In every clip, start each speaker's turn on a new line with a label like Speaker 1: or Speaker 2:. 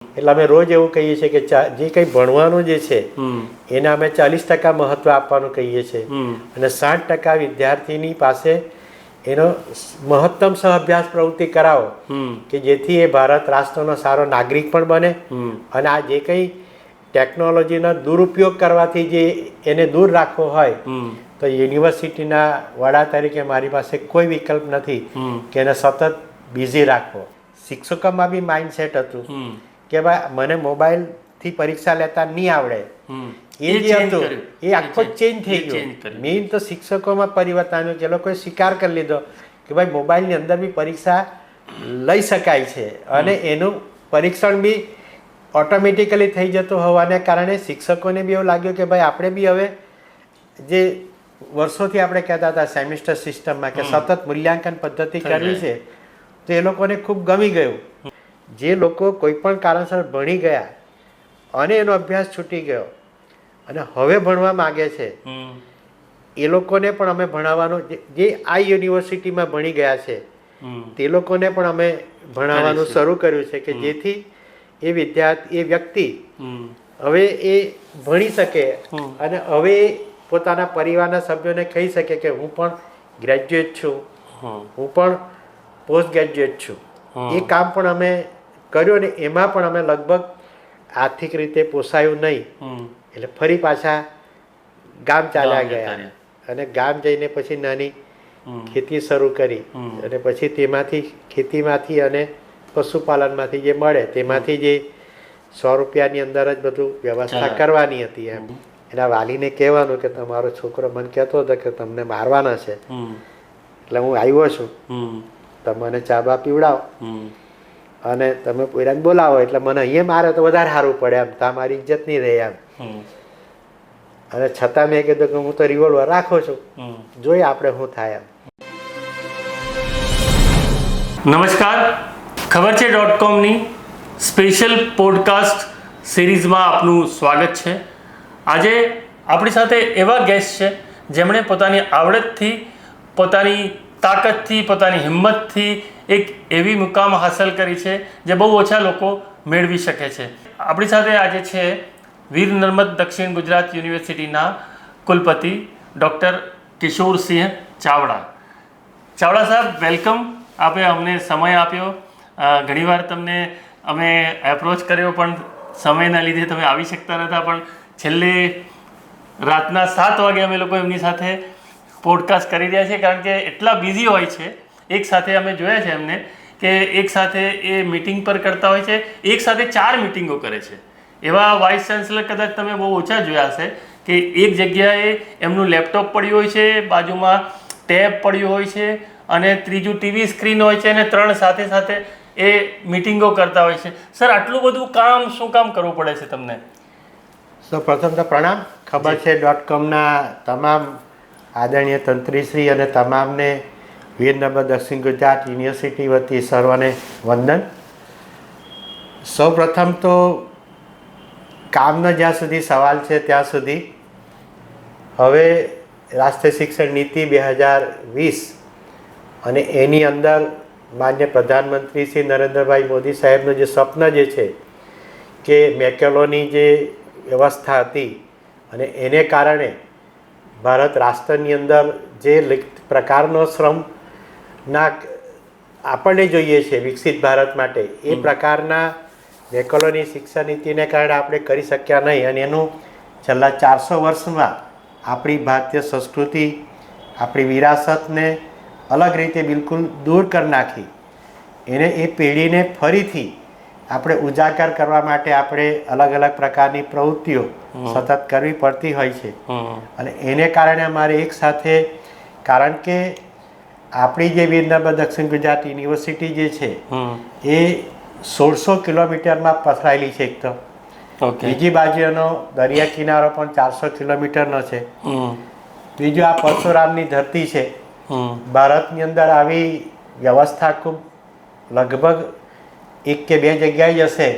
Speaker 1: એટલે અમે રોજ એવું કહીએ છીએ કે જે કંઈ ભણવાનું જે છે એને અમે 40% મહત્વ આપવાનું કહીએ છીએ અને 60% વિદ્યાર્થીની પાસે એનો મહત્તમ સહઅભ્યાસ પ્રવૃત્તિ કરાવો કે જેથી એ ભારત રાષ્ટ્રનો સારો નાગરિક પણ બને અને આ જે કંઈ ટેકનોલોજીનો દુરુપયોગ કરવાથી જે એને દૂર રાખવો હોય તો યુનિવર્સિટીના વડા તરીકે મારી પાસે કોઈ વિકલ્પ નથી કે એને સતત બિઝી રાખવો. શિક્ષકોમાં બી માઇન્ડસેટ હતું કે ભાઈ મને મોબાઈલથી પરીક્ષા લેતા નહીં આવડે, એ જે હતું એ આખો ચેન્જ થઈ ગયો. મેઇન તો શિક્ષકોમાં પરિવર્તન આવ્યું કે લોકોએ સ્વીકાર કરી લીધો કે ભાઈ મોબાઈલની અંદર બી પરીક્ષા લઈ શકાય છે અને એનું પરીક્ષણ બી ઓટોમેટિકલી થઈ જતું હોવાને કારણે શિક્ષકોને બી એવું લાગ્યું કે ભાઈ આપણે બી હવે જે વર્ષોથી આપણે કહેતા હતા સેમિસ્ટર સિસ્ટમમાં કે સતત મૂલ્યાંકન પદ્ધતિ કરવી છે, તો એ લોકોને ખૂબ ગમી ગયું. જે લોકો કોઈ પણ કારણસર ભણી ગયા અને એનો અભ્યાસ છૂટી ગયો અને હવે ભણવા માગે છે એ લોકોને પણ અમે ભણાવવાનું, જે આ યુનિવર્સિટીમાં ભણી ગયા છે તે લોકોને પણ અમે ભણાવવાનું શરૂ કર્યું છે કે જેથી એ વિદ્યાર્થી, એ વ્યક્તિ હવે એ ભણી શકે અને હવે પોતાના પરિવારના સભ્યોને કહી શકે કે હું પણ ગ્રેજ્યુએટ છું, હું પણ પોસ્ટ ગ્રેજ્યુએટ છું. એ કામ પણ અમે કર્યું અને એમાં પણ અમે લગભગ આર્થિક રીતે પોસાયું નહીં એટલે ફરી પાછા ગામ ચાલ્યા ગયા અને ગામ જઈને પછી નાની ખેતી શરૂ કરી અને પછી તેમાંથી ખેતીમાંથી અને પશુપાલનમાંથી જે મળે તેમાંથી જે 100 રૂપિયાની અંદર જ બધું વ્યવસ્થા કરવાની હતી. એમ એના વાલીને કહેવાનું કે તમારો છોકરો મને કહેતો હતો કે તમને મારવાના છે એટલે હું આવ્યો છું, તમને ચા બા પીવડાવો અને તમે પોઈરાને બોલાવો એટલે મને અહીંયા મારે તો વધારે સારું પડે એમ, તમારી ઇજ્જત નહીં રહે એમ. અને છતાં મેં કીધું કે હું તો રિવોલ્વર રાખું છું, જોઈએ આપણે શું થાય એમ.
Speaker 2: નમસ્કાર, ખબર છે .comની સ્પેશિયલ પોડકાસ્ટ સિરીઝમાં આપનું સ્વાગત છે. આજે આપણી સાથે એવા ગેસ્ટ છે જેમણે પોતાની આવડતથી, પોતાની તાકાતથી, પોતાની હિંમતથી એક એવી મુકામ હાંસલ કરી છે જે બહુ ઓછા લોકો મેળવી શકે છે. આપણી સાથે આજે છે વીર નર્મદ દક્ષિણ ગુજરાત યુનિવર્સિટીના કુલપતિ ડૉક્ટર કિશોરસિંહ ચાવડા. ચાવડા સાહેબ, વેલકમ. આપે અમને સમય આપ્યો. ઘણીવાર તમને અમે એપ્રોચ કર્યો પણ સમયના લીધે તમે આવી શકતા નહોતા, પણ છેલ્લે રાતના 7 વાગે અમે લોકો એમની સાથે પોડકાસ્ટ કરી રહ્યા છીએ કારણ કે એટલા બિઝી હોય છે. એક સાથે અમે જોયા છે એમને કે એક સાથે એ મિટિંગ પર કરતા હોય છે, એક સાથે 4 મિટિંગો કરે છે. એવા વાઇસ ચાન્સલર કદાચ તમે બહુ ઓછા જોયા હશે કે એક જગ્યાએ એમનું લેપટોપ પડ્યું હોય છે, બાજુમાં ટેબ પડ્યું હોય છે અને ત્રીજું ટીવી સ્ક્રીન હોય છે અને 3 સાથે સાથે એ મિટિંગો કરતા હોય છે. સર, આટલું બધું કામ શું કામ કરવું પડે છે તમને?
Speaker 1: તો પ્રથમ તો પ્રણામ. ખબર છે .comના તમામ આદરણીય તંત્રીશ્રી અને તમામને વીર નર્મદ દક્ષિણ ગુજરાત યુનિવર્સિટી વતી સર્વને વંદન. સૌ પ્રથમ તો કામનો જ્યાં સુધી સવાલ છે ત્યાં સુધી હવે રાષ્ટ્રીય શિક્ષણ નીતિ 2020 અને એની અંદર માન્ય પ્રધાનમંત્રી શ્રી નરેન્દ્રભાઈ મોદી સાહેબનું જે સ્વપ્ન જે છે કે મેકેલોની જે વ્યવસ્થા હતી અને એને કારણે ભારત રાષ્ટ્રની અંદર જે પ્રકારનો શ્રમના આપણને જોઈએ છે વિકસિત ભારત માટે, એ પ્રકારના મેકેલોની શિક્ષણ નીતિને કારણે આપણે કરી શક્યા નહીં અને એનું છેલ્લા 400 વર્ષમાં આપણી ભારતીય સંસ્કૃતિ, આપણી વિરાસતને અલગ રીતે બિલકુલ દૂર કરી નાખી. એને એ પેઢીને ફરીથી આપણે ઉજાગર કરવા માટે આપણે અલગ અલગ પ્રકારની પ્રવૃત્તિઓ સતત કરવી પડતી હોય છે અને એને કારણે અમારે એક સાથે, કારણ કે આપણી જે વીર નર્મદ દક્ષિણ ગુજરાત યુનિવર્સિટી જે છે એ 1600 કિલોમીટરમાં પથરાયેલી છે. એક તો બીજી બાજુનો દરિયા કિનારો પણ 400 કિલોમીટરનો છે. બીજું આ પરશુરામની ધરતી છે. ભારતની અંદર આવી વ્યવસ્થા ખૂબ લગભગ 1 કે 2 જગ્યાએ જ હશે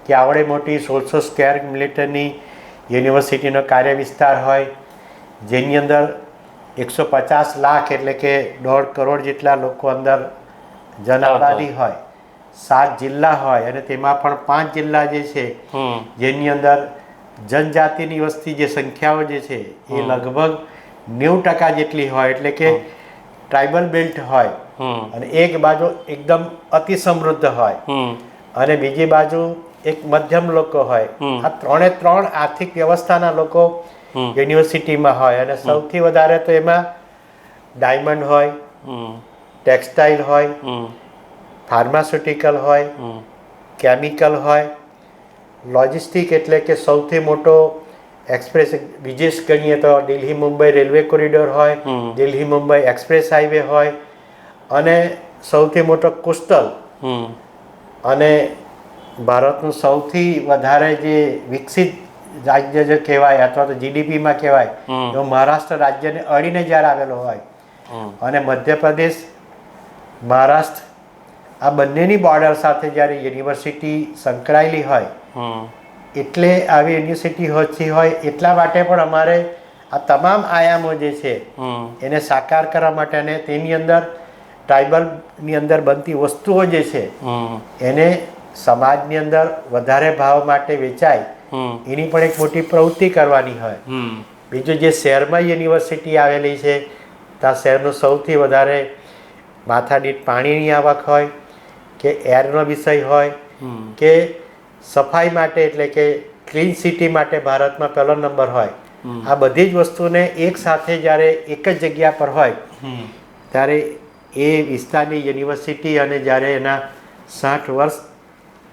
Speaker 1: કે આવડે મોટી 1600 સ્ક્વેર કિલોમીટરની યુનિવર્સિટીનો કાર્ય વિસ્તાર હોય, જેની અંદર 150 લાખ એટલે કે 1.5 કરોડ જેટલા લોકો અંદર જન આબાદી હોય 7 જિલ્લા હોય અને તેમાં પણ 5 જિલ્લા જે છે જેની અંદર જનજાતિની વસ્તી જે સંખ્યાઓ જે છે એ લગભગ 90% જેટલી હોય, એટલે કે ટ્રાઇબલ બેલ્ટ હોય અને એક બાજુ એકદમ અતિ સમૃદ્ધ હોય અને બીજી બાજુ એક મધ્યમ લોકો હોય. આ 3 આર્થિક વ્યવસ્થાના લોકો યુનિવર્સિટીમાં હોય અને સૌથી વધારે તો એમાં ડાયમંડ હોય, ટેક્સટાઇલ હોય, ફાર્માસ્યુટિકલ હોય, કેમિકલ હોય, લોજિસ્ટિક એટલે કે સૌથી મોટો એક્સપ્રેસ વિશેષ ગણીએ તો દિલ્હી મુંબઈ રેલવે કોરિડોર હોય, દિલ્હી મુંબઈ એક્સપ્રેસ હાઈવે હોય અને સૌથી મોટો કોસ્ટલ અને ભારતનું સૌથી વધારે જે વિકસિત રાજ્ય જે કહેવાય અથવા તો જીડીપીમાં કહેવાય તો મહારાષ્ટ્ર રાજ્યને અડીને જ્યારે આવેલો હોય અને મધ્યપ્રદેશ, મહારાષ્ટ્ર આ બંનેની બોર્ડર સાથે જ્યારે યુનિવર્સિટી સંકળાયેલી હોય એટલે આવી યુનિવર્સિટી હોતી હોય એટલા માટે પણ અમારે આ તમામ આયામો જે છે એને સાકાર કરવા માટે અને તેની અંદર ટ્રાઇબલની અંદર બનતી વસ્તુઓ જે છે એને સમાજની અંદર વધારે ભાવ માટે વેચાય એની પણ એક મોટી પ્રવૃત્તિ કરવાની હોય. બીજું જે શહેરમાં યુનિવર્સિટી આવેલી છે ત્યાં શહેરનું સૌથી વધારે માથાદીઠ પાણીની આવક હોય કે એરનો વિષય હોય કે સફાઈ માટે એટલે કે ક્લીન સિટી માટે ભારતમાં પહેલો નંબર હોય. આ બધી જ વસ્તુને એક સાથે જ્યારે એક જ જગ્યા પર હોય ત્યારે એ વિસ્તારની યુનિવર્સિટી અને જ્યારે એના 60 વર્ષ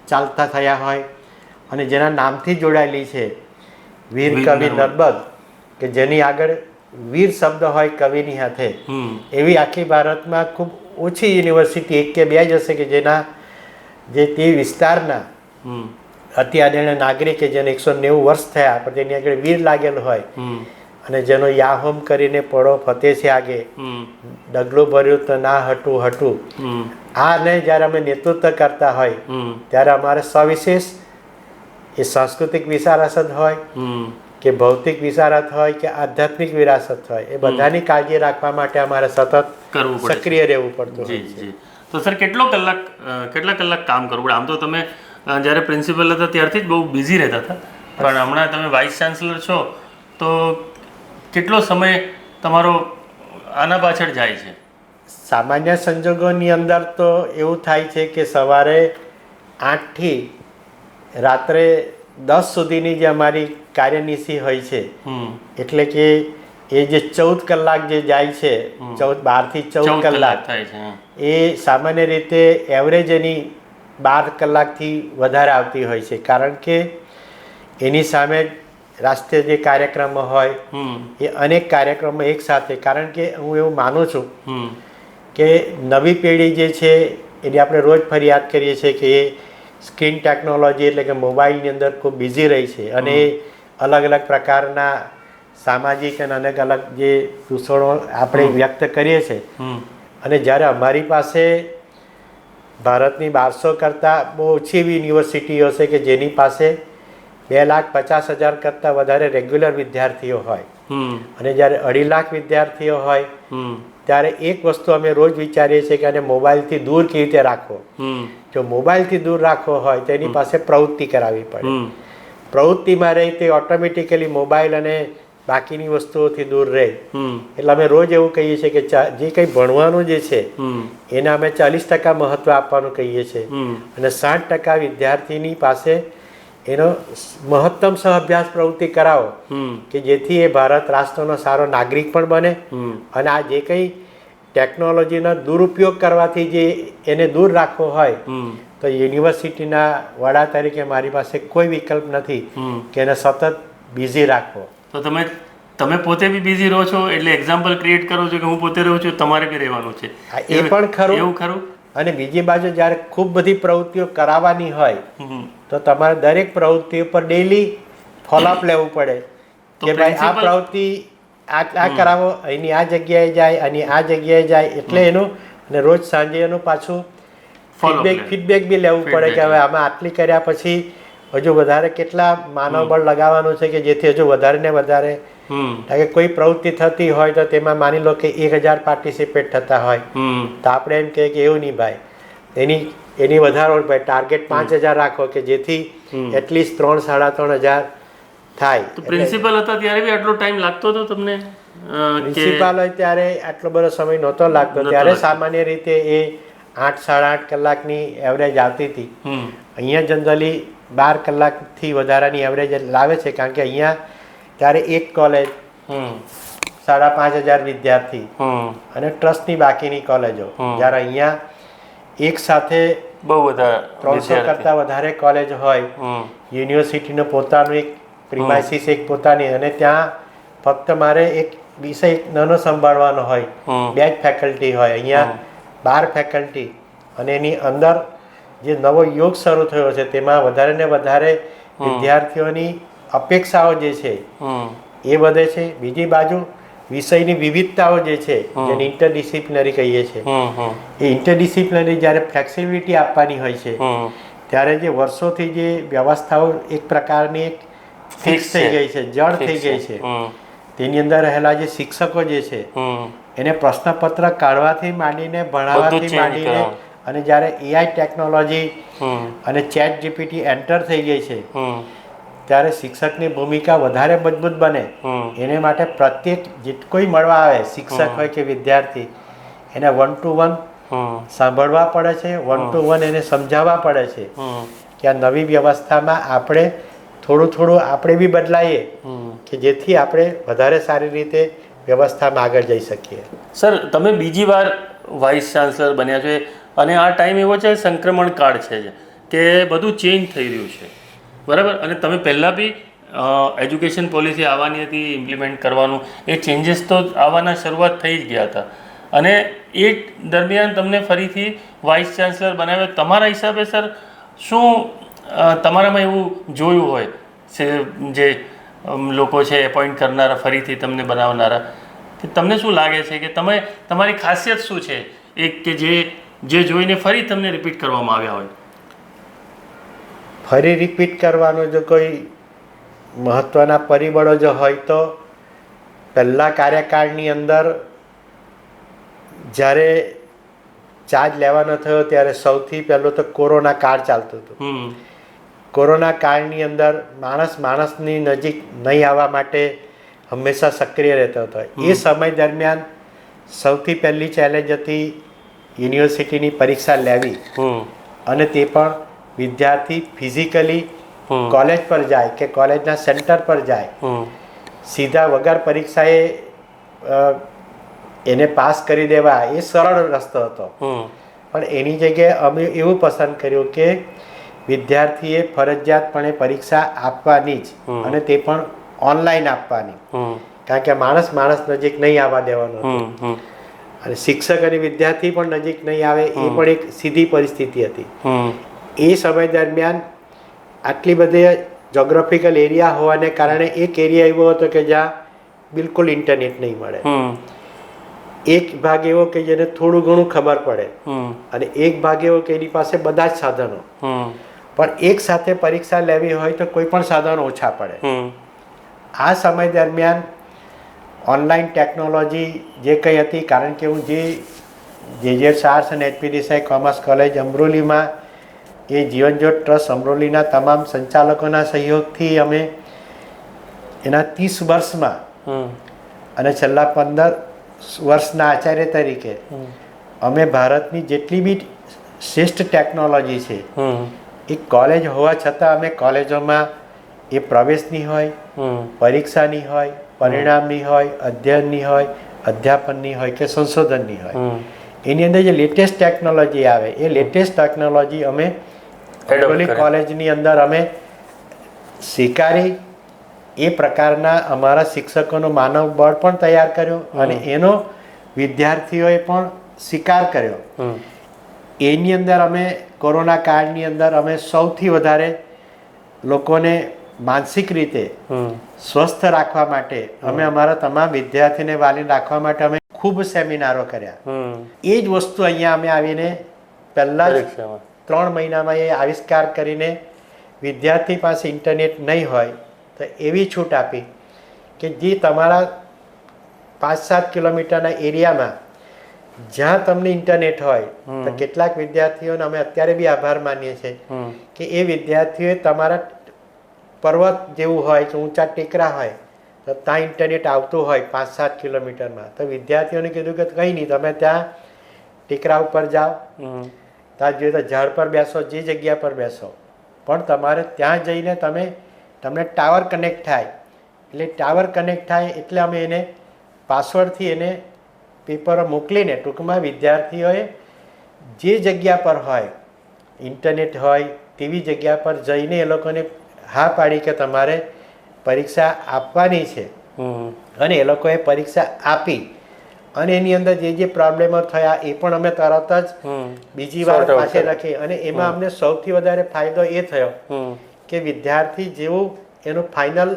Speaker 1: ચાલતા થયા હોય અને જેના નામથી જોડાયેલી છે વીર કવિ નર્મદ કે જેની આગળ વીર શબ્દ હોય કવિની સાથે, એવી આખી ભારતમાં ખૂબ ઓછી યુનિવર્સિટી 1 કે 2 જ હશે કે જેના જે તે વિસ્તારના અતિ આદરણીય નાગરિક કે જેને 190 વર્ષ થયા પણ તેની આગળ વીર લાગેલું હોય અને જેનો યાહોમ કરીને પડો ફતે છે આગે ડગલું ભર્યું તો ના હટું હટું. આને જ્યારે અમે નેતૃત્વ કરતા હોય ત્યારે અમારે સવિશેષ એ સાંસ્કૃતિક વિરાસત હોય કે ભૌતિક વિરાસત હોય કે આધ્યાત્મિક વિરાસત હોય એ બધાની કાળજી રાખવા માટે અમારે સતત સક્રિય રહેવું પડતું હોય છે.
Speaker 2: તો સર કેટલા કલાક કામ કરવું પડે? આમ તો તમે જ્યારે પ્રિન્સિપલ હતા ત્યારથી જ બહુ બિઝી રહેતા હતા, પણ હમણાં તમે વાઇસ ચાન્સલર છો તો કેટલો સમય તમારો આના પાછળ જાય છે?
Speaker 1: સામાન્ય સંજોગોની અંદર તો એવું થાય છે કે સવારે 8 થી રાત્રે 10 સુધીની જે અમારી કાર્યનીતિ હોય છે એટલે કે એ જે 14 કલાક જે જાય છે 12 થી 14 કલાક
Speaker 2: થાય છે
Speaker 1: એ સામાન્ય રીતે એવરેજ એની 12 કલાકથી વધારે આવતી હોય છે, કારણ કે એની સામે રાષ્ટ્રીય જે કાર્યક્રમો હોય એ અનેક કાર્યક્રમો એક સાથે, કારણ કે હું એવું માનું છું કે નવી પેઢી જે છે એની આપણે રોજ ફરિયાદ કરીએ છીએ કે એ સ્ક્રીન ટેકનોલોજી એટલે કે મોબાઈલની અંદર ખૂબ બિઝી રહી છે અને એ અલગ અલગ પ્રકારના સામાજિક અને અલગ અલગ જે દૂષણો આપણે વ્યક્ત કરીએ છીએ અને જ્યારે અમારી પાસે ભારતની 1200 કરતાં બહુ ઓછી એવી યુનિવર્સિટીઓ છે કે જેની પાસે 2,50,000 કરતાં વધારે રેગ્યુલર વિદ્યાર્થીઓ હોય અને જ્યારે 2.5 લાખ વિદ્યાર્થીઓ હોય ત્યારે એક વસ્તુ અમે રોજ વિચારીએ છીએ કે આને મોબાઈલથી દૂર કેવી રીતે રાખવો. જો મોબાઈલથી દૂર રાખવો હોય તો એની પાસે પ્રવૃત્તિ કરાવવી પડે. પ્રવૃત્તિમાં રહી તે ઓટોમેટિકલી મોબાઈલ અને બાકીની વસ્તુઓથી દૂર રહે. એટલે અમે રોજ એવું કહીએ છીએ કે જે કંઈ ભણવાનું જે છે એને અમે 40% મહત્વ આપવાનું કહીએ છીએ અને 60% વિદ્યાર્થીની પાસે એનો મહત્તમ સહઅભ્યાસ પ્રવૃત્તિ કરાવો કે જેથી એ ભારત રાષ્ટ્રનો સારો નાગરિક પણ બને અને આ જે કંઈ ટેકનોલોજીનો દુરુપયોગ કરવાથી જે એને દૂર રાખવો હોય તો યુનિવર્સિટીના વડા તરીકે મારી પાસે કોઈ વિકલ્પ નથી કે એને સતત બિઝી રાખવો.
Speaker 2: તો તમે પોતે બી બિઝી રહો છો એટલે એક્ઝામ્પલ ક્રિએટ કરો છો કે હું પોતે રહું છું તમારે બી રહેવાનું છે
Speaker 1: એ પણ ખરું.
Speaker 2: એવું ખરું.
Speaker 1: અને બીજી બાજુ જ્યારે ખૂબ બધી પ્રવૃત્તિઓ કરાવવાની હોય તો તમારે દરેક પ્રવૃત્તિ ઉપર ડેઈલી ફોલોઅપ લેવું પડે કે ભાઈ આ પ્રવૃત્તિ આ કરાવો, અહીંની આ જગ્યાએ જાય અને આ જગ્યાએ જાય એટલે એનું અને રોજ સાંજે એનું પાછું ફીડબેક બી લેવું પડે કે હવે આમાં આટલી કર્યા પછી હજુ વધારે કેટલા માનવબળ લગાવવાનું છે કે જેથી હજુ વધારે ને વધારે કારણ કે કોઈ પ્રવૃત્તિ થતી હોય તો તેમાં માની લો કે 1000 પાર્ટિસિપેટ થતા હોય તો આપણે એમ કહીએ કે એવું નહીં ભાઈ એની વધારો ટાર્ગેટ 5,000 રાખો કે જેથી એટલીસ્ટ 3,000-3,500 થાય.
Speaker 2: તો પ્રિન્સિપલ હતા ત્યારે બી આટલો ટાઈમ લાગતો હતો તમને?
Speaker 1: પ્રિન્સિપાલ હોય ત્યારે આટલો બધો સમય નહોતો લાગતો. ત્યારે સામાન્ય રીતે એ 8-8.5 કલાકની એવરેજ આવતી હતી. અહીંયા જનરલી 12 કલાકથી વધારાની એવરેજ લાવે છે, કારણ કે અહીંયા ત્યારે એક કોલેજ 5,500 વિદ્યાર્થી અને ટ્રસ્ટની બાકીની કોલેજો, જ્યારે અહીંયા એક સાથે
Speaker 2: બહુ બધા
Speaker 1: 300 કરતા વધારે કોલેજ હોય. યુનિવર્સિટીનો પોતાનું એક પ્રિમાઇસીસ એક પોતાની, અને ત્યાં ફક્ત મારે એક વિષય નાનો સંભાળવાનો હોય, 2 જ ફેકલ્ટી હોય. અહીંયા 12 ફેકલ્ટી, અને એની અંદર જે નવો યોગ શરૂ થયો છે તેમાં વધારે ને વધારે વિદ્યાર્થીઓની અપેક્ષાઓ જે છે એ વધે છે. બીજી બાજુ વિષયની વિવિધતાઓ જે છે, જેને ઇન્ટરડિસિપ્લિનરી કહીએ છીએ, એ ઇન્ટરડિસિપ્લિનરી જ્યારે ફ્લેક્સિબિલિટી આપવાની હોય છે, ત્યારે જે વર્ષોથી જે વ્યવસ્થાઓ એક પ્રકારની એક ફિક્સ થઈ ગઈ છે, જડ થઈ ગઈ છે, તેની અંદર રહેલા જે શિક્ષકો જે છે એને પ્રશ્નપત્ર કાઢવાથી માંડીને ભણાવવાથી માંડીને, અને જ્યારે એઆઈ ટેકનોલોજી અને ચેટ જીપીટી એન્ટર થઈ ગઈ છે, ત્યારે શિક્ષકની ભૂમિકા વધારે મજબૂત બને. એને માટે પ્રત્યેક જે કોઈ મળવા આવે, શિક્ષક હોય કે વિદ્યાર્થી, એને 1-to-1 સાંભળવા પડે છે, 1-to-1 એને સમજાવવા પડે છે કે આ નવી વ્યવસ્થામાં આપણે થોડું આપણે બી બદલાઈએ કે જેથી આપણે વધારે સારી રીતે વ્યવસ્થામાં આગળ જઈ શકીએ.
Speaker 2: સર, તમે બીજી વાર વાઇસ ચાન્સલર બન્યા છો, અને આ ટાઈમ એવો છે, સંક્રમણ કાળ છે કે બધું ચેન્જ થઈ રહ્યું છે, બરાબર? અને તમે પહેલાં બી એજ્યુકેશન પોલિસી આવવાની હતી, ઇમ્પ્લિમેન્ટ કરવાનું, એ ચેન્જીસ તો આવવાના શરૂઆત થઈ જ ગયા હતા, અને એ દરમિયાન તમને ફરીથી વાઇસ ચાન્સલર બનાવ્યો. તમારા હિસાબે સર શું તમારામાં એવું જોયું હોય છે જે લોકો છે એપોઇન્ટ કરનારા, ફરીથી તમને બનાવનારા, કે તમને શું લાગે છે કે તમારી ખાસિયત શું છે એક કે જે જોઈને ફરી તમને રિપીટ કરવામાં આવ્યા હોય?
Speaker 1: ફરી રિપીટ કરવાનો જો કોઈ મહત્ત્વના પરિબળો જો હોય તો પહેલા કાર્યકાળની અંદર જ્યારે ચાર્જ લેવાનો થયો ત્યારે સૌથી પહેલો તો કોરોના કાળ ચાલતો હતો. કોરોના કાળની અંદર માણસની નજીક નહીં આવવા માટે હંમેશા સક્રિય રહેતો હતો. એ સમય દરમિયાન સૌથી પહેલી ચેલેન્જ હતી યુનિવર્સિટીની પરીક્ષા લેવી, અને તે પણ વિદ્યાર્થી ફિઝિકલી કોલેજ પર જાય કે કોલેજના સેન્ટર પર જાય, સીધા વગર પરીક્ષાએ એને પાસ કરી દેવા, એ સરળ રસ્તો હતો. પણ એની જગ્યાએ અમે એવું પસંદ કર્યું કે વિદ્યાર્થીએ ફરજિયાતપણે પરીક્ષા આપવાની જ, અને તે પણ ઓનલાઈન આપવાની, કારણ કે માણસ નજીક નહીં આવવા દેવાનો, અને શિક્ષક અને વિદ્યાર્થી પણ નજીક નહીં આવે, એ પણ એક સીધી પરિસ્થિતિ હતી. એ સમય દરમિયાન આટલી બધી જોગ્રાફિકલ એરિયા હોવાને કારણે એક એરિયા એવો હતો કે જ્યાં બિલકુલ ઇન્ટરનેટ નહીં મળે. એક ભાગ એવો કે જેને થોડું ઘણું ખબર પડે, અને એક ભાગ એવો કે એની પાસે બધા જ સાધનો, પણ એક સાથે પરીક્ષા લેવી હોય તો કોઈ પણ સાધનો ઓછા પડે. આ સમય દરમિયાન ઓનલાઈન ટેકનોલોજી જે કંઈ હતી, કારણ કે હું જે આર્ટ્સ અને HP દેસાઈ કોમર્સ કોલેજ અમરોલીમાં, એ જીવનજ્યોત ટ્રસ્ટ અમરોલીના તમામ સંચાલકોના સહયોગથી અમે એના 30 વર્ષમાં અને છેલ્લા 15 વર્ષના આચાર્ય તરીકે અમે ભારતની જેટલી બી શ્રેષ્ઠ ટેકનોલોજી છે, એ કોલેજ હોવા છતાં અમે કોલેજોમાં એ પ્રવેશની હોય, પરીક્ષાની હોય, પરિણામની હોય, અધ્યયનની હોય, અધ્યાપનની હોય કે સંશોધનની હોય, એની અંદર જે લેટેસ્ટ ટેકનોલોજી આવે, એ લેટેસ્ટ ટેકનોલોજી અમે કોલેજની અંદર અમે સ્વીકારી. એ પ્રકારના અમારા શિક્ષકોનો માનવ બળ પણ તૈયાર કર્યો, અને એનો વિદ્યાર્થીઓએ પણ સ્વીકાર કર્યો. એની અંદર અમે કોરોના કાળની અંદર અમે સૌથી વધારે લોકોને માનસિક રીતે સ્વસ્થ રાખવા માટે, અમે અમારા તમામ વિદ્યાર્થીને વાલીને રાખવા માટે અમે ખૂબ સેમિનારો કર્યા. એ જ વસ્તુ અહીંયા અમે આવીને પહેલા જ 3 મહિનામાં એ આવિષ્કાર કરીને વિદ્યાર્થી પાસે ઇન્ટરનેટ નહીં હોય તો એવી છૂટ આપી કે જે તમારા 5-7 કિલોમીટરના એરિયામાં જ્યાં તમને ઇન્ટરનેટ હોય તો કેટલાક વિદ્યાર્થીઓને અમે અત્યારે બી આભાર માનીએ છીએ કે એ વિદ્યાર્થીઓએ તમારા પર્વત જેવું હોય કે ઊંચા ટેકરા હોય તો ત્યાં ઇન્ટરનેટ આવતું હોય 5-7 કિલોમીટરમાં, તો વિદ્યાર્થીઓને કીધું કે કંઈ નહીં, તમે ત્યાં ટેકરા ઉપર જાઓ, ત્યાં જોઈએ તો ઝાડ પર બેસો, જે જગ્યા પર બેસો, પણ તમારે ત્યાં જઈને તમને ટાવર કનેક્ટ થાય. એટલે ટાવર કનેક્ટ થાય એટલે અમે એને પાસવર્ડથી એને પેપરો મોકલીને ટૂંકમાં વિદ્યાર્થીઓએ જે જગ્યા પર હોય ઇન્ટરનેટ હોય તેવી જગ્યા પર જઈને એ લોકોને હા પાડી કે તમારે પરીક્ષા આપવાની છે, અને એ લોકોએ પરીક્ષા આપી અને એની અંદર જે પ્રોબ્લેમો થયા એ પણ અમે તરત જ બીજી વાર પાસે લખી. અને એમાં અમને સૌથી વધારે ફાયદો એ થયો કે વિદ્યાર્થી જેવું એનું ફાઇનલ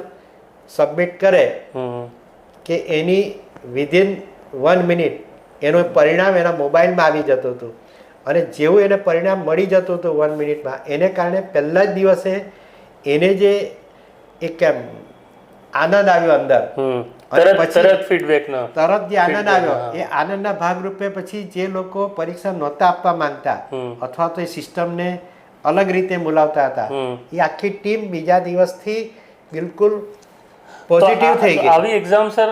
Speaker 1: સબમિટ કરે કે એની વિધિન 1 મિનિટ એનું પરિણામ એના મોબાઈલમાં આવી જતું હતું, અને જેવું એને પરિણામ મળી જતું હતું 1 મિનિટમાં, એને કારણે પહેલા જ દિવસે એને જે એક આનંદ આવ્યો અંદર, તરત જે આનંદ આવ્યો એ આનંદના ભાગરૂપે પછી જે લોકો પરીક્ષા નહોતા આપવા માંગતા અથવા તો એ સિસ્ટમને અલગ રીતે બોલાવતા હતા, એ આખી ટીમ બીજા દિવસથી બિલકુલ પોઝિટિવ થઈ ગઈ.
Speaker 2: આવી એક્ઝામ સર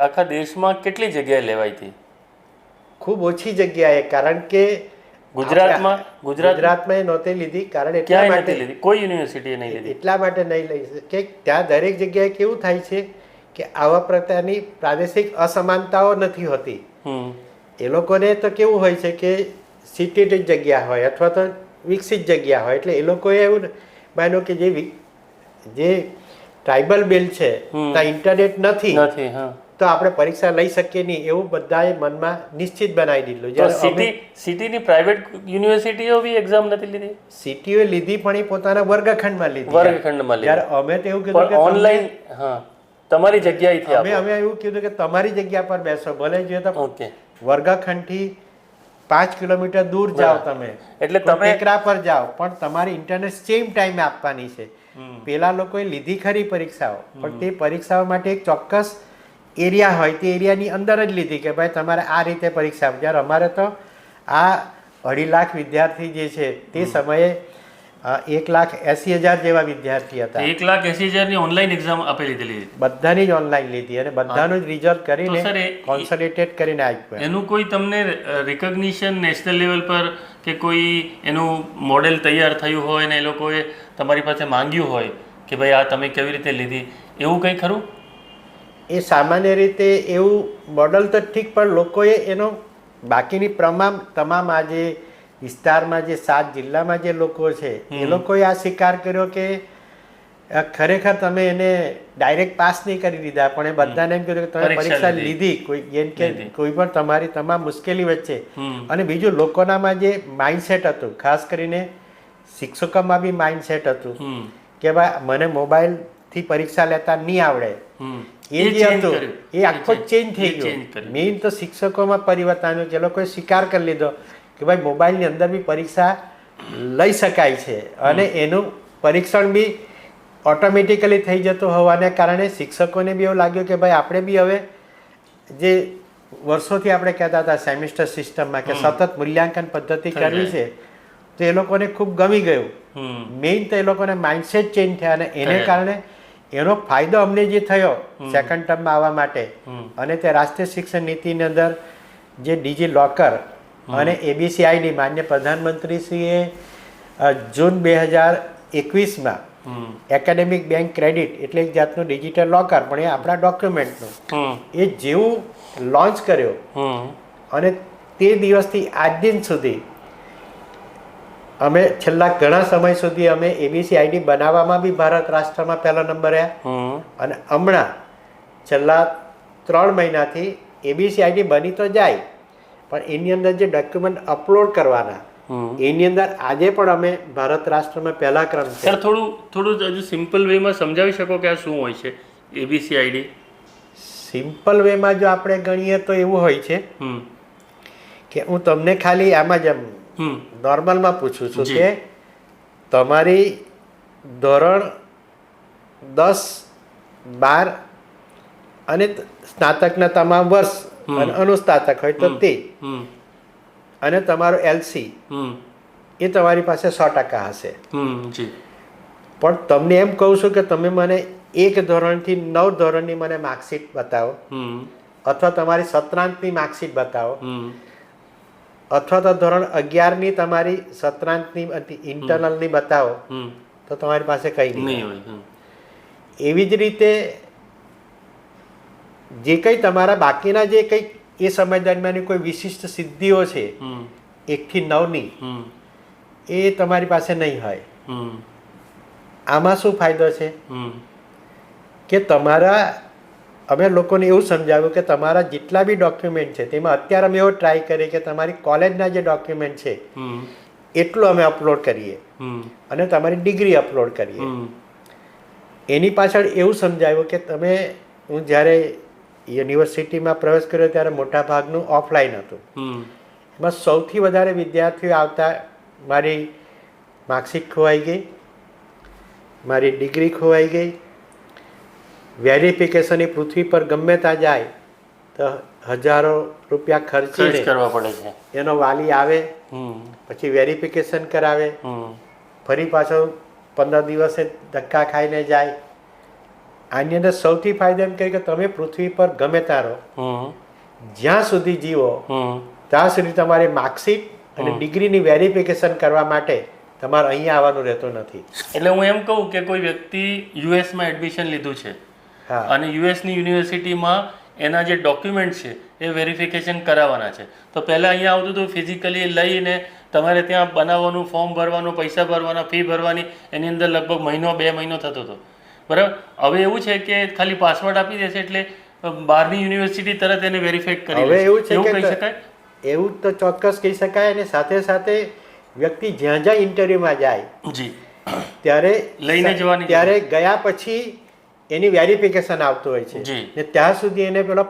Speaker 2: આખા દેશમાં કેટલી જગ્યાએ લેવાઈ હતી?
Speaker 1: ખૂબ ઓછી જગ્યાએ, કારણ કે ગુજરાતમાં એ નહોતી લીધી. કારણ એટલા માટે
Speaker 2: કોઈ યુનિવર્સિટીએ નહીં લીધી, એટલા
Speaker 1: માટે નહીં લઈ કે ત્યાં દરેક જગ્યાએ કેવું થાય છે કે આવા પ્રકારની પ્રાદેશિક અસમાનતાઓ નથી હોતી. એ લોકોને તો કેવું હોય છે કે સિટી જગ્યા હોય અથવા તો વિકસિત જગ્યા હોય, એટલે એ લોકોએ એવું માન્યું કે જે ટ્રાઇબલ બેલ્ટ છે ત્યાં ઇન્ટરનેટ નથી તો આપણે પરીક્ષા લઈ શકીએ નહીં, એવું બધાએ મનમાં નિશ્ચિત બનાવી દીધું.
Speaker 2: સિટીની પ્રાઇવેટ યુનિવર્સિટીઓ બી એક્ઝામ નથી લીધી?
Speaker 1: સિટીઓએ લીધી પણ એ પોતાના વર્ગખંડમાં લીધી. જ્યારે અમે તો એવું કીધું કે
Speaker 2: ઓનલાઈન તમારી જગ્યાએથી
Speaker 1: અમે એવું કીધું કે તમારી જગ્યા પર બેસો, ભલે જોઈએ તો વર્ગખંડથી 5 કિલોમીટર દૂર જાઓ તમે, એટલે તમે ટેકરા પર જાઓ, પણ તમારી ઇન્ટરનેટ સેમ ટાઈમે આપવાની છે. પેલા લોકોએ લીધી ખરી પરીક્ષાઓ, પણ તે પરીક્ષાઓ માટે એક ચોક્કસ એરિયા હોય, તે એરિયાની અંદર જ લીધી કે ભાઈ તમારે આ રીતે પરીક્ષા. જ્યારે અમારે તો આ 2.5 લાખ વિદ્યાર્થી જે છે તે સમયે 1,80,000 જેવા વિદ્યાર્થી હતા.
Speaker 2: 1,80,000 ની ઓનલાઈન એક્ઝામ આપી લીધેલી?
Speaker 1: બધાની જ ઓનલાઈન લીધી અને બધાનું જ રિઝલ્ટ કરીને કોન્સોલિડેટ કરીને આપ્યું.
Speaker 2: એનું કોઈ તમને રિકોગ્નિશન નેશનલ લેવલ પર કે કોઈ એનું મોડેલ તૈયાર થયું હોય ને એ લોકોએ તમારી પાસે માંગ્યું હોય કે ભાઈ આ તમે કેવી રીતે લીધી, એવું કંઈ ખરું?
Speaker 1: એ સામાન્ય રીતે એવું મોડલ તો ઠીક, પણ લોકોએ એનો બાકીની તમામ આજે વિસ્તારમાં જે 7 જિલ્લામાં જે લોકો છે એ લોકોએ આ સ્વીકાર કર્યો કે ખરેખર તમે એને ડાયરેક્ટ પાસ નહીં કરી દીધા, પણ એ બધાને એમ કીધું કે તમે પરીક્ષા લીધી, કોઈ પણ તમારી તમામ મુશ્કેલી વચ્ચે. અને બીજું લોકોનામાં જે માઇન્ડસેટ હતું, ખાસ કરીને શિક્ષકોમાં બી માઇન્ડસેટ હતું કે ભાઈ મને મોબાઈલથી પરીક્ષા લેતા નહીં આવડે, એ જે હતું એ આખો ચેન્જ થઈ ગયો. મેઇન તો શિક્ષકોમાં પરિવર્તન આવ્યું, જે લોકોએ સ્વીકાર કરી લીધો કે ભાઈ મોબાઈલની અંદર બી પરીક્ષા લઈ શકાય છે, અને એનું પરીક્ષણ બી ઓટોમેટિકલી થઈ જતું હોવાને કારણે શિક્ષકોને બી એવું લાગ્યું કે ભાઈ આપણે બી હવે જે વર્ષોથી આપણે કહેતા હતા સેમિસ્ટર સિસ્ટમમાં કે સતત મૂલ્યાંકન પદ્ધતિ કરવી છે, તો એ લોકોને ખૂબ ગમી ગયું. મેઇન તો એ લોકોને માઇન્ડસેટ ચેન્જ થયા, અને એને કારણે એનો ફાયદો અમને જે થયો સેકન્ડ ટર્મમાં આવવા માટે, અને તે રાષ્ટ્રીય શિક્ષણ નીતિની અંદર જે ડીજી લોકર અને ABCID માન્ય પ્રધાનમંત્રીશ્રીએ જૂન 2021માં એકેડેમિક બેંક ક્રેડિટ એટલે એક જાતનું ડિજિટલ લોકર, પણ એ આપણા ડોક્યુમેન્ટનું એ જેવું લોન્ચ કર્યો, અને તે દિવસથી આજ દિન સુધી અમે છેલ્લા ઘણા સમય સુધી અમે ABCID બનાવવામાં બી ભારત રાષ્ટ્રમાં પહેલો નંબર રહ્યા, અને હમણાં છેલ્લા 3 મહિનાથી ABCID બની તો જાય પણ એની અંદર જે ડોક્યુમેન્ટ અપલોડ કરવાના એની અંદર આજે પણ અમે ભારત રાષ્ટ્રમાં પહેલા ક્રમ છે.
Speaker 2: સર થોડું હજુ સિમ્પલ વેમાં સમજાવી શકો કે આ શું હોય છે ABCID?
Speaker 1: સિમ્પલ વેમાં જો આપણે ગણીએ તો એવું હોય છે કે હું તમને ખાલી આમાં જ નોર્મલમાં પૂછું છું કે તમારી ધોરણ 10, 12 અને સ્નાતકના તમામ વર્ષ અને અનુસ્નાતક હોય તો તે અને તમારો LC એ તમારી પાસે 100% હશે. પણ તમને એમ કહું છું કે તમે મને 1 ધોરણથી 9 ધોરણની મને માર્કશીટ બતાવો, અથવા તમારી સત્રાંતની માર્કશીટ બતાવો, અથવા તો ધોરણ 11ની તમારી સત્રાંતની ઇન્ટરનલની બતાવો, તો તમારી પાસે કંઈ નહીં હોય. એવી જ રીતે જે કંઈ તમારા બાકીના જે કંઈ એ સમય દરમિયાનની કોઈ વિશિષ્ટ સિદ્ધિઓ છે 1 થી 9ની, એ તમારી પાસે નહીં હોય. આમાં શું ફાયદો છે કે તમારા અમે લોકોને એવું સમજાવ્યું કે તમારા જેટલા બી ડોક્યુમેન્ટ છે તેમાં અત્યારે અમે એવો ટ્રાય કરીએ કે તમારી કોલેજના જે ડોક્યુમેન્ટ છે એટલું અમે અપલોડ કરીએ અને તમારી ડિગ્રી અપલોડ કરીએ. એની પાછળ એવું સમજાવ્યું કે તમે હું જ્યારે યુનિવર્સિટીમાં પ્રવેશ કર્યો ત્યારે મોટા ભાગનું ઓફલાઈન હતું. એમાં સૌથી વધારે વિદ્યાર્થીઓ આવતા મારી માર્કશીટ ખોવાઈ ગઈ, મારી ડિગ્રી ખોવાઈ ગઈ. વેરિફિકેશનની પૃથ્વી પર ગમે ત્યાં જાય તો હજારો રૂપિયા ખર્ચીને
Speaker 2: કરવા પડે છે.
Speaker 1: એનો વાલી આવે, પછી વેરિફિકેશન કરાવે, ફરી પાછો 15 દિવસે ધક્કા ખાઈને જાય. આની અંદર સૌથી ફાયદો એમ કહે કે તમે પૃથ્વી પર ગમે ત્યાં રહો, જ્યાં સુધી જીવો ત્યાં સુધી તમારી માર્કશીટ અને ડિગ્રીની વેરિફિકેશન કરવા માટે તમારે અહીંયા આવવાનું રહેતું નથી.
Speaker 2: એટલે હું એમ કહું કે કોઈ વ્યક્તિ યુએસમાં એડમિશન લીધું છે અને યુએસની યુનિવર્સિટીમાં એના જે ડોક્યુમેન્ટ છે એ વેરિફિકેશન કરાવવાના છે, તો પહેલાં અહીંયા આવતું હતું ફિઝિકલી લઈને તમારે ત્યાં બનાવવાનું, ફોર્મ ભરવાનું, પૈસા ભરવાના, ફી ભરવાની, એની અંદર લગભગ 1-2 મહિનો થતો હતો. બરાબર. હવે એવું છે કે ખાલી પાસવર્ડ આપી દેશે એટલે બહારની યુનિવર્સિટી તરત એને વેરીફાઈડ કરી
Speaker 1: હવે એવું છે
Speaker 2: એવું કહી શકાય?
Speaker 1: એવું તો ચોક્કસ કહી શકાય. અને સાથે સાથે વ્યક્તિ જ્યાં જ્યાં ઇન્ટરવ્યુમાં જાય ત્યારે
Speaker 2: લઈને જવાની,
Speaker 1: ત્યારે ગયા પછી એની વેરિફિકેશન આવતું હોય છે ને ત્યાં સુધી એને પેલો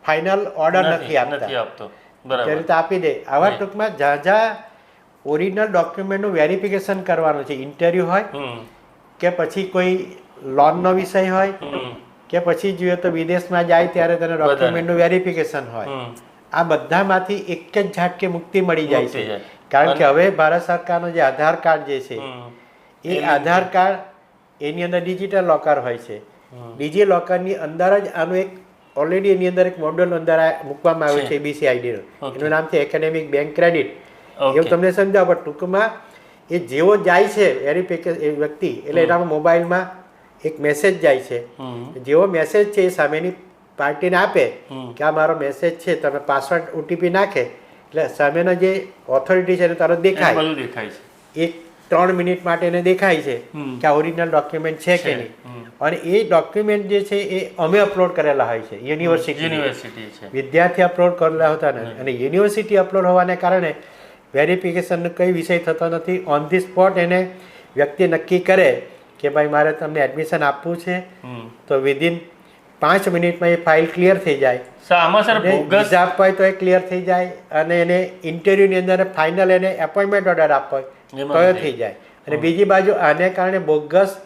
Speaker 1: ફાઇનલ ઓર્ડર નથી આપતો. ત્યારે તો આપી દે. આવા ટૂંકમાં જ્યાં જ્યાં ઓરિજિનલ ડોક્યુમેન્ટનું વેરિફિકેશન કરવાનું છે, ઇન્ટરવ્યુ હોય કે પછી કોઈ લોનનો વિષય હોય કે પછી જોઈએ તો વિદેશમાં જાય ત્યારે તેને ડોક્યુમેન્ટનું વેરિફિકેશન હોય, આ બધામાંથી એક જ ઝાટકે મુક્તિ મળી જાય છે. કારણ કે હવે ભારત સરકારનો જે આધાર કાર્ડ જે છે એ આધાર કાર્ડ એની અંદર ડિજિટલ લોકર હોય છે. ડિજિટલ લોકરની અંદર જ આનું એક ઓલરેડી એની અંદર એક મોડેલ અંદર મૂકવામાં આવ્યું છે ABCID નું. એનું નામ છે એકેડેમિક બેંક ક્રેડિટ. એવું તમને સમજાવો. પણ ટૂંકમાં એ જેવો જાય છે વેરિફિકેશન એ વ્યક્તિ, એટલે એના મોબાઈલમાં એક મેસેજ જાય છે. જેવો મેસેજ છે એ સામેની પાર્ટીને આપે કે આ મારો મેસેજ છે, તમે પાસવર્ડ OTP નાખે એટલે સામેનો જે ઓથોરિટી છે એને તરત દેખાય છે. એક 3 મિનિટ માટે એને દેખાય છે કે આ ઓરિજિનલ ડોક્યુમેન્ટ છે કે નહીં. અને એ ડોક્યુમેન્ટ જે છે એ અમે અપલોડ કરેલા હોય છે. યુનિવર્સિટી વિદ્યાર્થી અપલોડ કરેલા હોતા નથી. અને યુનિવર્સિટી અપલોડ હોવાને કારણે વેરિફિકેશનનો કંઈ વિષય થતો નથી. ઓન ધી સ્પોટ એને વ્યક્તિ નક્કી કરે કે ભાઈ મારે તમને એડમિશન આપવું છે, તો વિધિન 5 મિનિટમાં એ ફાઇલ ક્લિયર થઈ જાય. વિઝા આપવા હોય તો એ ક્લિયર થઈ જાય, અને એને ઇન્ટરવ્યુની અંદર ફાઇનલ એને એપોઇન્ટમેન્ટ ઓર્ડર આપવો હોય તો એ થઈ જાય. અને બીજી બાજુ આને કારણે બોગસ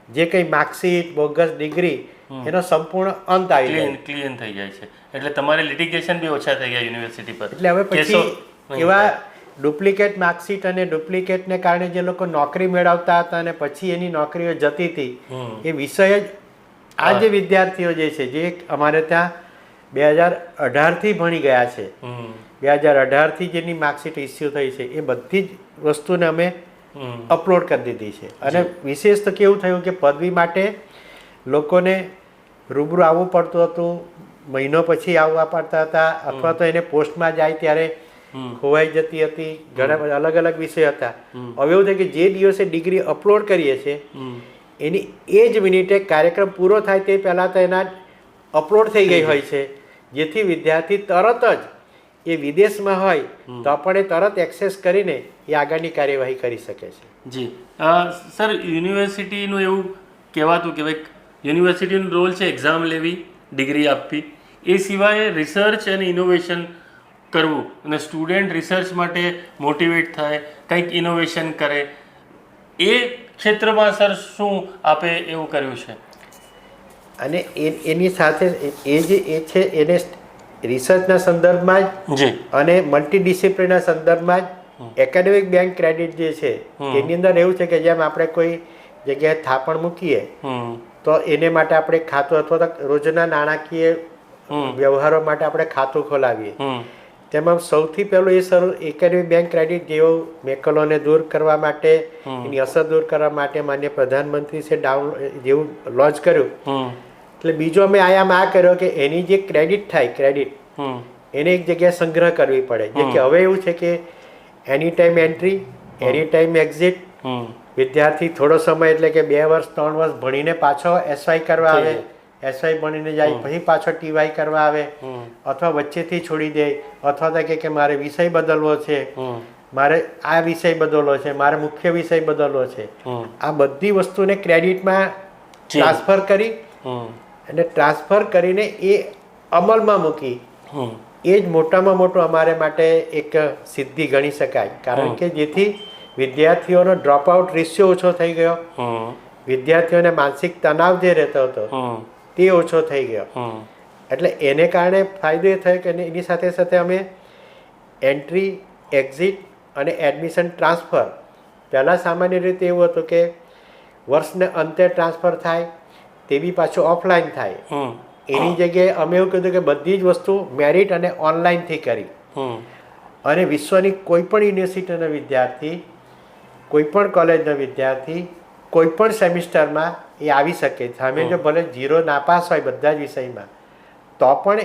Speaker 1: જે કંઈ માર્કશીટ, બોગસ ડિગ્રી, એનો સંપૂર્ણ અંત આવી જાય,
Speaker 2: ક્લીન થઈ જાય છે. એટલે તમારે લિટિગેશન બી ઓછા થઈ ગયા યુનિવર્સિટી પર.
Speaker 1: એટલે હવે પછી એવા ડુપ્લિકેટ માર્કશીટ અને ડુપ્લિકેટને કારણે જે લોકો નોકરી મેળવતા હતા અને પછી એની નોકરીઓ જતી હતી, એ વિષય જ આ જે વિદ્યાર્થીઓ જે છે જે અમારે ત્યાં 2018થી ભણી ગયા છે, 2018થી જેની માર્કશીટ ઇસ્યુ થઈ છે, એ બધી જ વસ્તુને અમે અપલોડ કરી દીધી છે. અને વિશેષ તો કેવું થયું કે પદવી માટે લોકોને રૂબરૂ આવવું પડતું હતું, મહિનો પછી આવવા પડતા હતા, અથવા તો એને પોસ્ટમાં જાય ત્યારે ખોવાઈ જતી હતી. ઘણા બધા અલગ અલગ વિષય હતા. હવે એવું થાય કે જે દિવસે ડિગ્રી અપલોડ કરીએ છીએ એની એ જ મિનિટે કાર્યક્રમ પૂરો થાય તે પહેલાં તો એના અપલોડ થઈ ગઈ હોય છે, જેથી વિદ્યાર્થી તરત જ એ વિદેશમાં હોય તો પણ એ તરત એક્સેસ કરીને એ આગળની કાર્યવાહી કરી શકે છે.
Speaker 2: જી સર, યુનિવર્સિટીનું એવું કહેવાતું કે ભાઈ યુનિવર્સિટીનો રોલ છે એક્ઝામ લેવી, ડિગ્રી આપવી, એ સિવાય રિસર્ચ અને ઇનોવેશન કરવું અને સ્ટુડન્ટ રિસર્ચ માટે મોટિવેટ થાય, કંઈક ઇનોવેશન કરે, એ ક્ષેત્રમાં સર શું આપે એવું કર્યું છે?
Speaker 1: અને એની સાથે એ છે એને રિસર્ચના સંદર્ભમાં જ અને મલ્ટીડિસિપ્લિનના સંદર્ભમાં જ એકેડેમિક બેંક ક્રેડિટ જે છે એની અંદર એવું છે કે જેમ આપણે કોઈ જગ્યાએ થાપણ મૂકીએ તો એને માટે આપણે ખાતું અથવા તો રોજના નાણાકીય વ્યવહારો માટે આપણે ખાતું ખોલાવીએ. તેમાં સૌથી પહેલું એકેડેમિક બેંક ક્રેડિટ જેવો મેકલોને દૂર કરવા માટે એની અસર દૂર કરવા માટે માન્ય પ્રધાનમંત્રી છે જેવું લોન્ચ કર્યું. એટલે બીજો અમે આયામ આ કર્યો કે એની જે ક્રેડિટ એને એક જગ્યાએ સંગ્રહ કરવી પડે. જે કે હવે એવું છે કે એની ટાઈમ એન્ટ્રી, એની ટાઈમ એક્ઝિટ, વિદ્યાર્થી થોડો સમય એટલે કે 2 વર્ષ 3 વર્ષ ભણીને પાછો એસવાય કરવા આવે, એસવાય ભણીને જાય પછી પાછો ટીવાય કરવા આવે, અથવા વચ્ચેથી છોડી દે, અથવા તો કે મારે વિષય બદલવો છે, મારે આ વિષય બદલવો છે, મારે મુખ્ય વિષય બદલવો છે. આ બધી વસ્તુને ક્રેડિટમાં ટ્રાન્સફર કરી અને ટ્રાન્સફર કરીને એ અમલમાં મૂકી એ જ મોટામાં મોટું અમારે માટે એક સિદ્ધિ ગણી શકાય. કારણ કે જેથી વિદ્યાર્થીઓનો ડ્રોપ આઉટ રેશિયો ઓછો થઈ ગયો, વિદ્યાર્થીઓને માનસિક તણાવ જે રહેતો હતો તે ઓછો થઈ ગયો. એટલે એને કારણે ફાયદો એ થયો કે એની સાથે સાથે અમે એન્ટ્રી, એક્ઝિટ અને એડમિશન ટ્રાન્સફર, પહેલાં સામાન્ય રીતે એવું હતું કે વર્ષને અંતે ટ્રાન્સફર થાય તે બી પાછું ઓફલાઈન થાય. એની જગ્યાએ અમે એવું કીધું કે બધી જ વસ્તુ મેરિટ અને ઓનલાઈનથી કરી અને વિશ્વની કોઈ પણ યુનિવર્સિટીનો વિદ્યાર્થી, કોઈ પણ કોલેજનો વિદ્યાર્થી કોઈ પણ સેમિસ્ટરમાં એ આવી શકે. સામે જો ભલે 0 નાપાસ હોય બધા જ વિષયમાં તો પણ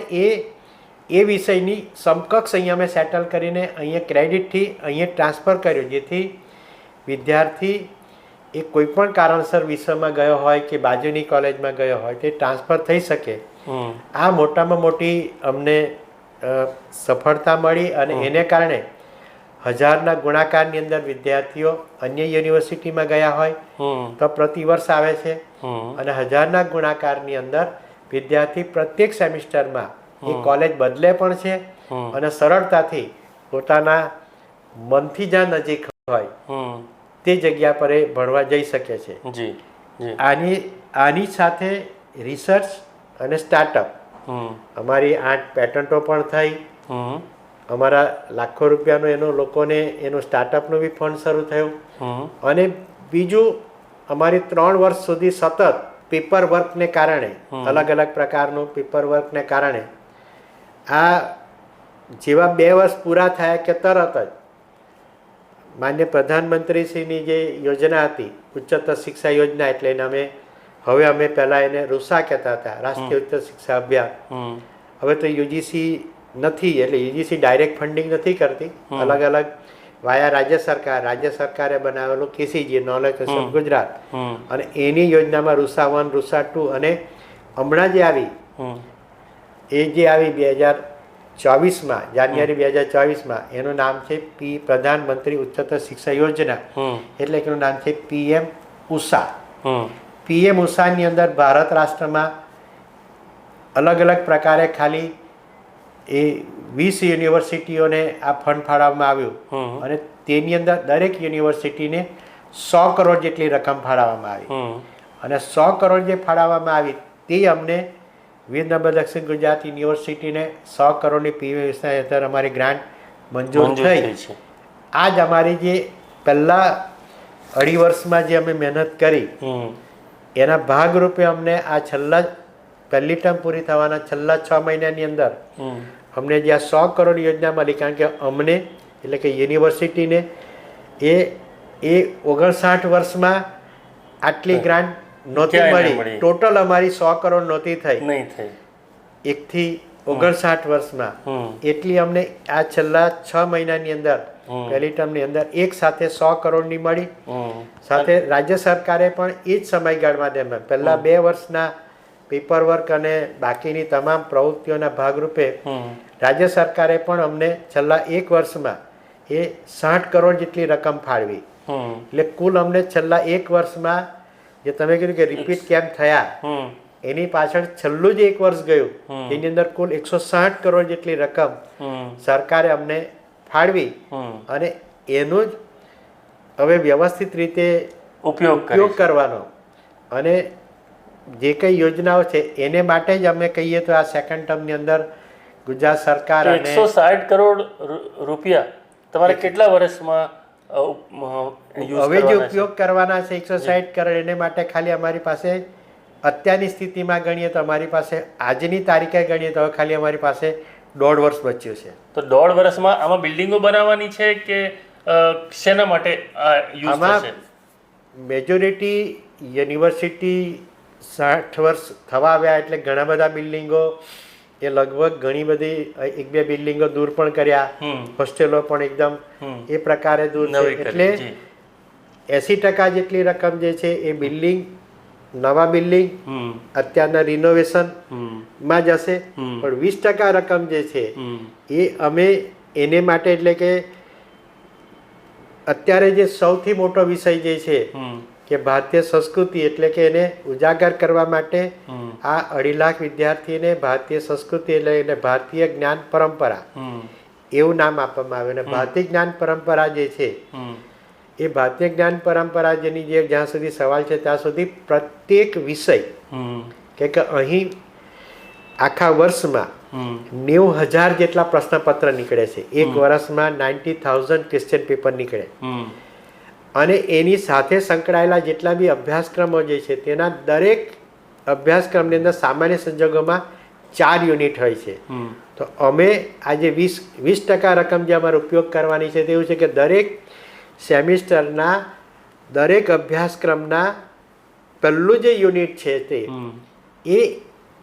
Speaker 1: એ વિષયની સમકક્ષ અહીંયા અમે સેટલ કરીને અહીંયા ક્રેડિટથી અહીંયા ટ્રાન્સફર કર્યો, જેથી વિદ્યાર્થી એ કોઈ પણ કારણસર વિશ્વમાં ગયો હોય કે બાજુની કોલેજમાં ગયો હોય તે ટ્રાન્સફર થઈ શકે. આ મોટામાં મોટી અમને સફળતા મળી અને એને કારણે 1000ના ગુણાકારની અંદર વિદ્યાર્થીઓ અન્ય યુનિવર્સિટીમાં ગયા હોય તો પ્રતિવર્ષ આવે છે અને 1000ના ગુણાકારની અંદર વિદ્યાર્થી પ્રત્યેક સેમિસ્ટરમાં એ કોલેજ બદલે પણ છે અને સરળતાથી પોતાના મનથી જ્યાં નજીક હોય તે જગ્યા પર એ ભણવા જઈ શકે છે. આની સાથે રિસર્ચ અને સ્ટાર્ટઅપ અમારી 8 પેટન્ટો પણ થઈ. અમારા લાખો રૂપિયાનું એનું લોકોને એનું સ્ટાર્ટઅપનું બી ફંડ શરૂ થયું. અને બીજું અમારી 3 વર્ષ સુધી સતત પેપર વર્કને કારણે, અલગ અલગ પ્રકારનું પેપર વર્કને કારણે આ જેવા 2 વર્ષ પૂરા થયા કે તરત જ માન્ય પ્રધાનમંત્રીશ્રીની જે યોજના હતી ઉચ્ચતર શિક્ષા યોજના, એટલે એને અમે પહેલાં એને રૂસા કહેતા હતા, રાષ્ટ્રીય ઉચ્ચ શિક્ષા અભિયાન. હવે તો યુજીસી નથી, એટલે યુજીસી ડાયરેક્ટ ફંડિંગ નથી કરતી, અલગ અલગ વાયા રાજ્ય સરકારે બનાવેલું કેસીજી નોલેજ ઓફ ગુજરાત અને એની યોજનામાં રૂસા 1, રૂસા 2 અને હમણાં જે આવી 2024માં જાન્યુઆરી 2024માં એનું નામ છે પ્રધાનમંત્રી ઉચ્ચતર શિક્ષા યોજના, એટલે કે એનું નામ છે PM ઉષા. PM ઉષાની અંદર ભારત રાષ્ટ્રમાં અલગ અલગ પ્રકારે ખાલી એ 20 યુનિવર્સિટીઓને આ ફંડ ફાળવવામાં આવ્યું અને તેની અંદર દરેક યુનિવર્સિટીને 100 કરોડ જેટલી રકમ ફાળવવામાં આવી. અને 100 કરોડ જે ફાળવવામાં આવી તે અમને વીરનર્મદ દક્ષિણ ગુજરાત યુનિવર્સિટીને 100 કરોડની PM યોજના હેઠળ અમારી ગ્રાન્ટ મંજૂર થઈ. આ જ અમારી જે પહેલા 2.5 વર્ષમાં જે અમે મહેનત કરી એના ભાગરૂપે અમને આ પહેલી ટર્મ પૂરી થવાના છેલ્લા 6 મહિનાની અંદર અમને જે આ 100 કરોડ યોજના મળી. કારણ કે અમને એટલે કે યુનિવર્સિટીને એ 59 વર્ષમાં આટલી ગ્રાન્ટ નહોતી મળી. ટોટલ અમારી 100 કરોડ નહોતી થઈ 1 થી 59 વર્ષમાં. એટલી અમને આ છેલ્લા 6 મહિનાની અંદર પહેલી ટર્મની અંદર એક સાથે 100 કરોડની મળી. સાથે રાજ્ય સરકારે પણ એ જ સમયગાળામાં પહેલા 2 વર્ષના પેપર વર્ક અને બાકીની તમામ પ્રવૃત્તિઓના ભાગરૂપે રાજ્ય સરકારે પણ અમને છેલ્લા 1 વર્ષમાં એ 60 કરોડ જેટલી રકમ ફાળવી. એટલે કુલ અમને છેલ્લા 1 વર્ષમાં જે તમે કીધું કે રિપીટ કેમ થયા એની પાછળ છેલ્લું જે 1 વર્ષ ગયું એની અંદર કુલ 160 કરોડ જેટલી રકમ સરકારે અમને ફાળવી અને એનો જ હવે વ્યવસ્થિત રીતે ઉપયોગ કરવાનો અને જે કંઈ યોજનાઓ છે એને માટે જ અમે કહીએ તો આ સેકન્ડ ટર્મની અંદર ગુજરાત સરકાર અને
Speaker 2: 160 કરોડ રૂપિયા તમારે કેટલા વર્ષમાં
Speaker 1: હવે જે ઉપયોગ કરવાના છે 160 કરોડ એને માટે ખાલી અમારી પાસે અત્યારની સ્થિતિમાં ગણીએ તો અમારી પાસે આજની તારીખે ગણીએ તો હવે ખાલી અમારી પાસે 1.5 વર્ષ બચ્યું છે.
Speaker 2: તો 1.5 વર્ષમાં આમાં બિલ્ડિંગો બનાવવાની છે કે શેના માટે યુઝ થશે?
Speaker 1: મેજોરિટી યુનિવર્સિટી 60 વર્ષ થવા આવ્યા એટલે ઘણા બધા બિલ્ડિંગો એ લગભગ ઘણી બધી 1-2 બિલ્ડિંગો દૂર પણ કર્યા, હોસ્ટેલો પણ એકદમ એ પ્રકારે દૂર છે. એટલે 80% જેટલી રકમ જે છે એ બિલ્ડિંગ, નવા બિલ્ડિંગ, અત્યારના રિનોવેશન માં જશે. પણ 20% રકમ જે છે એ અમે એને માટે એટલે કે અત્યારે જે સૌથી મોટો વિષય જે છે કે ભારતીય સંસ્કૃતિ એટલે કે એને ઉજાગર કરવા માટે આ 2.5 લાખ વિદ્યાર્થીને ભારતીય સંસ્કૃતિ એટલે એને ભારતીય જ્ઞાન પરંપરા એવું નામ આપવામાં આવ્યું. અને ભારતીય જ્ઞાન પરંપરા જે છે એ ભારતીય જ્ઞાન પરંપરા જેની જે જ્યાં સુધી સવાલ છે ત્યાં સુધી પ્રત્યેક વિષય કે અહીં આખા વર્ષમાં 90,000 જેટલા પ્રશ્નપત્ર નીકળે છે. એક વર્ષમાં 90,000 ક્વેશ્ચન પેપર નીકળે. અને એની સાથે સંકળાયેલા જેટલા બી અભ્યાસક્રમો જે છે તેના દરેક અભ્યાસક્રમની અંદર સામાન્ય સંજોગોમાં 4 યુનિટ હોય છે. તો અમે આજે 20% રકમ જે અમારો ઉપયોગ કરવાની છે તેવું છે કે દરેક સેમિસ્ટરના દરેક અભ્યાસક્રમના પહેલું જે યુનિટ છે તે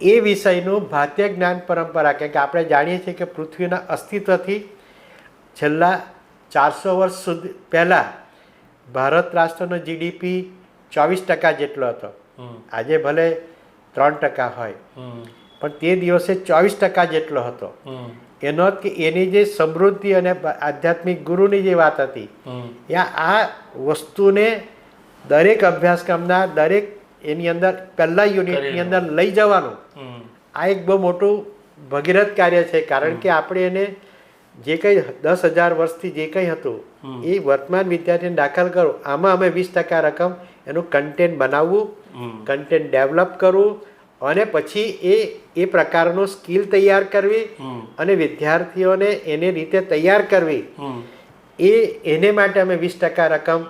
Speaker 1: એ વિષયનું ભારતીય જ્ઞાન પરંપરા, કે આપણે જાણીએ છીએ કે પૃથ્વીના અસ્તિત્વથી છેલ્લા 400 વર્ષ સુધી પહેલાં ભારત રાષ્ટ્રનો જીડીપી 24% જેટલો હતો. આજે ભલે 3% હોય પણ તે દિવસે 24% જેટલો હતો. એનો અર્થ કે એની જે સમૃદ્ધિ અને આધ્યાત્મિક ગુરુની જે વાત હતી આ વસ્તુને દરેક અભ્યાસક્રમના દરેક એની અંદર પહેલા યુનિટની અંદર લઈ જવાનું આ એક બહુ મોટું ભગીરથ કાર્ય છે. કારણ કે આપણે એને જે કંઈ 10,000 વર્ષથી જે કંઈ હતું એ વર્તમાન વિદ્યાર્થીને દાખલ કરો, આમાં અમે 20% રકમ એનું કન્ટેન્ટ બનાવવું, કન્ટેન્ટ ડેવલપ કરવું અને પછી એ પ્રકારનું સ્કિલ તૈયાર કરવી અને વિદ્યાર્થીઓને એની રીતે તૈયાર કરવી એને માટે અમે 20% રકમ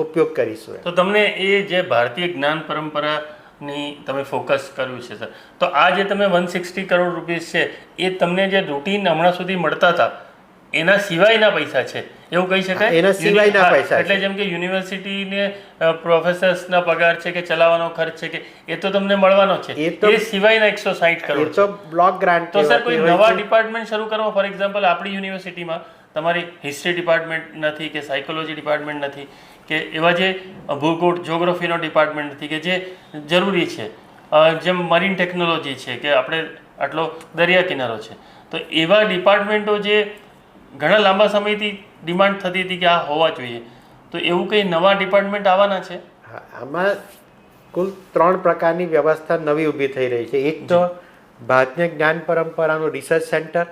Speaker 1: ઉપયોગ કરીશું.
Speaker 2: તો તમને એ જે ભારતીય જ્ઞાન પરંપરાની તમે ફોકસ કર્યું છે સર, તો આ જે તમે 160 કરોડ રૂપિયા છે એ તમને જે રૂટીન હમણાં સુધી મળતા હતા એના સિવાયના પૈસા છે એવું કહી શકાય?
Speaker 1: એના સિવાયના પૈસા
Speaker 2: એટલે જેમ કે યુનિવર્સિટીને પ્રોફેસર્સના પગાર છે કે ચલાવવાનો ખર્ચ છે કે એ તો તમને મળવાનો છે, એ સિવાયના 160 કરોડ
Speaker 1: તો બ્લોક ગ્રાન્ટ.
Speaker 2: તો સર કોઈ નવા ડિપાર્ટમેન્ટ શરૂ કરવા, ફોર એક્ઝામ્પલ આપણી યુનિવર્સિટીમાં તમારી હિસ્ટ્રી ડિપાર્ટમેન્ટ નથી કે સાયકોલોજી ડિપાર્ટમેન્ટ નથી કે એવા જે ભૂગોળ જ્યોગ્રાફીનો ડિપાર્ટમેન્ટ નથી કે જે જરૂરી છે, જેમ મરીન ટેકનોલોજી છે કે આપણે આટલો દરિયા કિનારો છે, તો એવા ડિપાર્ટમેન્ટો જે ઘણા લાંબા સમયથી ડિમાન્ડ થતી હતી કે આ હોવા જોઈએ, તો એવું કંઈ નવા ડિપાર્ટમેન્ટ આવવાના છે?
Speaker 1: આમાં કુલ 3 પ્રકારની વ્યવસ્થા નવી ઊભી થઈ રહી છે. એક તો ભારતીય જ્ઞાન પરંપરાનું રિસર્ચ સેન્ટર,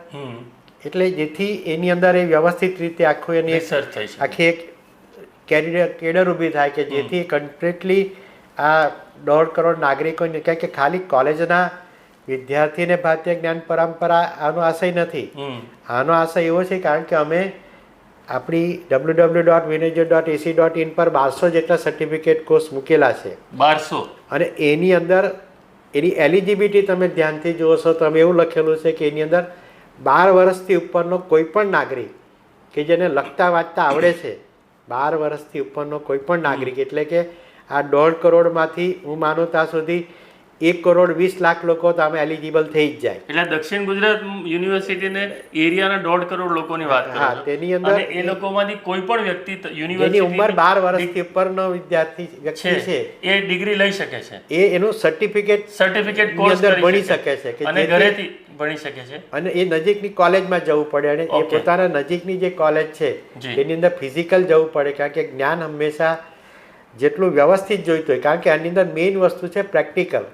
Speaker 1: એટલે જેથી એની અંદર એ વ્યવસ્થિત રીતે આખું એની આખી એક કેડર ઊભી થાય કે જેથી કમ્પ્લીટલી આ 1.5 કરોડ નાગરિકોને કહે કે ખાલી કોલેજના વિદ્યાર્થીને ભારતીય જ્ઞાન પરંપરા આનો આશય નથી. આનો આશય એવો છે કારણ કે અમે આપણી www.vinayjo.ac.in પર 1200 જેટલા સર્ટિફિકેટ કોર્સ મૂકેલા છે.
Speaker 2: 1200.
Speaker 1: અને એની અંદર એની એલિજિબિલિટી તમે ધ્યાનથી જુઓ છો તો અમે એવું લખેલું છે કે એની અંદર 12 વર્ષથી ઉપરનો કોઈ પણ નાગરિક કે જેને લખતા વાંચતા આવડે છે, 12 વર્ષથી ઉપરનો કોઈ પણ નાગરિક, એટલે કે આ 1.5 કરોડમાંથી હું માનું ત્યાં સુધી 1,20,00,000 લોકો તો આમાં એલિજિબલ થઈ જ જાય.
Speaker 2: એટલે દક્ષિણ ગુજરાત યુનિવર્સિટીને એરિયાના 1.5 કરોડ લોકોની વાત કરો છો.
Speaker 1: તેની અંદર
Speaker 2: એ લોકોમાંથી કોઈ પણ વ્યક્તિ
Speaker 1: યુનિવર્સિટીની ઉંમર 12 વર્ષથી ઉપરનો વ્યક્તિ છે
Speaker 2: એ ડિગ્રી લઈ શકે છે,
Speaker 1: એનું સર્ટિફિકેટ
Speaker 2: કોર્સ
Speaker 1: ભણી શકે છે કે
Speaker 2: અને ઘરેથી ભણી શકે છે.
Speaker 1: અને એ નજીકની કોલેજમાં જવું પડે અને એ પોતાના નજીકની જે કોલેજ છે તેની અંદર ફિઝિકલ જવું પડે, કારણ કે જ્ઞાન હંમેશા જેટલું વ્યવસ્થિત જોઈતું હોય, કારણ કે આની અંદર મેઇન વસ્તુ છે પ્રેક્ટિકલ.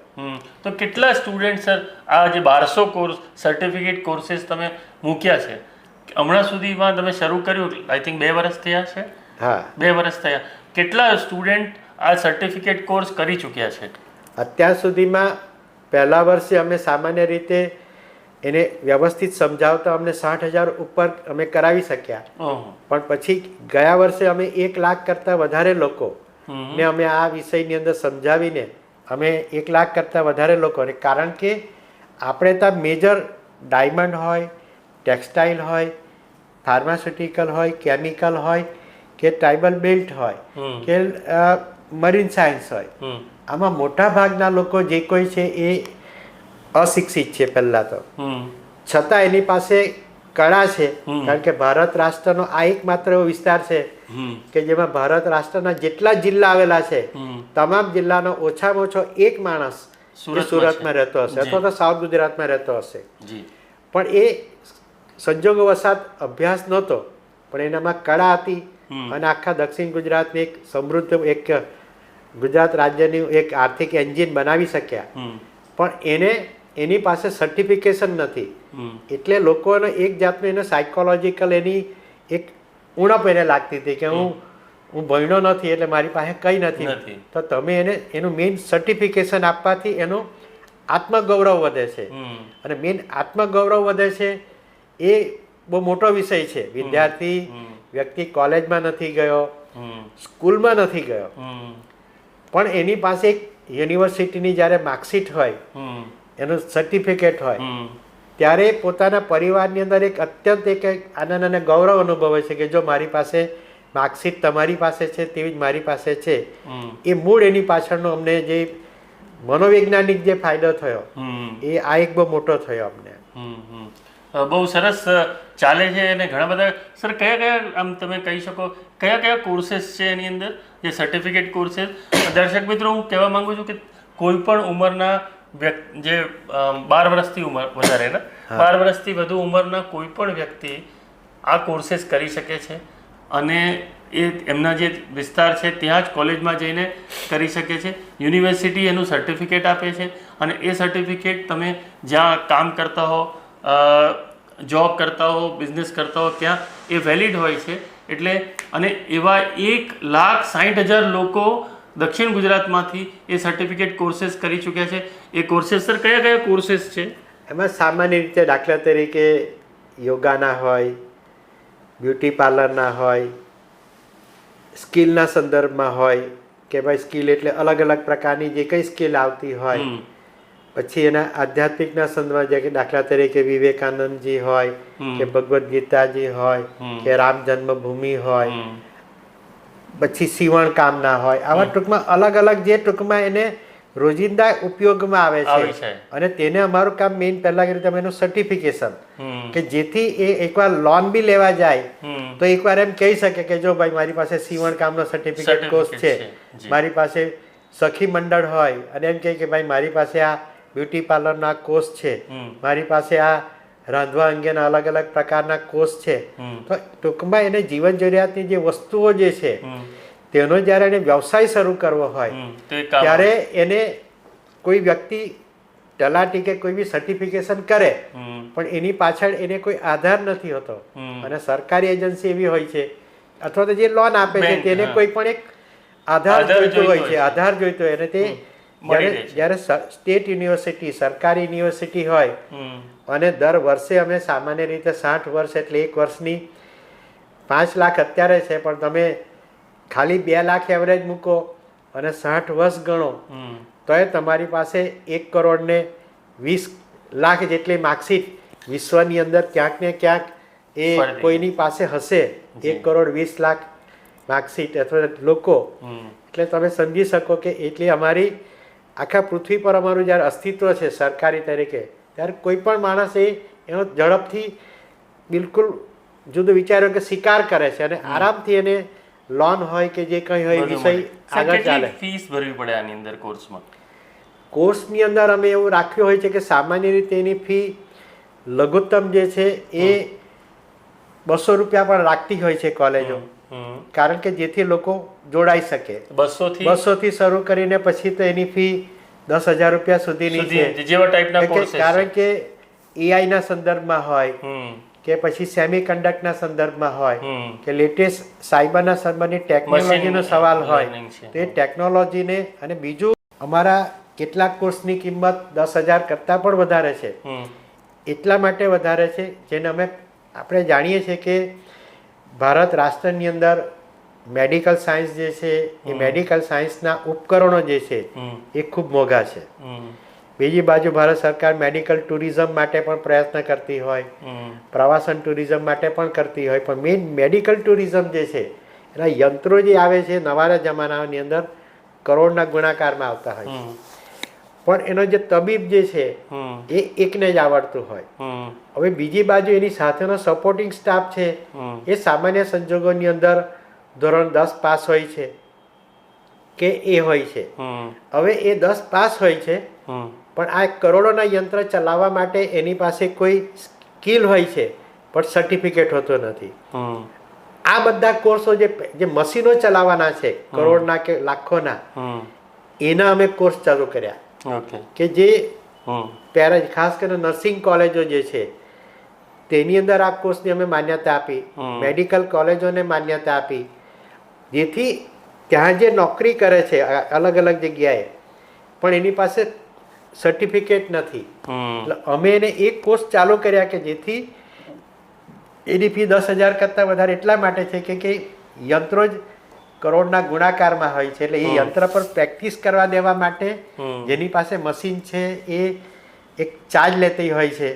Speaker 2: તો કેટલા સ્ટુડન્ટ સર આ જે 1200 કોર્સ સર્ટિફિકેટ કોર્सेस તમે મૂક્યા છે હમણાં સુધીમાં તમે શરૂ કર્યું, આઈ થિંક 2 વર્ષ થયા છે?
Speaker 1: હા,
Speaker 2: 2 વર્ષ થયા. કેટલા સ્ટુડન્ટ આ સર્ટિફિકેટ કોર્સ કરી ચૂક્યા છે?
Speaker 1: અત્યાર સુધીમાં પહેલા વર્ષે અમે સામાન્ય રીતે એને વ્યવસ્થિત સમજાવતા અમને 60,000 ઉપર અમે કરાવી શક્યા. પણ પછી ગયા વર્ષે અમે 1 લાખ કરતાં વધારે લોકો ને અમે આ વિષયની અંદર સમજાવીને અમે 1 લાખ કરતાં વધારે લોકોને, કારણ કે આપણે ત્યાં મેજર ડાયમંડ હોય, ટેક્સટાઇલ હોય, ફાર્માસ્યુટિકલ હોય, કેમિકલ હોય કે ટ્રાઇબલ બેલ્ટ હોય કે મરીન સાયન્સ હોય, આમાં મોટા ભાગના લોકો જે કોઈ છે એ અશિક્ષિત છે પહેલા તો, છતાં એની પાસે કળા છે. કારણ કે ભારત રાષ્ટ્રનો આ એકમાત્ર એવો વિસ્તાર છે કે જેમાં ભારત રાષ્ટ્રના જેટલા જિલ્લા આવેલા છે તમામ જિલ્લાનો ઓછામાં ઓછો એક માણસ સુરતમાં રહેતો હશે અથવા તો સાઉથ ગુજરાતમાં રહેતો હશે. પણ એ સંજોગોવશાત અભ્યાસ નહોતો, પણ એનામાં કળા હતી અને આખા દક્ષિણ ગુજરાતની એક સમૃદ્ધ એક ગુજરાત રાજ્યની એક આર્થિક એન્જિન બનાવી શક્યા. પણ એની પાસે સર્ટિફિકેશન નથી, એટલે લોકોને એક જાતનું એને સાયકોલોજીકલ એની એક ઉણપ એને લાગતી હતી કે હું ભણ્યો નથી એટલે મારી પાસે કંઈ નથી. તો તમે એનું મેઇન સર્ટિફિકેશન આપવાથી એનું આત્મગૌરવ વધે છે, અને મેઇન આત્મગૌરવ વધે છે એ બહુ મોટો વિષય છે. વિદ્યાર્થી વ્યક્તિ કોલેજમાં નથી ગયો, સ્કૂલમાં નથી ગયો, પણ એની પાસે એક યુનિવર્સિટીની જ્યારે માર્કશીટ હોય, એનું સર્ટિફિકેટ હોય, ત્યારે પોતાના પરિવારની અંદર એક અત્યંત એક આનંદ અને ગૌરવ અનુભવે છે કે જો મારી પાસે માર્કશીટ તમારી પાસે છે તેવી જ મારી પાસે છે. એ મૂળ એની પાછળનો અમને જે મનોવૈજ્ઞાનિક જે ફાયદો થયો એ આ એક બહુ મોટો થયો અમને.
Speaker 2: બહુ સરસ ચાલે છે. અને ઘણા બધા સર કયા આમ તમે કહી શકો કયા કોર્सेस છે એની અંદર જે સર્ટિફિકેટ કોર્सेस? દર્શક મિત્રો, હું કહેવા માંગુ છું કે કોઈ પણ ઉંમરના વ્યક્તિ જે 12 વર્ષથી ઉંમર વધારે ને 12 વર્ષથી વધુ ઉંમરના કોઈ પણ વ્યક્તિ આ કોર્सेस કરી શકે છે, અને એ એમના જે વિસ્તાર છે ત્યાં જ કોલેજમાં જઈને કરી શકે છે. યુનિવર્સિટી એનું સર્ટિફિકેટ આપે છે, અને એ સર્ટિફિકેટ તમે જ્યાં કામ કરતા હો, જોબ કરતા હો, બિઝનેસ કરતા હો, ત્યાં એ વેલિડ હોય છે. એટલે અને એવા 1,60,000 લોકો દક્ષિણ ગુજરાતમાંથી એ સર્ટિફિકેટ કોર્सेस કરી ચૂક્યા છે. એ કોર્सेस સર કયા કોર્सेस છે
Speaker 1: એમાં? સામાન્ય રીતે દાખલા તરીકે યોગાના હોય, બ્યુટી પાર્લરના હોય, સ્કિલના સંદર્ભમાં હોય કે ભાઈ સ્કિલ એટલે અલગ અલગ પ્રકારની જે કંઈ સ્કિલ આવતી હોય. પછી એના આધ્યાત્મિકના સંદર્ભમાં જે કે દાખલા તરીકે વિવેકાનંદજી હોય કે ભગવદ્ ગીતાજી હોય કે રામ જન્મભૂમિ હોય, પછી સીવણ કામના હોય, આવા ટૂંકમાં અલગ અલગ જે ટૂંકમાં એને રોજિંદા ઉપયોગમાં આવે છે. અને તેને અમારું કામ મેઇન પહેલા કરી તમે એનું સર્ટિફિકેશન, કે જેથી એ એકવાર લોન બી લેવા જાય તો એકવાર એમ કહી શકે કે જો ભાઈ મારી પાસે સીવણ કામનો સર્ટિફિકેટ કોર્સ છે, મારી પાસે સખી મંડળ હોય અને એમ કહે કે ભાઈ મારી પાસે આ બ્યુટી પાર્લરનો આ કોર્સ છે, મારી પાસે આ રાંધવા અંગેના અલગ અલગ પ્રકારના કોર્સ છે. તો ટૂંકમાં એને જીવન જરૂરિયાતની જે વસ્તુઓ જે છે તેનો જ્યારે એને વ્યવસાય શરૂ કરવો હોય ત્યારે એને કોઈ વ્યક્તિ તલાટી કે કોઈ બી સર્ટિફિકેશન કરે, પણ એની પાછળ એને કોઈ આધાર નથી હોતો. અને સરકારી એજન્સી એવી હોય છે અથવા તો જે લોન આપે છે તેને કોઈ પણ એક આધાર જોઈતો હોય છે, આધાર જોઈતો હોય. અને તે જ્યારે સ્ટેટ યુનિવર્સિટી, સરકારી યુનિવર્સિટી હોય, અને દર વર્ષે અમે સામાન્ય રીતે 60 વર્ષ એટલે એક વર્ષની 5 લાખ અત્યારે છે, પણ તમે ખાલી 2 લાખ એવરેજ મૂકો અને 60 વર્ષ ગણો તો એ તમારી પાસે 1,20,00,000 જેટલી માર્કશીટ વિશ્વની અંદર ક્યાંક ને ક્યાંક એ કોઈની પાસે હશે. 1,20,00,000 માર્કશીટ અથવા લોકો. એટલે તમે સમજી શકો કે એટલી અમારી આખા પૃથ્વી પર અમારું જ્યારે અસ્તિત્વ છે સરકારી તરીકે, ત્યારે કોઈ પણ માણસ એનો ઝડપથી બિલકુલ જુદું વિચાર્યો કે સ્વીકાર કરે છે, અને આરામથી એને લોન હોય કે જે કંઈ હોય વિષય આગળ ચાલે.
Speaker 2: ફીસ ભરવી પડે આની અંદર કોર્સમાં?
Speaker 1: કોર્સની અંદર અમે એવું રાખ્યું હોય છે કે સામાન્ય રીતે એની ફી લઘુત્તમ જે છે એ 200 રૂપિયા પણ રાખતી હોય છે કોલેજો, કારણ કે જેથી લોકો જોડાઈ શકે. 200 થી શરૂ કરીને પછી તો એની ફી 10,000 રૂપિયા સુધીની છે,
Speaker 2: જેવા ટાઈપના કોર્સ.
Speaker 1: કારણ કે એઆઈ ના સંદર્ભમાં હોય કે પછી સેમી કન્ડક્ટરના સંદર્ભમાં હોય કે લેટેસ્ટ સાયબરના સંબંધિત ટેકનોલોજીનો સવાલ હોય, તો એ ટેકનોલોજીને. અને બીજું અમારા કેટલાક કોર્સની કિંમત 10,000 કરતાં પણ વધારે છે. એટલા માટે વધારે છે જેને આપણે જાણીએ છીએ કે ભારત રાષ્ટ્રની અંદર મેડિકલ સાયન્સ જે છે એ મેડિકલ સાયન્સના ઉપકરણો જે છે એ ખૂબ મોંઘા છે. બીજી બાજુ ભારત સરકાર મેડિકલ ટુરિઝમ માટે પણ પ્રયત્ન કરતી હોય, પ્રવાસન ટુરિઝમ માટે પણ કરતી હોય, પણ મેઇન મેડિકલ ટુરિઝમ જે છે એના યંત્રો જે આવે છે નવાના જમાનાની અંદર કરોડના ગુણાકારમાં આવતા હોય છે. પણ એનો જે તબીબ જે છે એ એકને જ આવડતું હોય. હવે બીજી બાજુ એની સાથેનો સપોર્ટિંગ સ્ટાફ છે એ સામાન્ય સંજોગોની અંદર ધોરણ 10 પાસ હોય છે કે એ હોય છે. હવે એ 10 પાસ હોય છે પણ આ કરોડોના યંત્ર ચલાવવા માટે એની પાસે કોઈ સ્કિલ હોય છે પણ સર્ટિફિકેટ હોતો નથી. આ બધા કોર્સો જે મશીનો ચલાવવાના છે કરોડના કે લાખોના, એના અમે કોર્સ ચાલુ કર્યા કે જે ખાસ કરીને નર્સિંગ કોલેજો જે છે તેની અંદર આ કોર્સની અમે માન્યતા આપી, મેડિકલ કોલેજોને માન્યતા આપી, જેથી ત્યાં જે નોકરી કરે છે અલગ અલગ જગ્યાએ પણ એની પાસે સર્ટિફિકેટ નથી. એટલે અમે એને એક કોર્સ ચાલુ કર્યા કે જેથી એની ફી 10,000 કરતાં વધારે એટલા માટે છે કે યંત્રો જ કરોડના ગુણાકારમાં હોય છે. એટલે એ યંત્ર પર પ્રેક્ટિસ કરવા દેવા માટે જેની પાસે મશીન છે એ એક ચાર્જ લેતી હોય છે.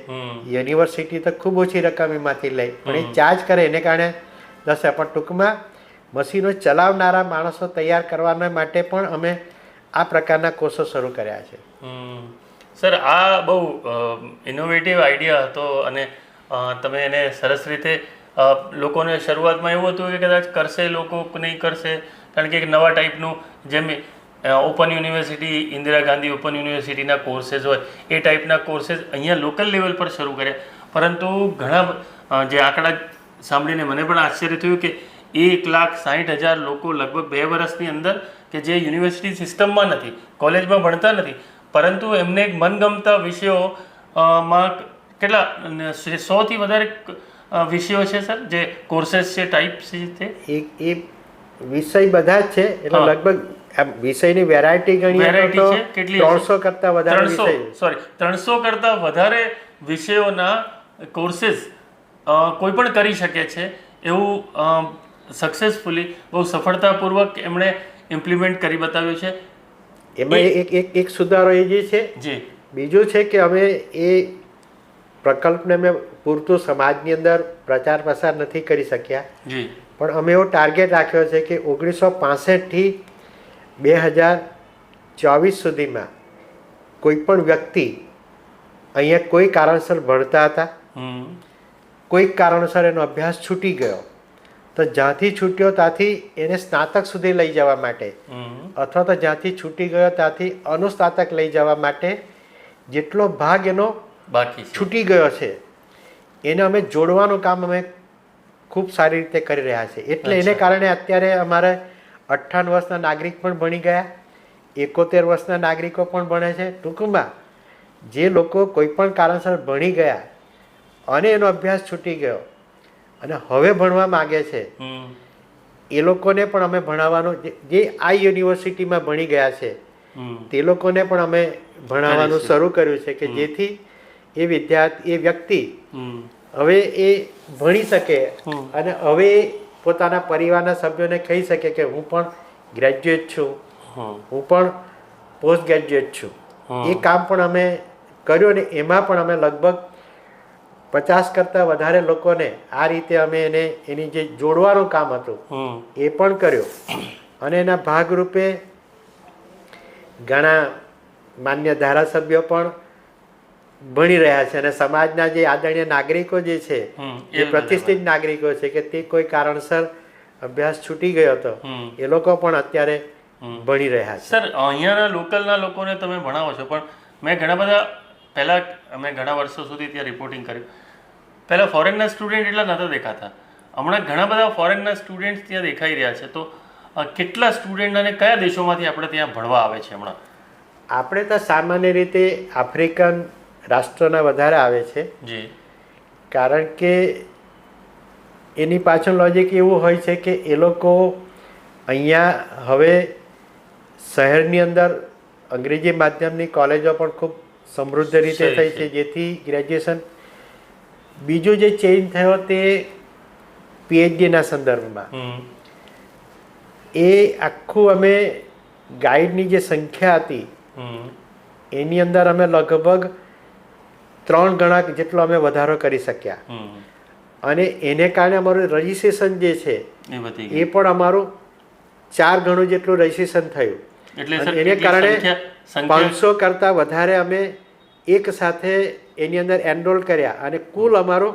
Speaker 1: યુનિવર્સિટી તો ખૂબ ઓછી રકમ એમાંથી લે પણ એ ચાર્જ કરે એને કારણે 10,000. પણ ટૂંકમાં મશીનો ચલાવનારા માણસો તૈયાર કરવાના માટે પણ અમે આ પ્રકારના કોર્સો શરૂ કર્યા છે.
Speaker 2: સર, આ બહુ ઇનોવેટિવ આઈડિયા હતો અને તમે એને સરસ રીતે લોકોને શરૂઆતમાં એવું હતું કે કદાચ કરશે લોકો નહીં કરશે, કારણ કે એક નવા ટાઈપનું જેમ open university, Indira Gandhi open યુનિવર્સિટીના કોર્सेस હોય એ ટાઈપના કોર્सेस અહીંયા લોકલ લેવલ પર શરૂ કર્યા. પરંતુ ઘણા જે આંકડા સાંભળીને મને પણ આશ્ચર્ય થયું કે 1,60,000 લોકો લગભગ 2 વર્ષની અંદર કે જે યુનિવર્સિટી સિસ્ટમમાં નથી, કોલેજમાં ભણતા નથી, પરંતુ એમને એક મનગમતા વિષયોમાં કેટલા 100થી વધારે વિષયો છે સર, જે કોર્सेस છે, ટાઈપ છે.
Speaker 1: એ વિષય બધા જ છે એટલે લગભગ વિષયની વેરાયટી ગણીએ તો કેટલી 300 કરતાં વધારે વિષય
Speaker 2: 300 કરતાં વધારે વિષયોના કોર્सेस કોઈ પણ કરી શકે છે એવું સક્સેસફુલી બહુ સફળતાપૂર્વક એમણે ઇમ્પ્લિમેન્ટ કરી બતાવ્યું છે.
Speaker 1: એમાં એક સુધારો એ જે છે જી બીજું છે કે અમે એ પ્રકલ્પને અમે પૂરતું સમાજની અંદર પ્રચાર પ્રસાર નથી કરી શક્યા જી, પણ અમે એવો ટાર્ગેટ રાખ્યો છે કે 1965થી 2024 સુધીમાં કોઈ પણ વ્યક્તિ અહીંયા કોઈ કારણસર ભણતા હતા, કોઈક કારણસર એનો અભ્યાસ છૂટી ગયો તો જ્યાંથી છૂટ્યો ત્યાંથી એને સ્નાતક સુધી લઈ જવા માટે અથવા તો જ્યાંથી છૂટી ગયો ત્યાંથી અનુસ્નાતક લઈ જવા માટે જેટલો ભાગ એનો બાકી છૂટી ગયો છે એને અમે જોડવાનું કામ અમે ખૂબ સારી રીતે કરી રહ્યા છીએ. એટલે એને કારણે અત્યારે અમારે 58 વર્ષના નાગરિક પણ ભણી ગયા, 71 વર્ષના નાગરિકો પણ ભણે છે. ટૂંકમાં જે લોકો કોઈ પણ કારણસર ભણી ગયા અને એનો અભ્યાસ છૂટી ગયો અને હવે ભણવા માગે છે એ લોકોને પણ અમે ભણાવવાનું, જે આ યુનિવર્સિટીમાં ભણી ગયા છે તે લોકોને પણ અમે ભણાવવાનું શરૂ કર્યું છે કે જેથી એ વિદ્યાર્થી, એ વ્યક્તિ હવે એ ભણી શકે અને હવે પોતાના પરિવારના સભ્યોને કહી શકે કે હું પણ ગ્રેજ્યુએટ છું, હું પણ પોસ્ટ ગ્રેજ્યુએટ છું. એ કામ પણ અમે કર્યું અને એમાં પણ અમે લગભગ 50 કરતાં વધારે લોકોને આ રીતે અમે એની જે જોડવાનું કામ હતું એ પણ કર્યું. અને એના ભાગરૂપે ઘણા માન્ય ધારાસભ્યો પણ ભણી રહ્યા છે અને સમાજના જે આદરણીય નાગરિકો જે છે એ પ્રતિષ્ઠિત નાગરિકો છે કે તે કોઈ કારણસર અભ્યાસ છૂટી ગયો હતો એ લોકો પણ અત્યારે ભણી રહ્યા છે.
Speaker 2: સર, અહીંયાના લોકલના લોકોને તમે ભણાવો છો, પણ મેં ઘણા બધા પહેલાં અમે ઘણા વર્ષો સુધી ત્યાં રિપોર્ટિંગ કર્યું. પહેલાં ફોરેનના સ્ટુડન્ટ એટલા નહોતા દેખાતા, હમણાં ઘણા બધા ફોરેનના સ્ટુડન્ટ્સ ત્યાં દેખાઈ રહ્યા છે. તો કેટલા સ્ટુડન્ટ અને કયા દેશોમાંથી આપણે ત્યાં ભણવા આવે છે હમણાં?
Speaker 1: આપણે તો સામાન્ય રીતે આફ્રિકન રાષ્ટ્રોના વધારે આવે છે જી, કારણ કે એની પાછળ લોજિક એવું હોય છે કે એ લોકો અહીંયા હવે શહેરની અંદર અંગ્રેજી માધ્યમની કોલેજો પણ ખૂબ સમૃદ્ધ રીતે થઈ છે, જેથી ગ્રેજ્યુએશન બીજું જે ચેન્જ થયો તે પીએચડીના સંદર્ભમાં એ આખું અમે ગાઈડની જે સંખ્યા હતી એની અંદર અમે લગભગ 3 ગણા જેટલો અમે વધારો કરી શક્યા, અને એને કારણે અમારું રજિસ્ટ્રેશન જે છે એ પણ અમારું 4 ગણું જેટલું રજિસ્ટ્રેશન થયું. એટલે એને કારણે 500 કરતાં વધારે અમે એક સાથે એની અંદર એનરોલ કર્યા, અને કુલ અમારો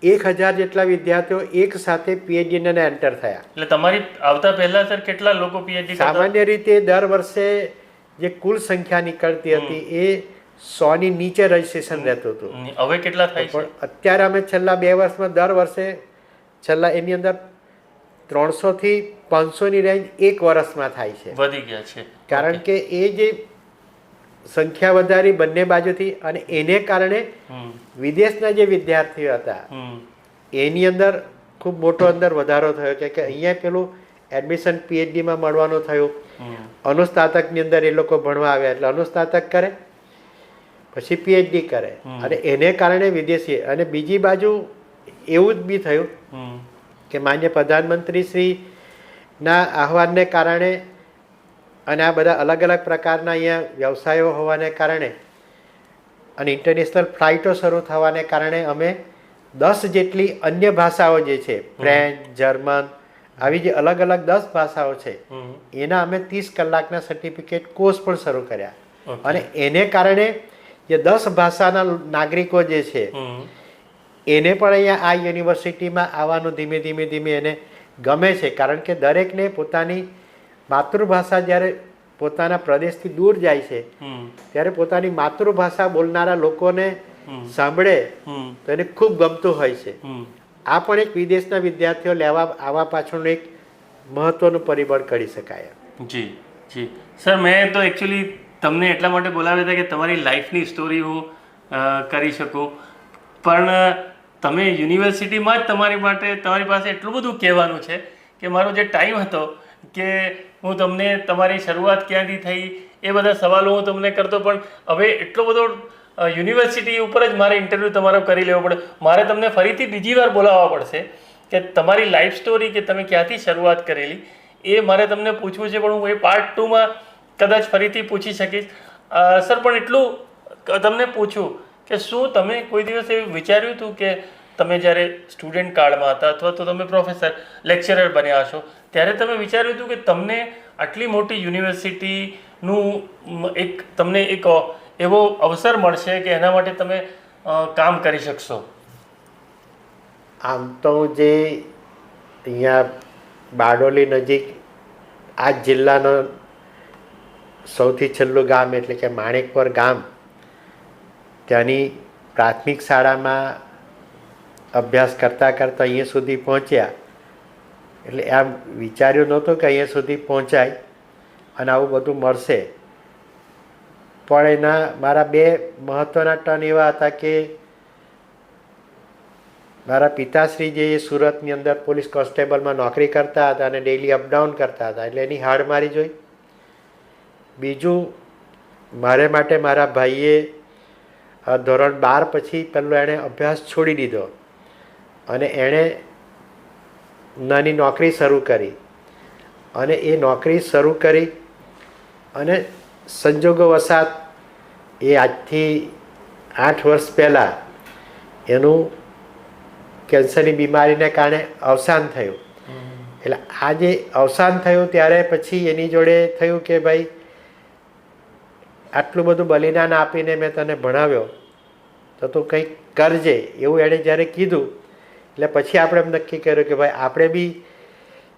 Speaker 1: 1000 જેટલા વિદ્યાર્થીઓ એક સાથે પીએચડી ને એન્ટર થયા.
Speaker 2: એટલે તમારી આવતા પહેલા સર કેટલા લોકો પીએચડી?
Speaker 1: સામાન્ય રીતે દર વર્ષે જે કુલ સંખ્યા નીકળતી હતી એ 100 ની નીચે રજીસ્ટ્રેશન રહેતું હતું.
Speaker 2: હવે કેટલા થાય છે?
Speaker 1: અત્યારે અમે છેલ્લા 2 વર્ષમાં દર વર્ષે છેલ્લા એની અંદર 300 થી 500 ની રેન્જ એક વર્ષમાં થાય છે.
Speaker 2: વધી ગયા છે
Speaker 1: કારણ કે એ જે સંખ્યા વધારી બંને બાજુથી, અને એને કારણે વિદેશના જે વિદ્યાર્થીઓ હતા એની અંદર ખૂબ મોટો અંદર વધારો થયો કે અહીંયા પેલું એડમિશન પીએચડીમાં મળવાનું થયું. અનુસ્નાતકની અંદર એ લોકો ભણવા આવ્યા એટલે અનુસ્નાતક કરે પછી પીએચડી કરે, અને એને કારણે વિદેશી. અને બીજી બાજુ એવું જ બી થયું કે માન્ય પ્રધાનમંત્રી શ્રીના આહવાનને કારણે અને આ બધા અલગ અલગ પ્રકારના અહીંયા વ્યવસાયો હોવાને કારણે અને ઇન્ટરનેશનલ ફ્લાઇટો શરૂ થવાને કારણે અમે 10 જેટલી અન્ય ભાષાઓ જે છે, ફ્રેન્ચ, જર્મન, આવી જે અલગ અલગ 10 ભાષાઓ છે એના અમે 30 કલાકના સર્ટિફિકેટ કોર્સ પણ શરૂ કર્યા. અને એને કારણે જે 10 ભાષાના નાગરિકો જે છે એને પણ અહીંયા આ યુનિવર્સિટીમાં આવવાનું ધીમે ધીમે એને ગમે છે, કારણ કે દરેકને પોતાની માતૃભાષા જ્યારે પોતાના પ્રદેશથી દૂર જાય છે ત્યારે પોતાની માતૃભાષા બોલનારા લોકોને સાંભળે તો એને ખૂબ ગમતું હોય છે. આ પણ એક વિદેશના વિદ્યાર્થીઓ આવવા પાછળનું એક મહત્વનું પરિબળ કરી શકાય.
Speaker 2: જી જી સર, મેં તો એકચ્યુઅલી તમને એટલા માટે બોલાવ્યા હતા કે તમારી લાઈફની સ્ટોરી હું કરી શકું, પણ તમે યુનિવર્સિટીમાં જ તમારી પાસે એટલું બધું કહેવાનું છે કે મારો જે ટાઈમ હતો કે હું તમને તમારી શરૂઆત ક્યાંથી થઈ એ બધા સવાલો હું તમને કરતો, પણ હવે એટલો બધો યુનિવર્સિટી ઉપર જ મારે ઇન્ટરવ્યૂ તમારો કરી લેવો પડે. મારે તમને ફરીથી બીજી વાર બોલાવવા પડશે કે તમારી લાઈફ સ્ટોરી કે તમે ક્યાંથી શરૂઆત કરેલી એ મારે તમને પૂછવું છે, પણ હું એ પાર્ટ 2માં કદાચ ફરીથી પૂછી શકીશ. સર, પણ એટલું તમને પૂછું કે શું તમે કોઈ દિવસ એવું વિચાર્યું હતું કે તમે જ્યારે સ્ટુડન્ટ કાળમાં હતા અથવા તો તમે પ્રોફેસર લેક્ચરર બન્યા હશો ત્યારે તમે વિચાર્યું હતું કે તમને આટલી મોટી યુનિવર્સિટીનું તમને એક એવો અવસર મળશે કે એના માટે તમે કામ કરી શકશો?
Speaker 1: આમ તો જે અહીંયા બારડોલી નજીક આ જિલ્લાનો સૌથી છેલ્લું ગામ એટલે કે માણેકપર ગામ, ત્યાંની પ્રાથમિક શાળામાં અભ્યાસ કરતાં અહીંયા સુધી પહોંચ્યા. એટલે આમ વિચાર્યું નહોતું કે અહીંયા સુધી પહોંચાય અને આવું બધું મળશે. પણ એના મારા 2 મહત્ત્વના ટર્ન એવા હતા કે મારા પિતાશ્રી જે સુરતની અંદર પોલીસ કોન્સ્ટેબલમાં નોકરી કરતા હતા અને ડેઇલી અપડાઉન કરતા હતા, એટલે એની હાડ મારી જોઈ. બીજું, મારે માટે મારા ભાઈએ ધોરણ 12 પછી પહેલો એણે અભ્યાસ છોડી દીધો અને એણે નાની નોકરી શરૂ કરી, અને એ નોકરી શરૂ કરી અને સંજોગો વસાત એ આજથી 8 વર્ષ પહેલાં એનું કેન્સરની બીમારીને કારણે અવસાન થયું. એટલે આ જે અવસાન થયું ત્યારે પછી એની જોડે થયું કે ભાઈ આટલું બધું બલિદાન આપીને મેં તને ભણાવ્યો તો તું કંઈક કરજે, એવું એણે જ્યારે કીધું એટલે પછી આપણે એમ નક્કી કર્યું કે ભાઈ આપણે બી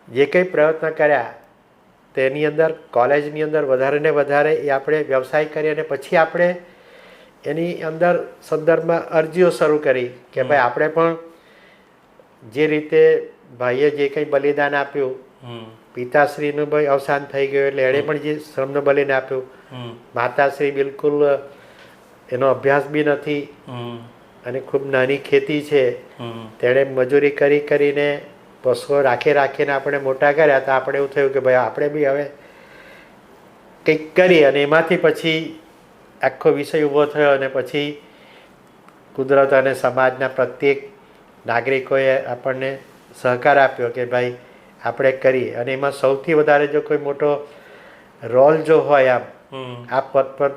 Speaker 1: જે કંઈ પ્રયત્ન કર્યા તેની અંદર કોલેજની અંદર વધારે ને વધારે એ આપણે વ્યવસાય કરી અને પછી આપણે એની અંદર સંદર્ભમાં અરજીઓ શરૂ કરી કે ભાઈ આપણે પણ જે રીતે ભાઈએ જે કંઈ બલિદાન આપ્યું, પિતાશ્રીનું ભાઈ અવસાન થઈ ગયું એટલે એણે પણ જે શ્રમનું બલિદાન આપ્યું, માતાશ્રી બિલકુલ એનો અભ્યાસ બી નથી અને ખૂબ નાની ખેતી છે, તેણે મજૂરી કરીને પશુઓ રાખીને આપણે મોટા કર્યા. તો આપણે એવું થયું કે ભાઈ આપણે બી હવે કંઈક કરી અને એમાંથી પછી આખો વિષય ઊભો થયો અને પછી કુદરત અને સમાજના પ્રત્યેક નાગરિકોએ આપણને સહકાર આપ્યો કે ભાઈ આપણે કરીએ. અને એમાં સૌથી વધારે જો કોઈ મોટો રોલ જો હોય આ પદ પર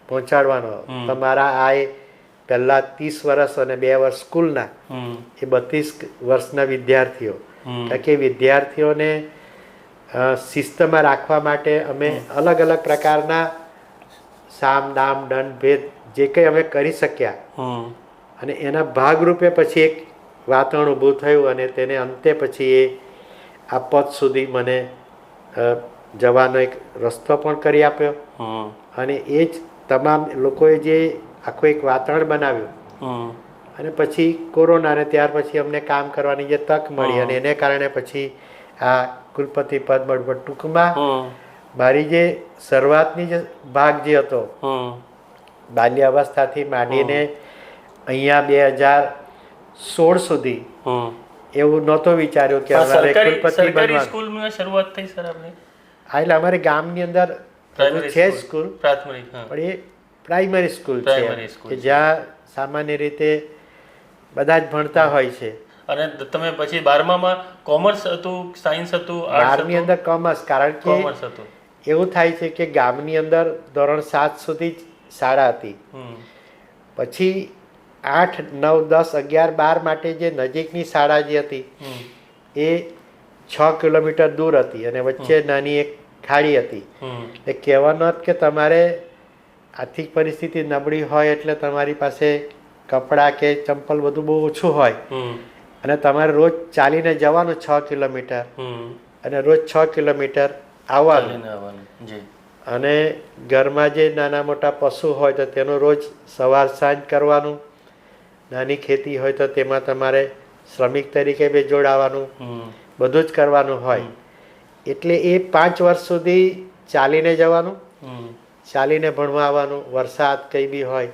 Speaker 1: પહોંચાડવાનો, તમારા આ પહેલાં 30 વર્ષ અને 2 વર્ષ સ્કૂલના એ 32 વર્ષના વિદ્યાર્થીઓ, કારણ કે વિદ્યાર્થીઓને શિસ્તમાં રાખવા માટે અમે અલગ અલગ પ્રકારના સામ દામ દંડ ભેદ જે કંઈ અમે કરી શક્યા અને એના ભાગરૂપે પછી એક વાતાવરણ ઊભું થયું અને તેને અંતે પછી એ આ પદ સુધી મને જવાનો એક રસ્તો પણ કરી આપ્યો. અને એ જ તમામ લોકોએ જે આખું એક વાતાવરણ બનાવ્યું અને પછી કોરોનાને ત્યાર પછી અમને કામ કરવાની જે તક મળી અને એને કારણે પછી આ કુલપતિ પદ મળ્યું. ટૂંકમાં મારી જે શરૂઆતની જે ભાગ જે હતો બાલ્ય અવસ્થાથી માંડીને અહીંયા 2016 સુધી એવું નહોતું વિચાર્યું કે અમારે કુલપતિ બનવાનું.
Speaker 2: શરૂઆત થઈ સર આપની?
Speaker 1: હા, એટલે અમારી ગામની અંદર છે સ્કૂલ, પણ એ પ્રાઇમરી સ્કૂલ છે કે જ્યાં સામાન્ય રીતે બધા જ ભણતા હોય છે.
Speaker 2: અને તમે પછી 12માં કોમર્સ હતું, સાયન્સ હતું?
Speaker 1: 12ની અંદર કોમર્સ, કારણ કે એવું થાય છે કે ગામની અંદર ધોરણ 7 સુધી જ શાળા હતી. પછી 8, 9, 10, 11, 12 માટે જે નજીકની શાળા જે હતી એ 6 કિલોમીટર દૂર હતી અને વચ્ચે નાની એક ખાડી હતી. એ કહેવાનો કે તમારે આર્થિક પરિસ્થિતિ નબળી હોય એટલે તમારી પાસે કપડાં કે ચંપલ બધું બહુ ઓછું હોય અને તમારે રોજ ચાલીને જવાનું 6 કિલોમીટર અને રોજ 6 કિલોમીટર આવવાનું. અને ઘરમાં જે નાના મોટા પશુ હોય તો તેનું રોજ સવાર સાંજ કરવાનું. નાની ખેતી હોય તો તેમાં તમારે શ્રમિક તરીકે બી જોડાવાનું, બધું જ કરવાનું હોય. એટલે એ 5 વર્ષ સુધી ચાલીને જવાનું, ચાલીને ભણવા આવવાનું, વરસાદ કંઈ બી હોય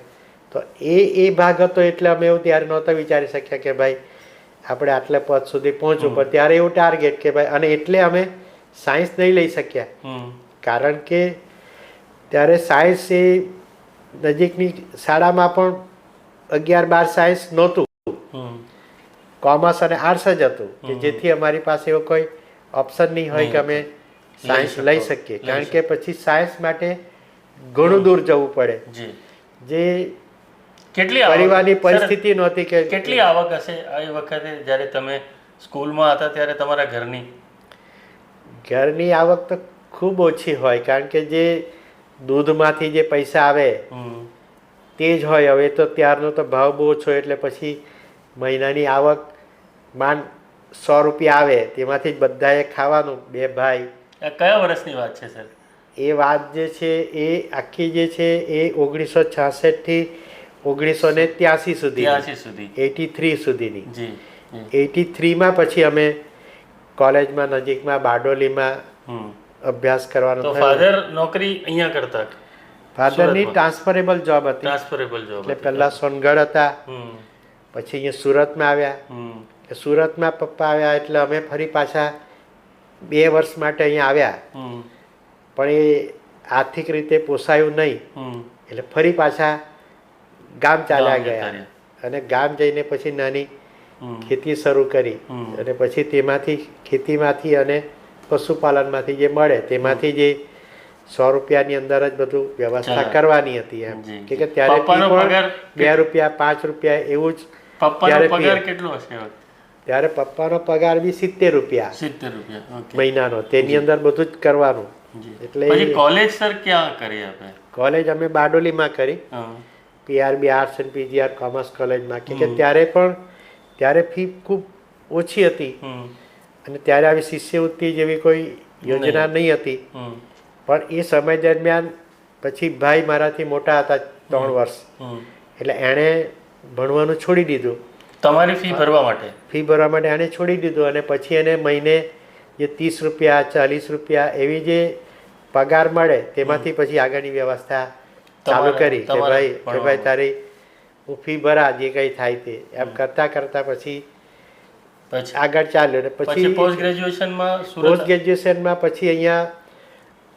Speaker 1: તો એ ભાગ હતો. એટલે અમે એવું ત્યારે નહોતા વિચારી શક્યા કે ભાઈ આપણે આટલે પદ સુધી પહોંચવું. પણ ત્યારે એવું ટાર્ગેટ કે ભાઈ, અને એટલે અમે સાયન્સ નહીં લઈ શક્યા કારણ કે ત્યારે સાયન્સ એ નજીકની શાળામાં પણ 11, 12 સાયન્સ નહોતું, કોમર્સ અને આર્ટ્સ જ હતું કે જેથી અમારી પાસે એવો કોઈ ઓપ્શન નહીં હોય કે અમે સાયન્સ લઈ શકીએ. કારણ કે પછી સાયન્સ માટે ઘણું દૂર જવું પડે, જે
Speaker 2: કેટલી
Speaker 1: પરિવારની પરિસ્થિતિ નહોતી. કે
Speaker 2: કેટલી આવક હશે આ વખતે જ્યારે તમે સ્કૂલમાં હતા ત્યારે તમારા
Speaker 1: ઘરની આવક તો ખૂબ ઓછી હોય, કારણ કે જે દૂધમાંથી જે પૈસા આવે તે જ હોય. હવે તો ત્યારનો તો ભાવ બહુ ઓછો એટલે પછી મહિનાની આવક માંડ 100 રૂપિયા આવે, તેમાંથી જ બધાએ ખાવાનું. 2 ભાઈ.
Speaker 2: કયા વર્ષની વાત છે સર?
Speaker 1: એ વાત જે છે એ આખી જે છે એ 1966 થી 1983 સુધી, 83 સુધીની. 83માં પછી અમે કોલેજમાં નજીકમાં બારડોલીમાં અભ્યાસ કરવાનો.
Speaker 2: તો ફાધર નોકરી અહીંયા કરતા?
Speaker 1: ફાધરની ટ્રાન્સફરેબલ જોબ હતી. એટલે પહેલા સોનગઢ હતા, પછી અહીંયા સુરતમાં આવ્યા. સુરતમાં પપ્પા આવ્યા એટલે અમે ફરી પાછા 2 વર્ષ માટે અહીંયા આવ્યા. પણ એ આર્થિક રીતે પોસાયું નહીં એટલે ફરી પાછા ગામ ચાલ્યા ગયા અને ગામ જઈને પછી નાની ખેતી શરૂ કરી. અને પછી તેમાંથી ખેતીમાંથી અને પશુપાલનમાંથી જે મળે તેમાંથી જે 100 રૂપિયાની અંદર જ બધું વ્યવસ્થા કરવાની હતી. એમ કે ત્યારે 2 રૂપિયા 5 રૂપિયા એવું જ. ત્યારે પપ્પાનો પગાર બી 70 રૂપિયા મહિનાનો, તેની અંદર બધું જ કરવાનું. એટલે
Speaker 2: કોલેજ સર ક્યાં કરી આપે?
Speaker 1: કોલેજ અમે બારડોલીમાં કરી, PRB arts and PGR commerce કોલેજમાં. કે ત્યારે ફી ખૂબ ઓછી હતી અને ત્યારે આવી શિષ્યવૃત્તિ જેવી કોઈ યોજના નહીં હતી. પણ એ સમય દરમિયાન પછી ભાઈ મારાથી મોટા હતા 3 વર્ષ, એટલે એણે ભણવાનું છોડી દીધું.
Speaker 2: તમારી ફી ભરવા માટે?
Speaker 1: ફી ભરવા માટે એણે છોડી દીધું અને પછી એને મહિને જે 30 રૂપિયા 40 રૂપિયા એવી જે પગાર મળે તેમાંથી પછી આગળની વ્યવસ્થા ચાલુ કરી કે ભાઈ તારી હું ફી ભરા જે કંઈ થાય તે. એમ કરતા કરતા પછી આગળ ચાલ્યો. પછી પોસ્ટ ગ્રેજ્યુએશનમાં પછી અહીંયા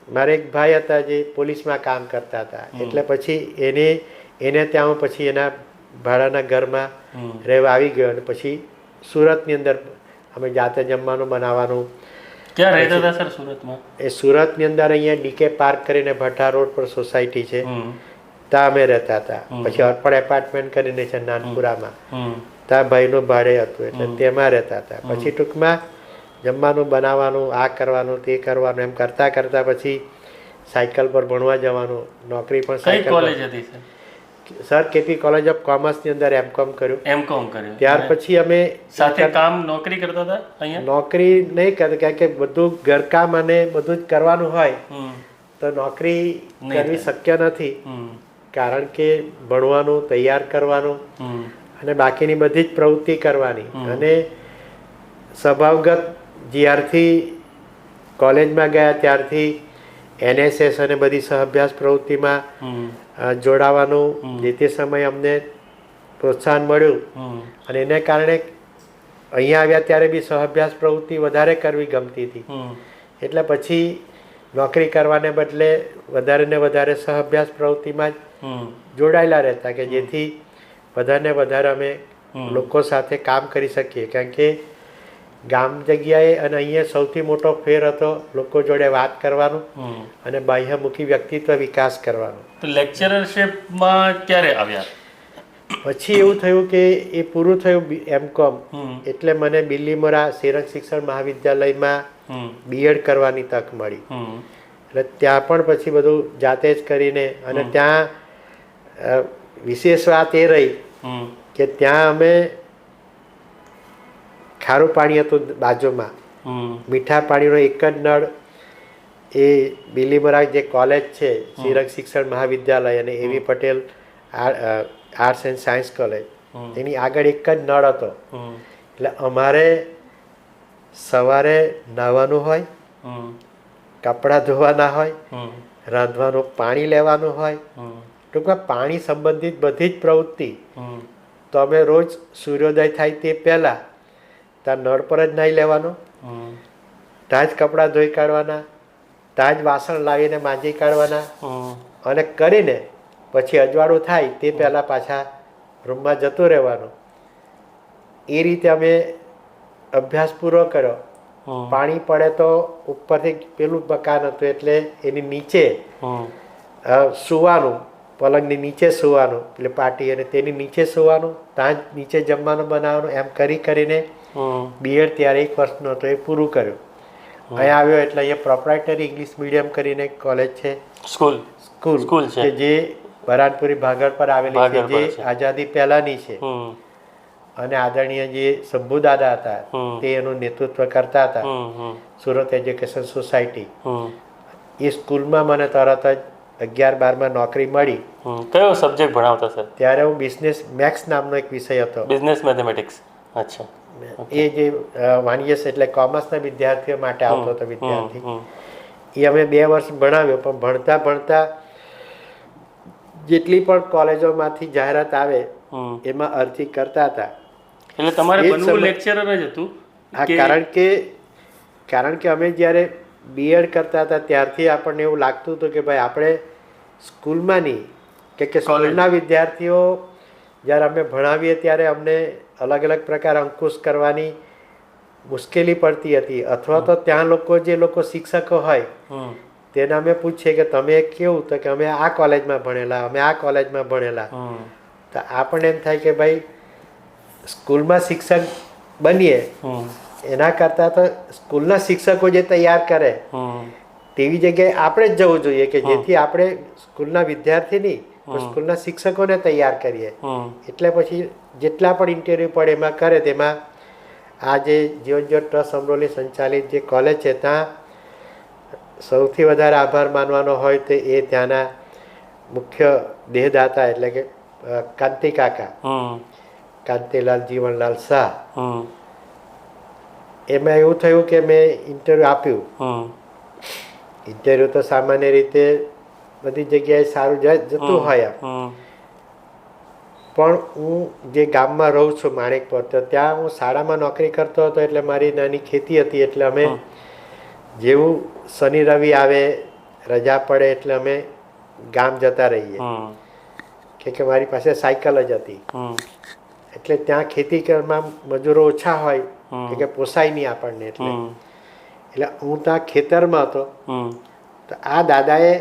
Speaker 1: મારે એક ભાઈ હતા જે પોલીસમાં કામ કરતા હતા, એટલે પછી એને ત્યાં પછી એના ભાડાના ઘરમાં રહેવા આવી ગયો અને પછી સુરતની અંદર અમે જાતે જમવાનું બનાવવાનું.
Speaker 2: ક્યાં રહેતા હતા સર સુરતમાં?
Speaker 1: એ સુરતની અંદર અહીંયા ડીકે પાર્ક કરીને ભટ્ટા રોડ પર સોસાયટી છે, ત્યાં અમે રહેતા હતા. પછી અર્પણ એપાર્ટમેન્ટ કરીને છે નાનપુરામાં, ત્યાં ભાઈનું ભાડે હતું એટલે તેમાં રહેતા હતા. પછી ટૂંકમાં જમવાનું બનાવવાનું, આ કરવાનું તે કરવાનું એમ કરતાં કરતાં પછી સાયકલ પર ભણવા જવાનું, નોકરી પણ સાયકલ.
Speaker 2: કોલેજ હતી
Speaker 1: સર કેપી કોલેજ ઓફ કોમર્સની અંદર એમકોમ કર્યું.
Speaker 2: એમકોમ કર્યું.
Speaker 1: ત્યાર પછી અમે
Speaker 2: સાથે કામ નોકરી કરતા હતા અહીંયા?
Speaker 1: નોકરી નહીં કરતા, કારણ કે બધું ઘરકામ અને બધું જ કરવાનું હોય તો નોકરી કરવી શક્ય નથી, કારણ કે ભણવાનું, તૈયાર કરવાનું અને બાકીની બધી જ પ્રવૃત્તિ કરવાની. અને સ્વભાવગત જ્યારથી કોલેજમાં ગયા ત્યારથી NSS અને બધી સહઅભ્યાસ પ્રવૃત્તિમાં જોડાવાનું જે તે સમયે અમને પ્રોત્સાહન મળ્યું અને એને કારણે અહીંયા આવ્યા ત્યારે બી સહઅભ્યાસ પ્રવૃત્તિ વધારે કરવી ગમતી હતી. એટલે પછી નોકરી કરવાને બદલે વધારે ને વધારે સહઅભ્યાસ પ્રવૃત્તિમાં જ જોડાયેલા રહેતા, કે જેથી વધારે ને વધારે અમે લોકો સાથે કામ કરી શકીએ. કારણ કે ગામ જગ્યાએ અને અહીંયા સૌથી મોટો ફેર હતો લોકો જોડે વાત કરવાનું અને બાહ્યમુખી વ્યક્તિત્વ વિકાસ કરવાનો.
Speaker 2: તો લેક્ચરરશિપમાં ક્યારે આવ્યા?
Speaker 1: પછી એવું થયું કે એ પૂરું થયું એમકોમ, એટલે મને બિલ્લીમોરા શ્રીરંગ શિક્ષણ મહાવિદ્યાલયમાં B.Ed કરવાની તક મળી. એટલે ત્યાં પણ પછી બધું જાતે જ કરીને, અને ત્યાં વિશેષ વાત એ રહી કે ત્યાં અમે ખારું પાણી હતું બાજુમાં, મીઠા પાણીનો એક જ નળ એ બિલ્લીમોરા જે કોલેજ છે શ્રીરંગ શિક્ષણ મહાવિદ્યાલય અને A.V. Patel arts and science college, એની આગળ એક જ નળ હતો. એટલે અમારે સવારે નાહવાનું હોય, કપડાં ધોવાના હોય, રાંધવાનું પાણી લેવાનું હોય, ટૂંકમાં પાણી સંબંધિત બધી જ પ્રવૃત્તિ તો અમે રોજ સૂર્યોદય થાય તે પહેલાં ત્યાં નળ પર જ નાહી લેવાનું, ત્યાં જ કપડાં ધોઈ કાઢવાના, ત્યાં જ વાસણ લાવીને માંજી કાઢવાના, અને કરીને પછી અજવાળું થાય તે પહેલાં પાછા રૂમમાં જતું રહેવાનું. એ રીતે અમે અભ્યાસ પૂરો કર્યો. પાણી પડે તો ઉપરથી પેલું મકાન હતું એટલે એની નીચે સૂવાનું, પલંગની નીચે સૂવાનું, એટલે પાટી અને તેની નીચે સૂવાનું, ત્યાં જ નીચે જમવાનું બનાવવાનું. એમ કરીને B.Ed ત્યારે 1 વર્ષનો હતો એ પૂરું કર્યું. અહીંયા આવ્યો એટલે અહીંયા પ્રોપ્રાઇટરી ઇંગ્લિશ મીડિયમ કરીને કોલેજ છે, સ્કૂલ કે જે બરાનપુરી ભાગળ પર આવેલી છે, જે આઝાદી પહેલાની છે. અને આદરણીય જે શંભુ દાદા હતા તે એનું નેતૃત્વ કરતા હતા, સુરત એજ્યુકેશન સોસાયટી. એ સ્કૂલમાં મને તરત જ 11-12માં નોકરી મળી.
Speaker 2: કયો સબ્જેક્ટ ભણાવતા સર? ત્યારે
Speaker 1: હું બિઝનેસ મેથ્સ નામનો એક વિષય હતો,
Speaker 2: બિઝનેસ મેથેમેટિક્સ. અચ્છા.
Speaker 1: એ જે વાણિજ્ય એટલે કોમર્સના વિદ્યાર્થીઓ માટે આવતો હતો વિદ્યાર્થી. એ અમે 2 વર્ષ ભણાવ્યો, પણ ભણતા ભણતા જેટલી પણ કોલેજોમાંથી જાહેરાત આવે એમાં અરજી કરતા હતા.
Speaker 2: એટલે તમારે બનવું લેક્ચરર જ હતું?
Speaker 1: હા, કારણ કે અમે જ્યારે B.Ed કરતા હતા ત્યારથી આપણને એવું લાગતું હતું કે ભાઈ આપણે સ્કૂલમાં નહીં, કે સ્કૂલના વિદ્યાર્થીઓ જ્યારે અમે ભણાવીએ ત્યારે અમને અલગ અલગ પ્રકાર અંકુશ કરવાની મુશ્કેલી પડતી હતી, અથવા તો ત્યાં જે લોકો શિક્ષકો હોય તેને અમે પૂછીએ કે તમે કેવું, તો કે અમે આ કોલેજમાં ભણેલા, અમે આ કોલેજમાં ભણેલા. તો આપણને એમ થાય કે ભાઈ સ્કૂલમાં શિક્ષક બનીએ એના કરતાં તો સ્કૂલના શિક્ષકો જે તૈયાર કરે તેવી જગ્યાએ આપણે જ જવું જોઈએ, કે જેથી આપણે સ્કૂલના વિદ્યાર્થી નહીં પણ સ્કૂલના શિક્ષકોને તૈયાર કરીએ. એટલે પછી જેટલા પણ ઇન્ટરવ્યૂ પડે એમાં કરે. તેમાં આ જે જીવનજ્યોત ટ્રસ્ટ અમરોલી સંચાલિત જે કોલેજ છે ત્યાં સૌથી વધારે આભાર માનવાનો હોય તો એ ત્યાંના મુખ્ય દેહદાતા એટલે કે કાંતિ કાકા, કાંતિલાલ જીવનલાલ શાહ. એમાં એવું થયું કે મેં ઇન્ટરવ્યૂ આપ્યું. ઇન્ટરવ્યૂ તો સામાન્ય રીતે બધી જગ્યાએ સારું જતું હોય, પણ હું જે ગામમાં રહું છું માણેકપુર, તો ત્યાં હું શાળામાં નોકરી કરતો હતો. એટલે મારી નાની ખેતી હતી, એટલે અમે જેવું શનિ રવિ આવે રજા પડે એટલે અમે ગામ જતા રહીએ કે મારી પાસે સાયકલ જ હતી. એટલે ત્યાં ખેતી કરવામાં મજૂરો ઓછા હોય કે પોસાય નહીં આપણને, એટલે હું ત્યાં ખેતરમાં હતો. તો આ દાદાએ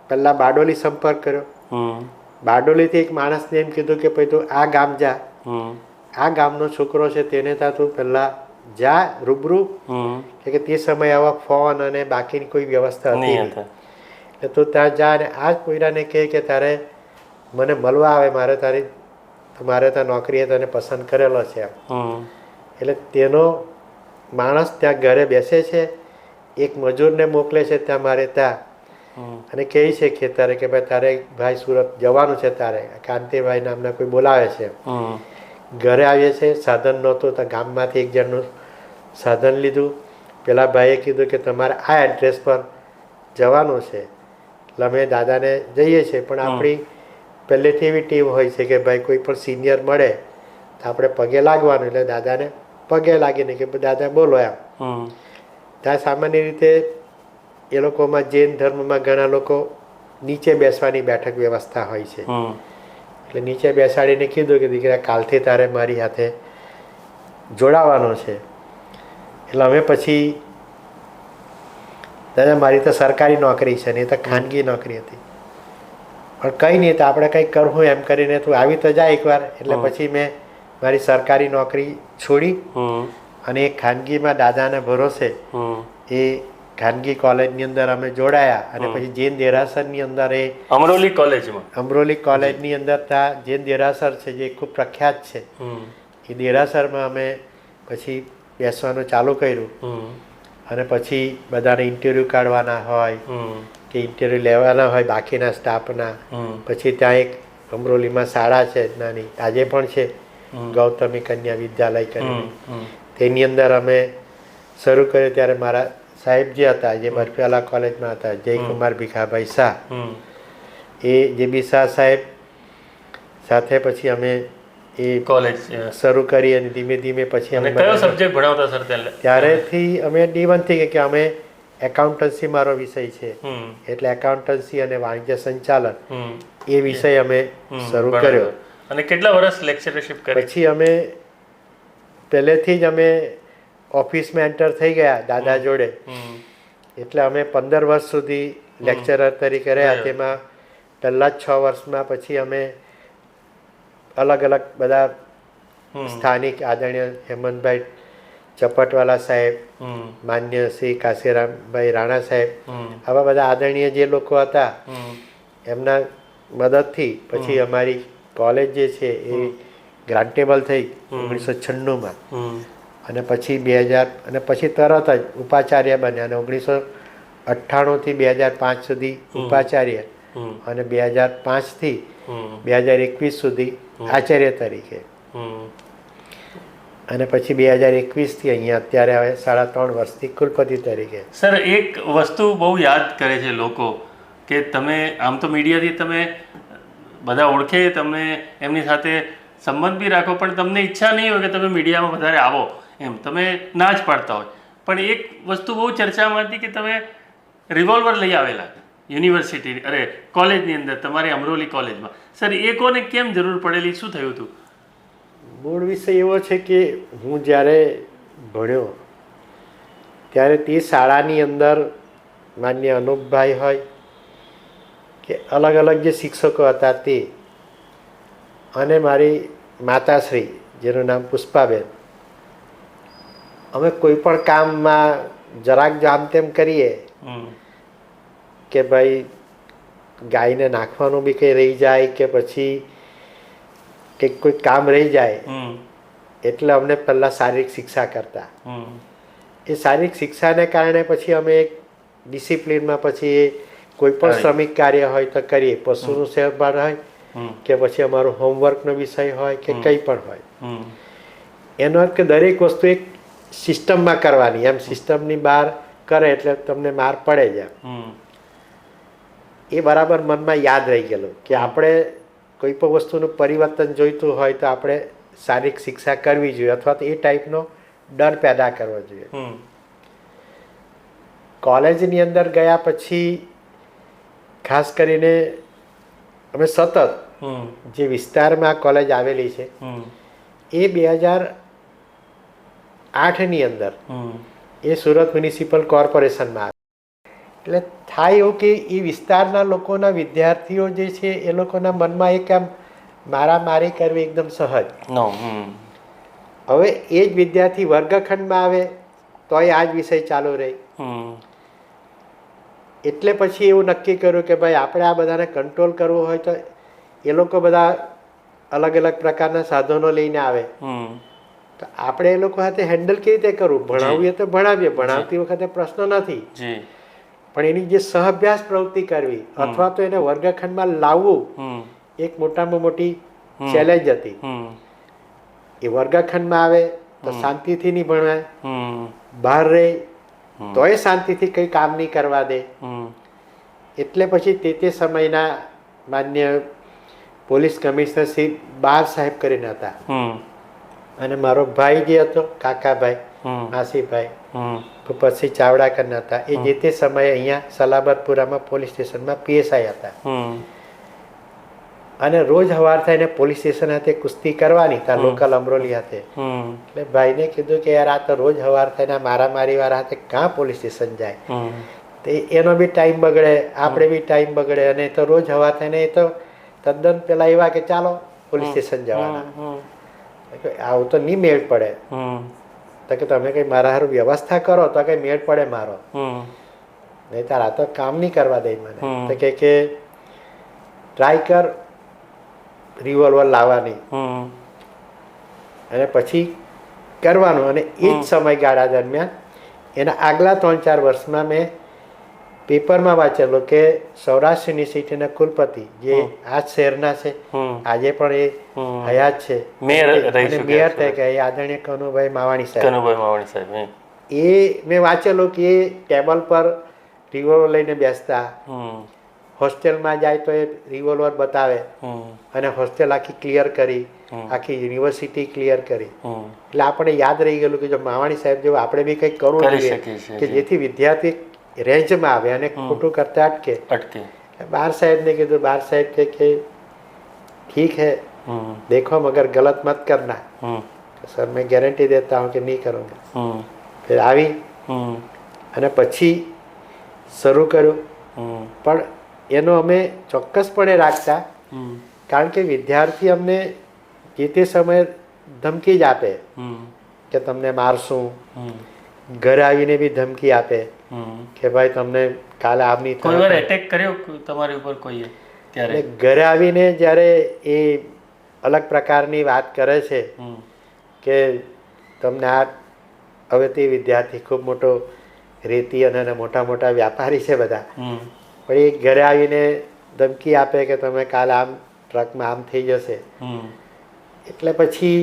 Speaker 1: પહેલાં બારડોલી સંપર્ક કર્યો. બારડોલીથી એક માણસને એમ કીધું કે ભાઈ તું આ ગામ જા, આ ગામનો છોકરો છે તેને ત્યાં તું પહેલાં જા રૂબરૂ, કે તે સમયે આવા ફોન અને બાકીની કોઈ વ્યવસ્થા હતી નહીં. એટલે તું ત્યાં જા અને આ જ કોઈરાને કહે કે તારે મને મળવા આવે, મારે ત્યાં નોકરીએ તને પસંદ કરેલો છે. એટલે તેનો માણસ ત્યાં ઘરે બેસે છે, એક મજૂરને મોકલે છે ત્યાં મારે ત્યાં, અને કહે છે ખેતરે કે ભાઈ તારે ભાઈ સુરત જવાનું છે, તારે કાંતિભાઈ નામના કોઈ બોલાવે છે. ઘરે આવીએ છે, સાધન નહોતું તો ગામમાંથી એક જણનું સાધન લીધું. પેલા ભાઈએ કીધું કે તમારે આ એડ્રેસ પર જવાનું છે. એટલે અમે દાદાને જઈએ છીએ, પણ આપણી પહેલેથી એવી ટીમ હોય છે કે ભાઈ કોઈ પણ સિનિયર મળે તો આપણે પગે લાગવાનું. એટલે દાદાને પગે લાગીને કે દાદા બોલો એમ. ત્યાં સામાન્ય રીતે એ લોકોમાં જૈન ધર્મમાં ઘણા લોકો નીચે બેસવાની બેઠક વ્યવસ્થા હોય છે. એટલે નીચે બેસાડીને કીધું કે દીકરા કાલથી તારે મારી સાથે જોડાવાનું છે. એટલે અમે પછી દાદા મારી તો સરકારી નોકરી છે, નહીં તો ખાનગી નોકરી હતી, પણ કંઈ નહીં તો આપણે કંઈક કરવું એમ કરીને તું આવી તો જાય એકવાર. એટલે પછી મેં મારી સરકારી નોકરી છોડી અને એક ખાનગીમાં દાદાના ભરોસે એ ખાનગી કોલેજની અંદર અમે જોડાયા. અને પછી જૈન દેરાસરની અંદર એ અમરોલી કોલેજની અંદર ત્યાં જૈન દેરાસર છે જે ખૂબ પ્રખ્યાત છે. એ દેરાસરમાં અમે પછી બેસવાનું ચાલુ કર્યું. અને પછી બધાને ઇન્ટરવ્યૂ કાઢવાના હોય કે ઇન્ટરવ્યૂ લેવાના હોય બાકીના સ્ટાફના. પછી ત્યાં એક અમરોલીમાં શાળા છે નાની, આજે પણ છે, ગૌતમી કન્યા વિદ્યાલય કરીને. તેની અંદર અમે શરૂ કર્યું ત્યારે મારા સાહેબ જે હતા, જે બરફિયાલા કોલેજમાં હતા, જયકુમાર ભીખાભાઈ શાહ, એ જેબી શાહ સાહેબ સાથે પછી અમે એ કોલેજ શરૂ કરી. અને ધીમે ધીમે પછી અમે કયો સબ્જેક્ટ ભણાવતા સર? ત્યારેથી અમે D1 થી કે અમે એકાઉન્ટન્સી મારો વિષય છે, એટલે એકાઉન્ટન્સી અને વાણિજ્ય સંચાલન એ વિષય અમે શરૂ કર્યો. અને કેટલા વર્ષ લેક્ચરશિપ કરી? પછી અમે પહેલેથી જ અમે ઓફિસમાં એન્ટર થઈ ગયા દાદા જોડે. એટલે અમે 15 વર્ષ સુધી લેક્ચરર તરીકે રહ્યા. તેમાં પહેલા જ 6 વર્ષમાં પછી અમે અલગ અલગ બધા સ્થાનિક આદરણીય હેમંતભાઈ ચપટવાલા સાહેબ, માન્ય શ્રી કાશીરામભાઈ રાણા સાહેબ, આવા બધા આદરણીય જે લોકો હતા એમના મદદથી પછી અમારી કોલેજ જે છે એ ગ્રાન્ટેબલ થઈ 1996માં. અને પછી 2000 અને પછી તરત જ ઉપાચાર્ય બન્યા. અને 1998 થી 2005 સુધી ઉપાચાર્ય, અને 2005 થી 2021 સુધી આચાર્ય તરીકે. અને પછી 2021 થી અહીંયા અત્યારે હવે 3.5 વર્ષથી કુલપતિ તરીકે.
Speaker 2: સર, એક વસ્તુ બહુ યાદ કરે છે લોકો કે તમે આમ તો મીડિયાથી તમે બધા ઓળખે, તમે એમની સાથે સંબંધ બી રાખો, પણ તમને ઈચ્છા નહીં હોય કે તમે મીડિયામાં વધારે આવો, એમ તમે ના જ પાડતા હોય. પણ એક વસ્તુ બહુ ચર્ચામાં હતી કે તમે રિવોલ્વર લઈ આવેલા યુનિવર્સિટી કોલેજની અંદર, તમારી અમરોલી કોલેજમાં. સર, એ કોને કેમ જરૂર પડેલી, શું થયું હતું?
Speaker 1: મૂળ વિષય એવો છે કે હું જ્યારે ભણ્યો ત્યારે તે શાળાની અંદર માન્ય અનુપભાઈ હોય કે અલગ અલગ જે શિક્ષકો હતા તે, અને મારી માતાશ્રી જેનું નામ પુષ્પાબેન, અમે કોઈ પણ કામમાં જરાક જામ તેમ કરીએ કે ભાઈ ગાયને નાખવાનું બી કંઈ રહી જાય કે પછી કંઈક કોઈ કામ રહી જાય, એટલે અમને પહેલાં શારીરિક શિક્ષા કરતા. એ શારીરિક શિક્ષાને કારણે પછી અમે એક ડિસિપ્લિનમાં પછી કોઈ પણ શ્રમિક કાર્ય હોય તો કરીએ, પશુનું સંભાળ હોય કે પછી અમારું હોમવર્કનો વિષય હોય કે કંઈ પણ હોય. એનો અર્થ કે દરેક વસ્તુ એક સિસ્ટમમાં કરવાની, એમ સિસ્ટમની બહાર કરે એટલે તમને માર પડે જ. એ બરાબર મનમાં યાદ રહી ગયેલું કે આપણે કોઈ પણ વસ્તુનું પરિવર્તન જોઈતું હોય તો આપણે શારીરિક શિક્ષા કરવી જોઈએ, અથવા તો એ ટાઈપનો ડર પેદા કરવો જોઈએ. કોલેજની અંદર ગયા પછી ખાસ કરીને અમે સતત જે વિસ્તારમાં કોલેજ આવેલી છે એ 2008ની અંદર એ સુરત મ્યુનિસિપલ કોર્પોરેશનમાં આવે. એટલે થાય એવું કે એ વિસ્તારના લોકોના વિદ્યાર્થીઓ જે છે એ લોકોના મનમાં એક આમ મારામારી કરવી એકદમ સહજ. હવે એ જ વિદ્યાર્થી વર્ગખંડમાં આવે તોય આ જ વિષય ચાલુ રહે. એટલે પછી એવું નક્કી કર્યું કે ભાઈ આપણે આ બધાને કંટ્રોલ કરવો હોય તો એ લોકો બધા અલગ અલગ પ્રકારના સાધનો લઈને આવે તો આપણે એ લોકો સાથે હેન્ડલ કેવી રીતે કરવું? ભણાવીએ તો ભણાવીએ, ભણાવતી વખતે પ્રશ્ન નથી, પણ એની જે સહઅભ્યાસ પ્રવૃત્તિ કરવી અથવા તો એને વર્ગખંડમાં લાવવું એક મોટામાં મોટી ચેલેન્જ હતી. એ વર્ગખંડમાં આવે તો શાંતિથી નહીં ભણાય, બહાર રહે તોય શાંતિથી કંઈ કામ નહીં કરવા દે. એટલે પછી તે સમયના માન્ય પોલીસ કમિશનર શ્રી બાર સાહેબ કરીને હતા અને મારો ભાઈ જે હતો કાકાભાઈ આસીભાઈ પછી ચાવડા કરીને હતા, એ જે તે સમયે અહીંયા સલાબતપુરામાં પોલીસ સ્ટેશનમાં પીએસઆઈ હતા. અને રોજ સવાર થઈને પોલીસ સ્ટેશન હાથે કુસ્તી કરવાની ત્યાં લોકલ અમરોલી હાથે. એટલે ભાઈને કીધું કે યાર આ તો રોજ સવાર થઈને મારામારી વાળા હાથે કાં પોલીસ સ્ટેશન જાય? તો એનો બી ટાઈમ બગડે, આપણે બી ટાઈમ બગડે, અને તો રોજ સવાર થઈને એ તો તદ્દન પેલા એવા કે ચાલો પોલીસ સ્ટેશન જવાના. આવું તો નહીં મેળ પડે. તો કે તમે કઈ મારા હારું વ્યવસ્થા કરો તો કઈ મેળ પડે મારો, નહીં તાર આ તો કામ નહીં કરવા દે મને. તો કે ટ્રાય કર રિવોલ્વર લાવવાની અને પછી કરવાનું. અને એ જ સમયગાળા દરમિયાન એના આગલા 3-4 વર્ષમાં મેં પેપરમાં વાંચેલું કે સૌરાષ્ટ્ર યુનિવર્સિટીના કુલપતિ જે આ શહેરના છે, આજે પણ એ હયાત છે, મેયર થઈ ગયા, આદરણીય કનુભાઈ માવાણી સાહેબ. એ મેં વાંચેલું કે એ ટેબલ પર રિવોલ્વર લઈને બેસતા, હોસ્ટેલમાં જાય તો એ રિવોલ્વર બતાવે અને હોસ્ટેલ આખી ક્લિયર કરી, આખી યુનિવર્સિટી ક્લિયર કરી. એટલે આપણે યાદ રહી ગયેલું કે જો માવાણી સાહેબ જેવું આપણે બી કંઈક કરવું જોઈએ કે જેથી વિદ્યાર્થી રેન્જમાં આવે અને ખોટું કરતા અટકે. બાર સાહેબને કીધું, બાર સાહેબ કે ઠીક है देखो मगर गलत मत करना. सर मैं गारंटी देता हूँ कि नहीं करूँगा. फिर આવી અને પછી શરૂ કર્યું. પણ એનો અમે ચોક્કસપણે રાખતા કારણ કે વિદ્યાર્થી અમને જે તે સમયે ધમકી જ આપે કે તમને મારશું, ઘરે આવીને બી ધમકી આપે કે ભાઈ તમને કાલે આમ નહીં થાય.
Speaker 2: એટેક કર્યો તમારી ઉપર કોઈએ?
Speaker 1: ત્યારે ઘરે આવીને જ્યારે એ અલગ પ્રકારની વાત કરે છે કે તમને આ હવે તે વિદ્યાર્થી ખૂબ મોટો રેતી અને મોટા મોટા વ્યાપારી છે બધા, પણ એ ઘરે આવીને ધમકી આપે કે તમે કાલે આમ ટ્રકમાં આમ થઈ જશે. એટલે પછી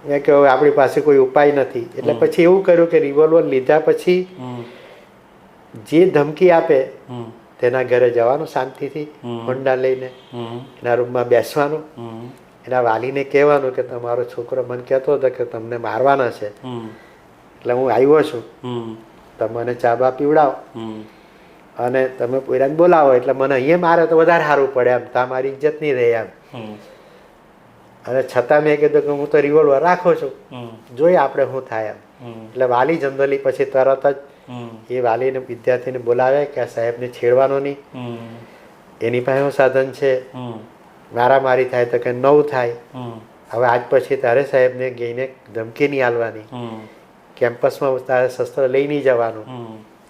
Speaker 1: મેં કહ્યું આપણી પાસે કોઈ ઉપાય નથી. એટલે પછી એવું કર્યું કે રિવોલ્વર લીધા પછી જે ધમકી આપે તેના ઘરે જવાનું શાંતિથી હોન્ડા લઈને, એના રૂમમાં બેસવાનું, એના વાલીને કહેવાનું કે તમારો છોકરો મને કહેતો હતો કે તમને મારવાના છે એટલે હું આવ્યો છું, તમને ચા બા પીવડાવો અને તમે પોઈરાને બોલાવો એટલે મને અહીંયા મારે તો વધારે સારું પડે એમ, તમારી ઇજ્જત નહીં રહે એમ. અને છતાં મેં કીધું કે હું તો રિવોલ્વર રાખું છું, જોઈએ આપણે શું થાય એમ. એટલે વાલી જનરલી પછી તરત જ એ વાલીને વિદ્યાર્થીને બોલાવે કે આ સાહેબને છેડવાનો નહીં, એની પાસે સાધન છે, મારામારી થાય તો કે નવું થાય. હવે આજ પછી તારે સાહેબને ગઈને ધમકી નહીં આલવાની, કેમ્પસમાં તારે શસ્ત્ર લઈ નહીં જવાનું,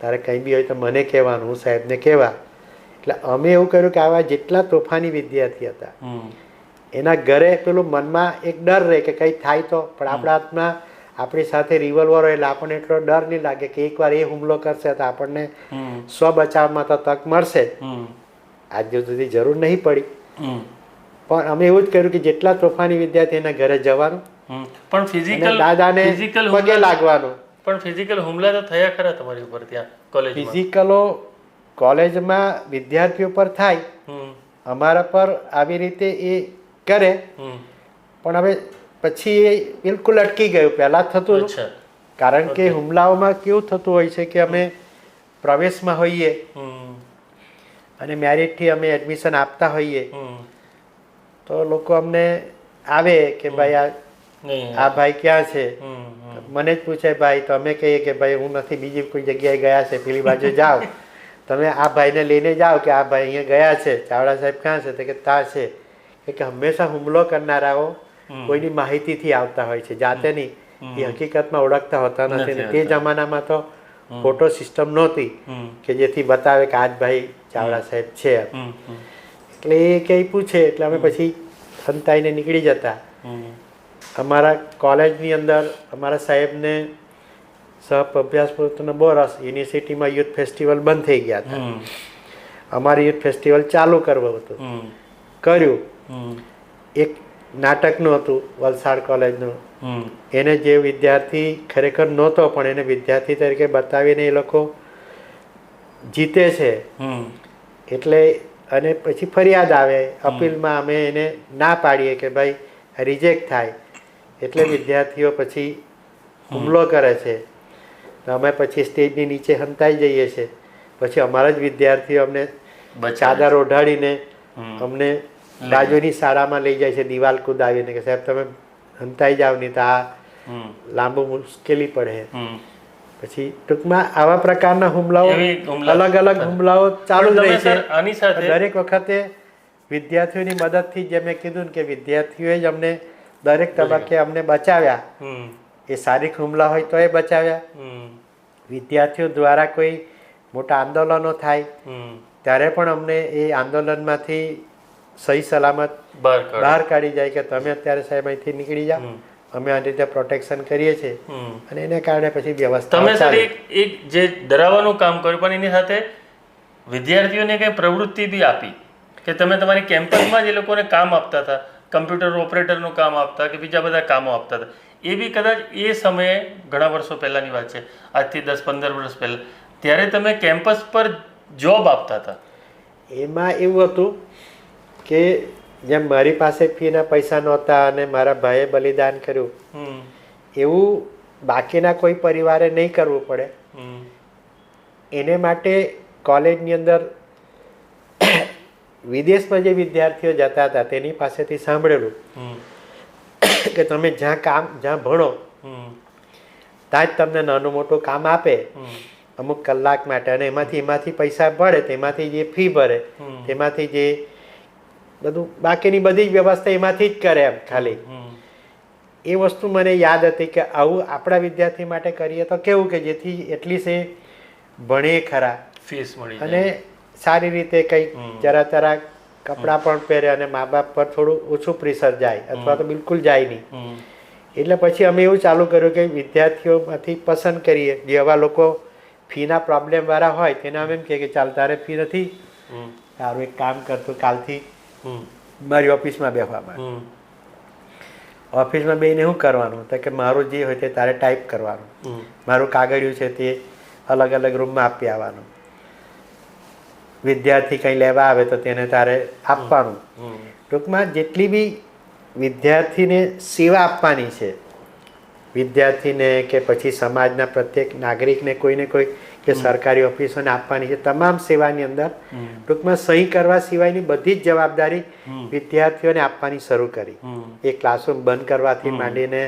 Speaker 1: તારે કંઈ બી હોય તો મને કહેવાનું, હું સાહેબને કહેવા. એટલે અમે એવું કર્યું કે આવા જેટલા તોફાની વિદ્યાર્થી હતા એના ઘરે પેલું મનમાં એક ડર રહે કે કંઈ થાય તો, પણ આપણા હાથમાં આપણી સાથે રિવોલ્વર હોય એટલે આપણને એટલો ડર નહીં લાગે કે એકવાર એ હુમલો કરશે તો આપણને સ્વ બચાવમાં તો તક મળશે. આજ સુધી જરૂર નહીં પડી, પણ અમે એવું જ કર્યું કે જેટલા તોફાની વિદ્યાર્થી એના ઘરે જવાનું,
Speaker 2: પણ ફિઝિકલ
Speaker 1: દાદાને પગે લાગવાનું.
Speaker 2: પણ ફિઝિકલ હુમલા તો થયા ખરા તમારી ઉપર ત્યાં કોલેજમાં?
Speaker 1: ફિઝિકલો કોલેજમાં વિદ્યાર્થીઓ પર થાય, અમારા પર આવી રીતે એ કરે, પણ હવે પછી એ બિલકુલ અટકી ગયું. પહેલાં થતું કારણ કે હુમલાઓમાં કેવું થતું હોય છે કે અમે પ્રવેશમાં હોઈએ
Speaker 2: હમ.
Speaker 1: અને મેરિટથી અમે એડમિશન આપતા હોઈએ
Speaker 2: હમ.
Speaker 1: તો લોકો અમને આવે કે ભાઈ
Speaker 2: નહીં.
Speaker 1: આ ભાઈ ક્યાં છે,
Speaker 2: હમ. હમ.
Speaker 1: મને જ પૂછે ભાઈ, તો અમે કહીએ કે ભાઈ હું નથી, બીજી કોઈ જગ્યાએ ગયા છે, પેલી બાજુ જાઓ, તમે આ ભાઈને લઈને જાઓ કે આ ભાઈ અહીંયા ગયા છે, ચાવડા સાહેબ ક્યાં છે, તો કે ત્યાં છે. કે હંમેશા હુમલો કરનારાઓ કોઈની માહિતીથી આવતા હોય છે, જાતે નહીં, એ હકીકતમાં ઓળખતા હોતા નથી. ને તે જમાનામાં તો ફોટો સિસ્ટમ નહોતી કે જેથી બતાવે કે આજ ભાઈ ચાવડા સાહેબ છે. એટલે એ કંઈ પૂછે એટલે અમે પછી સંતાઈને નીકળી જતા. અમારા કોલેજની અંદર અમારા સાહેબને સહ અભ્યાસ પ્રવૃત્તિનો બહુ રસ. યુનિવર્સિટીમાં યુથ ફેસ્ટિવલ બંધ થઈ ગયા હતા, અમારે યુથ ફેસ્ટિવલ ચાલુ કરવું હતું, કર્યું. એક નાટકનું હતું વલસાડ કોલેજનું, એને જે વિદ્યાર્થી ખરેખર નહોતો પણ એને વિદ્યાર્થી તરીકે બતાવીને એ લોકો જીતે છે. એટલે અને પછી ફરિયાદ આવે, અપીલમાં અમે એને ના પાડીએ કે ભાઈ રિજેક્ટ થાય, એટલે વિદ્યાર્થીઓ પછી હુમલો કરે છે. તો અમે પછી સ્ટેજની નીચે હંતાઈ જઈએ છીએ. પછી અમારા જ વિદ્યાર્થીઓ અમને ચાદર ઓઢાડીને અમને બાજુની શાળામાં લઈ જાય છે, દિવાલ કુદાવીને કે સાહેબ તમે હંતાઈ જાવ, નહીં તો આ લાંબુ મુશ્કેલી પડે. પછી ટૂંકમાં આવા પ્રકારના હુમલાઓ, અલગ અલગ હુમલાઓ ચાલુ જ રહે છે.
Speaker 2: આની સાથે
Speaker 1: દરેક વખતે વિદ્યાર્થીઓની મદદથી, જે મેં કીધું ને કે વિદ્યાર્થીઓએ જ અમને દરેક તબક્કે અમને બચાવ્યા. એ શારીરિક હુમલા હોય તો એ બચાવ્યા, વિદ્યાર્થીઓ દ્વારા કોઈ મોટા આંદોલનો થાય ત્યારે પણ અમને એ આંદોલનમાંથી સહી સલામત બહાર કાઢી જાય કે તમે અત્યારે સાહેબ અહીંથી નીકળી જાઓ, અમે આ રીતે પ્રોટેક્શન કરીએ છીએ. અને એને કારણે પછી વ્યવસ્થા.
Speaker 2: તમે સર એક જે ડરાવવાનું કામ કર્યું, પણ એની સાથે વિદ્યાર્થીઓને કઈ પ્રવૃત્તિ બી આપી કે તમે તમારી કેમ્પસમાં જે લોકોને કામ આપતા હતા, કમ્પ્યુટર ઓપરેટરનું કામ આપતા કે બીજા બધા કામો આપતા હતા, એ બી કદાચ એ સમયે ઘણા વર્ષો પહેલાંની વાત છે, આજથી 10-15 વર્ષ પહેલાં, ત્યારે તમે કેમ્પસ પર જોબ આપતા હતા.
Speaker 1: એમાં એવું હતું કે જેમ મારી પાસે ફીના પૈસા નહોતા અને મારા ભાઈએ બલિદાન કર્યું, એવું બાકીના કોઈ પરિવારે નહીં કરવું પડે. એને માટે કોલેજની અંદર વિદેશમાં જે વિદ્યાર્થીઓ જતા હતા તેની પાસેથી સાંભળેલું કે તમે જ્યાં ભણો ત્યાં જ તમને નાનું મોટું કામ આપે અમુક કલાક માટે, અને એમાંથી પૈસા પડે, તેમાંથી જે ફી ભરે, તેમાંથી જે બધું બાકીની બધી વ્યવસ્થા એમાંથી જ કરે. એમ ખાલી એ વસ્તુ મને યાદ હતી કે આવું આપણા વિદ્યાર્થી માટે કરીએ તો કેવું કે જેથી એટલીસ્ટ એ ભણે ખરા,
Speaker 2: ફીસ મળી
Speaker 1: અને સારી રીતે કંઈક જરા તરા કપડાં પણ પહેરે અને મા બાપ પર થોડું ઓછું પ્રેશર જાય અથવા તો બિલકુલ જાય નહીં. એટલે પછી અમે એવું ચાલુ કર્યું કે વિદ્યાર્થીઓમાંથી પસંદ કરીએ જે આવા લોકો ફીના પ્રોબ્લેમ વાળા હોય તેને અમે એમ કહે કે ચાલ તારે ફી નથી, તારું એક કામ કરતું કાલથી મારી ઓફિસમાં બેસવામાં. ઓફિસમાં બેસીને શું કરવાનું તો કે મારું જે હોય તે તારે ટાઈપ કરવાનું, મારું કાગળિયું છે તે અલગ અલગ રૂમમાં આપી આવવાનું, વિદ્યાર્થી કંઈ લેવા આવે તો તેને તારે આપવાનું. ટૂંકમાં જેટલી બી વિદ્યાર્થીને સેવા આપવાની છે, વિદ્યાર્થીને કે પછી સમાજના પ્રત્યેક નાગરિકને કોઈને કોઈ કે સરકારી ઓફિસોને આપવાની છે, તમામ સેવાની અંદર ટૂંકમાં સહી કરવા સિવાયની બધી જ જવાબદારી વિદ્યાર્થીઓને આપવાની શરૂ કરી. એ ક્લાસરૂમ બંધ કરવાથી માંડીને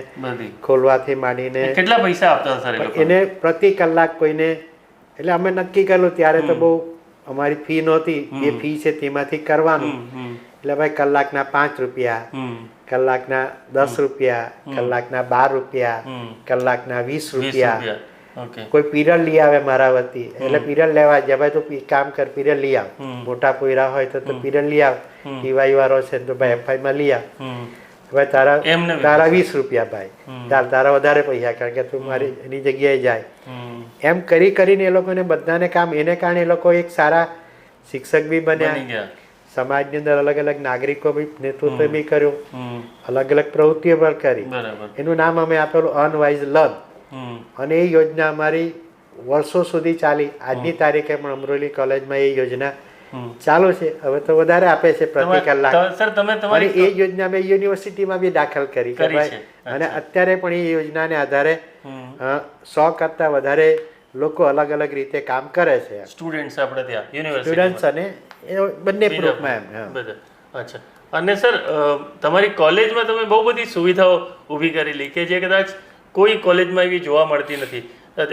Speaker 1: ખોલવાથી માંડીને.
Speaker 2: કેટલા પૈસા આપતા સર
Speaker 1: એને પ્રતિ કલાક કોઈને, એટલે અમે નક્કી કરેલું ત્યારે તો બહુ અમારી ફી નહોતી, જે ફી છે તેમાંથી કરવાનું. એટલે ભાઈ કલાકના 5 રૂપિયા, કલાકના 10 રૂપિયા, કલાકના 12 રૂપિયા, કલાકના 20 રૂપિયા. કોઈ પીરિયડ લઈ આવે મારા વતી એટલે પીરિયડ લેવા જાય, ભાઈ તું કામ કર પીરિયડ લઈ આવ, મોટા પોયરા હોય તો પીરિયડ લઈ આવ, ટીવાય વાળો છે તો ભાઈ એફઆઈ માં લઈ આવ, ભાઈ તારા 20 રૂપિયા, ભાઈ તારા વધારે પૈસા કારણ કે તું મારી એની જગ્યાએ જાય. એમ કરીને એ લોકોને બધાને કામ, એને કારણે એ લોકો એક સારા શિક્ષક બી બન્યા, સમાજની અંદર અલગ અલગ નાગરિકો બી નેતૃત્વ બી કર્યું, અલગ અલગ પ્રવૃત્તિઓ પણ કરી. એનું નામ અમે આપેલું અનવાઇઝ લર્ન. અને એ યોજના અમારી વર્ષો સુધી ચાલી. આજની તારીખે પણ અમરોલી કોલેજમાં એ યોજના ચાલુ છે. હવે તો વધારે આપે છે પ્રતિ કલાક. અને એ યોજના મેં યુનિવર્સિટીમાં બી દાખલ કરી અને અત્યારે પણ એ યોજનાને આધારે 100 કરતાં વધારે લોકો અલગ અલગ રીતે કામ કરે છે.
Speaker 2: સ્ટુડન્ટ્સ આપણે ત્યાં યુનિવર્સિટી
Speaker 1: સ્ટુડન્ટ્સ અને એ બંને ગ્રુપમાં એમ.
Speaker 2: બધા. અચ્છા. અને સર તમારી કોલેજમાં તમે બહુ બધી સુવિધાઓ ઊભી કરેલી કે જે કદાચ કોઈ કોલેજમાં એવી જોવા મળતી નથી.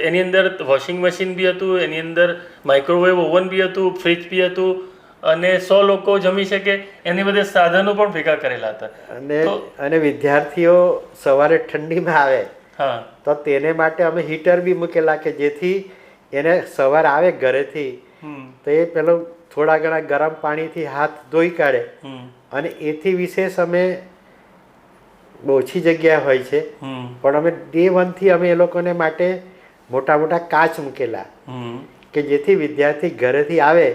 Speaker 2: એની અંદર વોશિંગ મશીન બી હતું, એની અંદર માઇક્રોવેવ ઓવન બી હતું, ફ્રિજ બી હતું, અને 100 લોકો જમી શકે એની બધે સાધનો પણ ભેગા કરેલા હતા.
Speaker 1: અને વિદ્યાર્થીઓ સવારે ઠંડીમાં આવે
Speaker 2: હા,
Speaker 1: તો તેને માટે અમે હીટર બી મૂકેલા કે જેથી એને સવાર આવે ઘરેથી તો એ પેલો થોડા ઘણા ગરમ પાણીથી હાથ ધોઈ કાઢે. અને એથી વિશેષ અમે ઓછી જગ્યા હોય છે પણ અમે ડે 1 થી અમે એ લોકોને માટે મોટા મોટા કાચ મૂકેલા કે જેથી વિદ્યાર્થી ઘરેથી આવે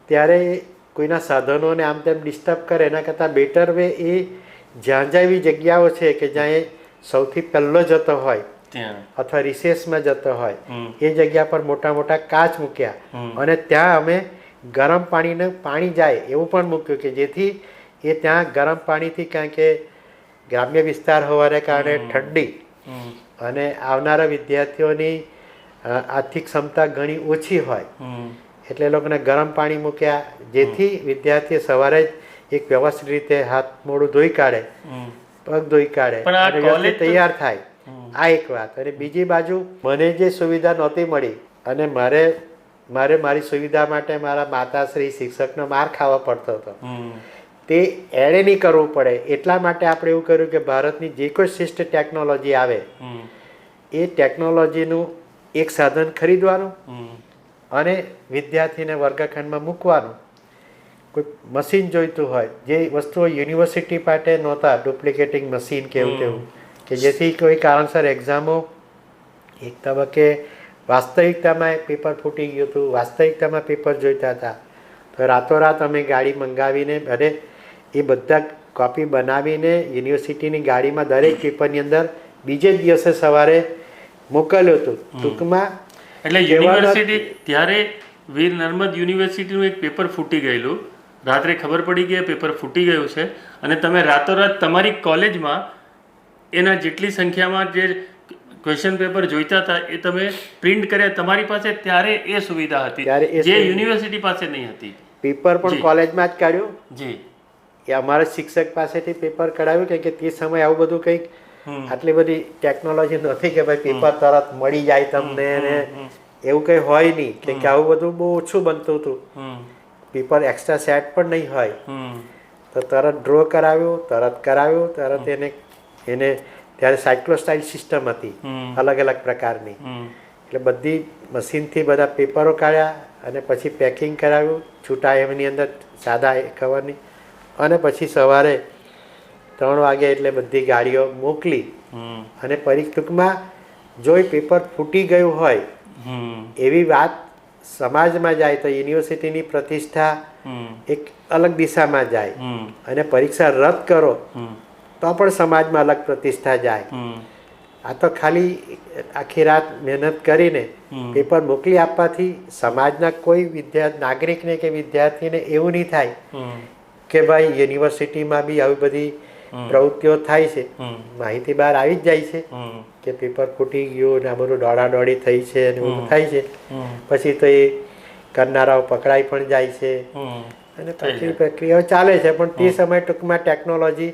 Speaker 1: ત્યારે કોઈના સાધનોને આમ તેમ ડિસ્ટર્બ કરે એના કરતાં બેટર વે એ જ્યાં જ્યાં એવી જગ્યાઓ છે કે જ્યાં એ સૌથી પહેલો જતો હોય અથવા રિસેસમાં જતો હોય એ જગ્યા પર મોટા મોટા કાચ મૂક્યા અને ત્યાં અમે ગરમ પાણી જાય એવું પણ મૂક્યું કે જેથી એ ત્યાં ગરમ પાણીથી કારણ કે ગ્રામ્ય વિસ્તાર હોવાને કારણે ઠંડી અને આવનારા વિદ્યાર્થીઓની આર્થિક ક્ષમતા ઘણી ઓછી હોય એટલે એ લોકોને ગરમ પાણી મૂક્યા જેથી વિદ્યાર્થી સવારે જ એક વ્યવસ્થિત રીતે હાથ મોઢું ધોઈ કાઢે, પગ ધોઈ કાઢે અને વ્યવસ્થિત તૈયાર થાય. આ એક વાત. અને બીજી બાજુ મને જે સુવિધા નહોતી મળી અને મારી સુવિધા માટે મારા માતાશ્રી શિક્ષકનો માર ખાવા પડતો હતો તે એડે નહીં કરવું પડે એટલા માટે આપણે એવું કર્યું કે ભારતની જે કોઈ શ્રેષ્ઠ ટેકનોલોજી આવે એ ટેકનોલોજીનું એક સાધન ખરીદવાનું અને વિદ્યાર્થીને વર્ગખંડમાં મૂકવાનું. કોઈ મશીન જોઈતું હોય જે વસ્તુઓ યુનિવર્સિટી માટે નહોતા, ડુપ્લિકેટિંગ મશીન કે એવું તેવું કે જેથી કોઈ કારણસર એક્ઝામો એક તબક્કે વાસ્તવિકતામાં પેપર ફૂટી ગયું હતું, વાસ્તવિકતામાં પેપર જોઈતા હતા તો રાતોરાત અમે ગાડી મંગાવીને અને એ બધા કોપી બનાવીને યુનિવર્સિટીની ગાડીમાં દરેક પેપરની અંદર બીજે જ દિવસે સવારે મોકલ્યું હતું. ટૂંકમાં
Speaker 2: એટલે યુનિવર્સિટી ત્યારે વીર નર્મદ યુનિવર્સિટીનું એક પેપર ફૂટી ગયેલું, રાત્રે ખબર પડી કે પેપર ફૂટી ગયું છે અને તમે રાતોરાત તમારી કોલેજમાં એના જેટલી સંખ્યામાં જે ક્વેશ્ચન પેપર જોઈતા હતા એ તમે પ્રિન્ટ કર્યા તમારી પાસે. ત્યારે એ સુવિધા હતી જે યુનિવર્સિટી પાસે નહીં હતી.
Speaker 1: પેપર પણ કોલેજમાં જ કાઢ્યું
Speaker 2: જી,
Speaker 1: એ અમારા શિક્ષક પાસેથી પેપર કઢાવ્યું કે તે સમયે આવું બધું કંઈક આટલી બધી ટેકનોલોજી નથી કે ભાઈ પેપર તરત મળી જાય તમને ને એવું કંઈ હોય નહીં કે આવું બધું બહુ ઓછું બનતું હતું. પેપર એક્સ્ટ્રા સેટ પણ નહીં હોય તો તરત ડ્રો કરાવ્યું તરત એને ત્યારે સાયક્લોસ્ટાઇલ સિસ્ટમ હતી અલગ અલગ પ્રકારની એટલે બધી મશીનથી બધા પેપરો કાઢ્યા અને પછી પેકિંગ કરાવ્યું છૂટા એમની અંદર સાદા કવરની અને પછી સવારે 3 વાગે એટલે બધી ગાડીઓ મોકલી અને ટૂંકમાં જો એ પેપર ફૂટી ગયું હોય એવી વાત સમાજમાં જાય તો યુનિવર્સિટીની પ્રતિષ્ઠા એક અલગ દિશામાં જાય અને પરીક્ષા રદ કરો તો પણ સમાજમાં અલગ પ્રતિષ્ઠા જાય. આ તો ખાલી આખી રાત મહેનત કરીને પેપર મોકલી આપવાથી સમાજના કોઈ નાગરિકને કે વિદ્યાર્થીને એવું નહીં થાય કે ભાઈ યુનિવર્સિટીમાં બી આવી બધી પ્રવૃત્તિઓ થાય છે. માહિતી બહાર આવી જ જાય છે કે પેપર ફૂટી ગયું ને આ બધું દોડાદોડી થઈ છે અને બધું થાય છે. પછી તો એ કરનારાઓ પકડાઈ પણ જાય છે અને પછી પ્રક્રિયાઓ ચાલે છે. પણ તે સમય ટૂંકમાં ટેકનોલોજી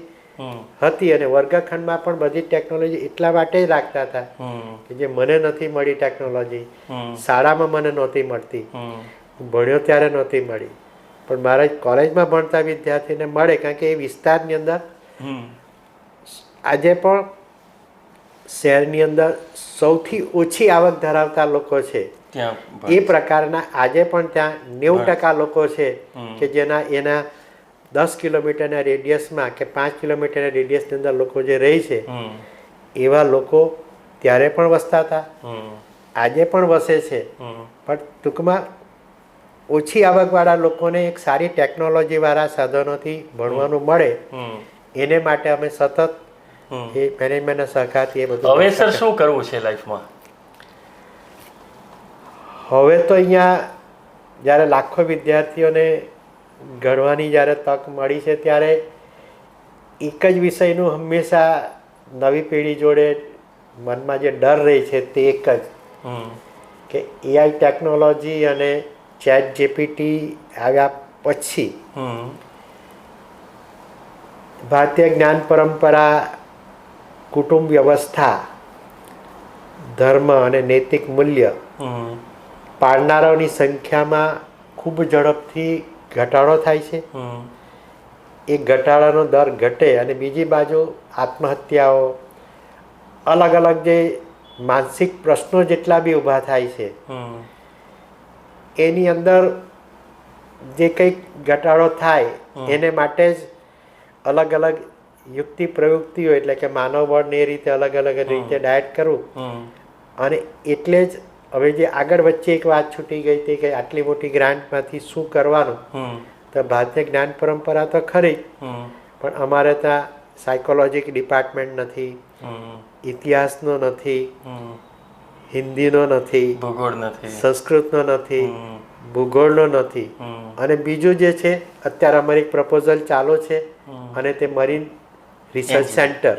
Speaker 1: હતી અને વર્ગખંડમાં પણ બધી ટેકનોલોજી એટલા માટે જ રાખતા હતા કે જે મને નથી મળી ટેકનોલોજી, શાળામાં મને નહોતી મળતી, ભણ્યો ત્યારે નહોતી મળી પણ મારા કોલેજમાં ભણતા વિદ્યાર્થીને મળે કારણ કે એ વિસ્તારની અંદર આજે પણ શહેરની અંદર સૌથી ઓછી આવક ધરાવતા લોકો છે એ પ્રકારના આજે પણ ત્યાં 90% લોકો છે કે જેના એના 10 કિલોમીટરના રેડિયસમાં કે 5 કિલોમીટરના રેડિયસની અંદર લોકો જે રહે છે એવા લોકો ત્યારે પણ વસતા હતા, આજે પણ વસે છે. પણ ટૂંકમાં ઓછી આવકવાળા લોકોને એક સારી ટેકનોલોજીવાળા સાધનોથી ભણવાનું મળે એને માટે અમે સતત એ મેનેજમેન્ટના સહકારથી એ બધું.
Speaker 2: હવે સર શું કરવું છે લાઈફમાં?
Speaker 1: હવે તો અહીંયા જ્યારે લાખો વિદ્યાર્થીઓને ઘડવાની જ્યારે તક મળી છે ત્યારે એક જ વિષયનું હંમેશા નવી પેઢી જોડે મનમાં જે ડર રહે છે તે એક જ કે એઆઈ ટેકનોલોજી અને ચેટ જીપીટી આવ્યા પછી ભારતીય જ્ઞાન પરંપરા, કુટુંબ વ્યવસ્થા, ધર્મ અને નૈતિક મૂલ્ય પાળનારાઓની સંખ્યામાં ખૂબ ઝડપથી ઘટાડો થાય છે. એ ઘટાડાનો દર ઘટે અને બીજી બાજુ આત્મહત્યાઓ, અલગ અલગ જે માનસિક પ્રશ્નો જેટલા બી ઊભા થાય છે એની અંદર જે કંઈક ઘટાડો થાય એને માટે જ અલગ અલગ યુક્તિ પ્રયુક્તિઓ એટલે કે માનવ બળને એ રીતે અલગ અલગ રીતે ડાયટ કરવું. અને એટલે જ હવે જે આગળ વચ્ચે એક વાત છૂટી ગઈ હતી કે આટલી મોટી ગ્રાન્ટમાંથી શું કરવાનું, તો ભારતીય જ્ઞાન પરંપરા તો ખરી પણ અમારે ત્યાં સાયકોલોજી ડિપાર્ટમેન્ટ નથી, ઇતિહાસનો નથી, હિન્દીનો નથી, સંસ્કૃતનો નથી, ભૂગોળનો નથી. અને બીજું જે છે અત્યારે અમારી એક પ્રપોઝલ ચાલુ છે અને તે મરીન રિસર્ચ સેન્ટર.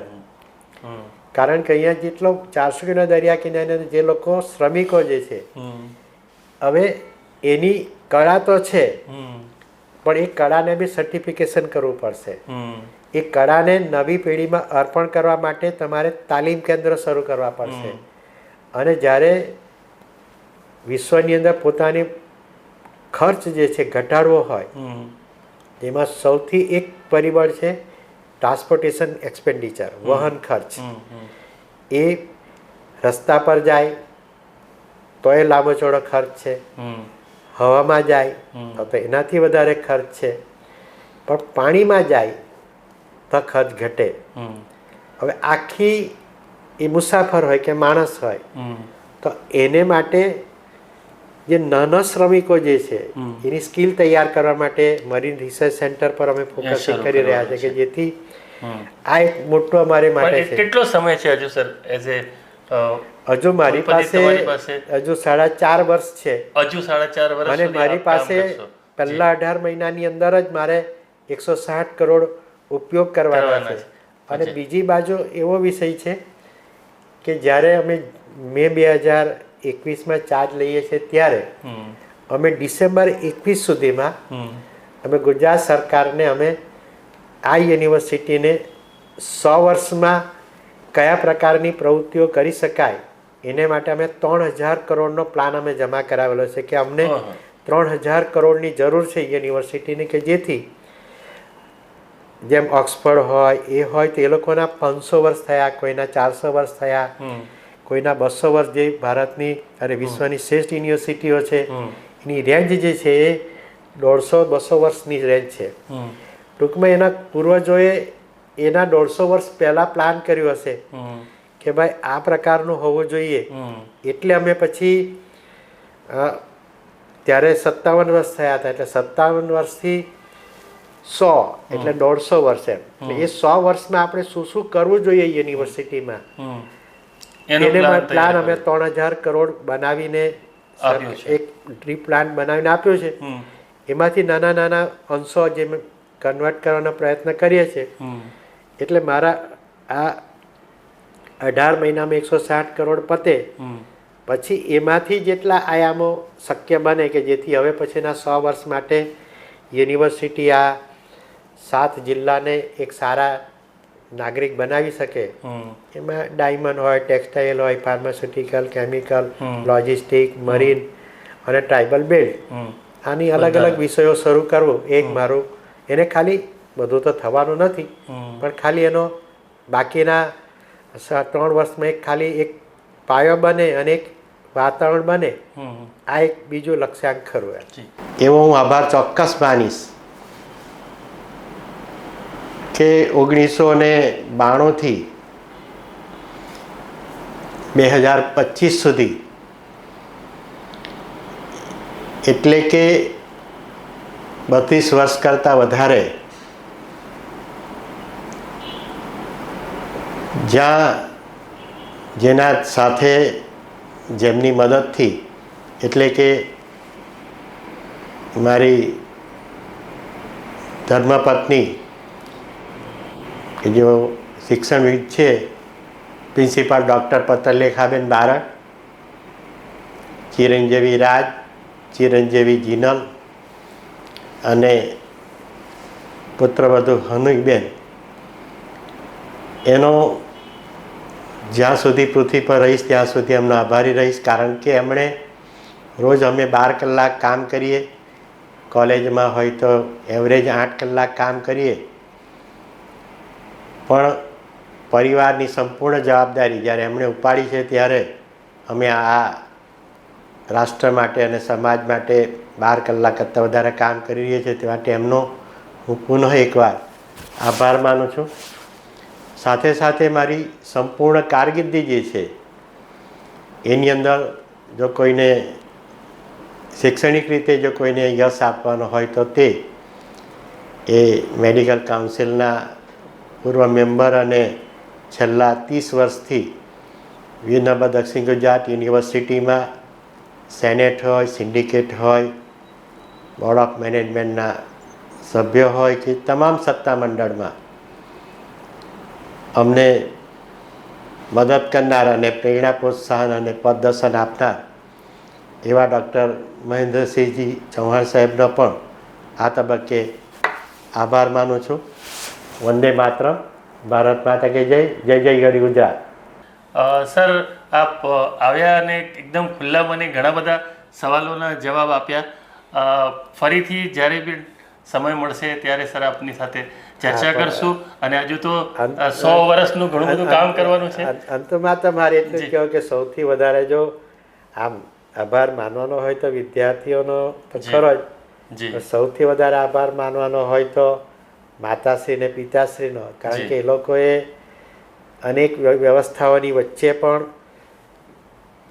Speaker 1: કારણ કે અહીંયા જેટલો 400 કિલો દરિયા કિનારે જે લોકો શ્રમિકો જે છે હવે એની કળા તો છે પણ એ કળાને બી સર્ટિફિકેશન કરવું પડશે. એ કળાને નવી પેઢીમાં અર્પણ કરવા માટે તમારે તાલીમ કેન્દ્ર શરૂ કરવા પડશે. અને જ્યારે વિશ્વની અંદર પોતાની ખર્ચ જે છે ઘટાડવો હોય એમાં સૌથી એક પરિબળ છે ટ્રાન્સપોર્ટેશન એક્સપેન્ડિચર, વહન ખર્ચ. એ રસ્તા પર જાય તો એ લાંબો ચોડો ખર્ચ છે, હવામાં જાય તો એનાથી વધારે ખર્ચ છે, પણ પાણીમાં જાય તો ખર્ચ ઘટે. હવે આખી એ મુસાફર હોય કે માણસ હોય તો એને માટે જે નાના શ્રમિકો જે છે એની સ્કિલ તૈયાર કરવા માટે મરીન રિસર્ચ સેન્ટર પર અમે ફોકસિંગ કરી રહ્યા છે કે જેથી આ એક મોટું અમારે માટે છે.
Speaker 2: કેટલો સમય છે હજુ સર એઝ એ
Speaker 1: હજુ મારી પાસે હજુ 4.5 વર્ષ છે.
Speaker 2: હજુ 4.5 વર્ષ
Speaker 1: અને મારી પાસે પહેલા 18 મહિનાની અંદર જ મારે 160 કરોડ ઉપયોગ કરવાના છે. અને બીજી બાજુ એવો વિષય છે કે જ્યારે અમે મે 2021માં ચાર્જ લઈએ છીએ ત્યારે અમે ડિસેમ્બર 21 સુધીમાં અમે ગુજરાત સરકારને અમે આ યુનિવર્સિટીને 100 વર્ષમાં કયા પ્રકારની પ્રવૃત્તિઓ કરી શકાય એને માટે અમે 3000 કરોડનો પ્લાન અમે જમા કરાવેલો છે કે અમને 3000 કરોડની જરૂર છે યુનિવર્સિટીને કે જેથી જેમ ઓક્સફર્ડ હોય એ હોય તો એ લોકોના 500 વર્ષ થયા, કોઈના 400 વર્ષ થયા, કોઈના 200 વર્ષ જે ભારતની અને વિશ્વની શ્રેષ્ઠ યુનિવર્સિટીઓ છે એની રેન્જ જે છે એ 150-200 વર્ષની રેન્જ છે. ટૂંકમાં એના પૂર્વજોએ એના 150 વર્ષ પહેલાં પ્લાન કર્યું હશે કે ભાઈ આ પ્રકારનું હોવું જોઈએ. એટલે અમે પછી ત્યારે 57 વર્ષ થયા હતા એટલે 57 વર્ષથી 100 એટલે 150 વર્ષ એમ. એ 100 વર્ષમાં આપણે શું શું કરવું જોઈએ યુનિવર્સિટીમાં એને પ્લાન અમે 3000 કરોડ બનાવીને એક ટ્રી પ્લાન બનાવીને આપ્યો છે. એમાંથી નાના નાના અંશો જે કન્વર્ટ કરવાનો પ્રયત્ન કરીએ છીએ. એટલે મારા આ 18 મહિનામાં 160 કરોડ પતે પછી એમાંથી જેટલા આયામો શક્ય બને કે જેથી હવે પછીના 100 વર્ષ માટે યુનિવર્સિટી આ 7 જિલ્લાને એક સારા નાગરિક બનાવી શકે. એમાં ડાયમંડ હોય, ટેક્સટાઇલ હોય, ફાર્માસ્યુટિકલ, કેમિકલ, લોજિસ્ટિક, મરીન અને ટ્રાઇબલ બેલ્ટ આની અલગ અલગ વિષયો શરૂ કરવું એક મારું. એને ખાલી બધું તો થવાનું નથી પણ ખાલી એનો બાકીના 3 વર્ષમાં એક ખાલી એક પાયો બને અને એક વાતાવરણ બને આ એક બીજું લક્ષ્યાંક ખરું. એવો હું આભાર ચોક્કસ માનીશ કે 1992થી 2025 સુધી એટલે કે 32 વર્ષ કરતાં વધારે જ્યાં જેના સાથે જેમની મદદથી એટલે કે મારી ધર્મપત્ની કે જેઓ શિક્ષણવિદ છે પ્રિન્સિપાલ ડૉક્ટર પતરલેખાબેન બારડ ચિરંજીવી રાજ, ચિરંજીવી જીનલ અને પુત્રવધુ હનુબેન એનો જ્યાં સુધી પૃથ્વી પર રહીશ ત્યાં સુધી એમનો આભારી રહીશ. કારણ કે એમણે રોજ અમે 12 કલાક કામ કરીએ, કોલેજમાં હોય તો એવરેજ 8 કલાક કામ કરીએ, પણ પરિવારની સંપૂર્ણ જવાબદારી જ્યારે એમણે ઉપાડી છે ત્યારે અમે આ રાષ્ટ્ર માટે અને સમાજ માટે 12 કલાક કરતાં વધારે કામ કરી રહ્યા છીએ. તે માટે એમનો હું પુનઃ એકવાર આભાર માનું છું. સાથે સાથે મારી સંપૂર્ણ કારકિર્દી જે છે એની અંદર જો કોઈને શૈક્ષણિક રીતે જો કોઈને યશ આપવાનો હોય તો તે એ મેડિકલ કાઉન્સિલના પૂર્વ મેમ્બર અને છેલ્લા 30 વર્ષથી વિનમ્ર દક્ષિણ ગુજરાત યુનિવર્સિટીમાં સેનેટ હોય, સિન્ડિકેટ હોય, બોર્ડ ઓફ મેનેજમેન્ટના સભ્ય હોય કે તમામ સત્તામંડળમાં અમને મદદ કરનાર અને પ્રેરણા, પ્રોત્સાહન અને પદદર્શન આપનાર એવા ડૉક્ટર મહેન્દ્રસિંહજી ચૌહાણ સાહેબનો પણ આ તબક્કે આભાર માનું છું. વંદે માતરમ. ભારત માતા કે જય. જય જય ગઢ ગુજરાત.
Speaker 2: સર, આપ આવ્યા અને એકદમ ખુલ્લા મને ઘણા બધા સવાલોના જવાબ આપ્યા. ફરીથી જ્યારે બી સમય મળશે ત્યારે સર આપની સાથે ચર્ચા કરશું. અને હજુ તો 100 વર્ષનું ઘણું બધું કામ કરવાનું છે.
Speaker 1: અંતમાં તો મારે એટલું જ કહેવું કે સૌથી વધારે જો આમ આભાર માનવાનો હોય તો વિદ્યાર્થીઓનો તો ખરો જ, સૌથી વધારે આભાર માનવાનો હોય તો માતાશ્રી ને પિતાશ્રીનો. કારણ કે એ લોકોએ અનેક વ્યવસ્થાઓની વચ્ચે પણ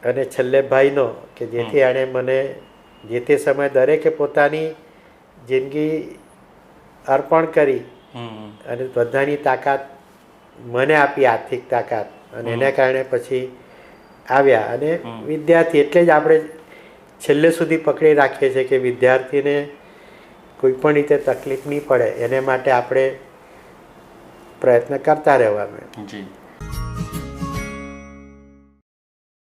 Speaker 1: અને છેલ્લે ભાઈનો કે જેથી એણે મને જે તે સમયે દરેકે પોતાની જિંદગી અર્પણ કરી અને બધાની તાકાત મને આપી, આર્થિક તાકાત, અને એને કારણે પછી આવ્યા. અને વિદ્યાર્થી એટલે જ આપણે છેલ્લે સુધી પકડી રાખીએ છીએ કે વિદ્યાર્થીને કોઈ પણ રીતે તકલીફ નહીં પડે એને માટે આપણે પ્રયત્ન કરતા રહેવાનું.
Speaker 2: જી.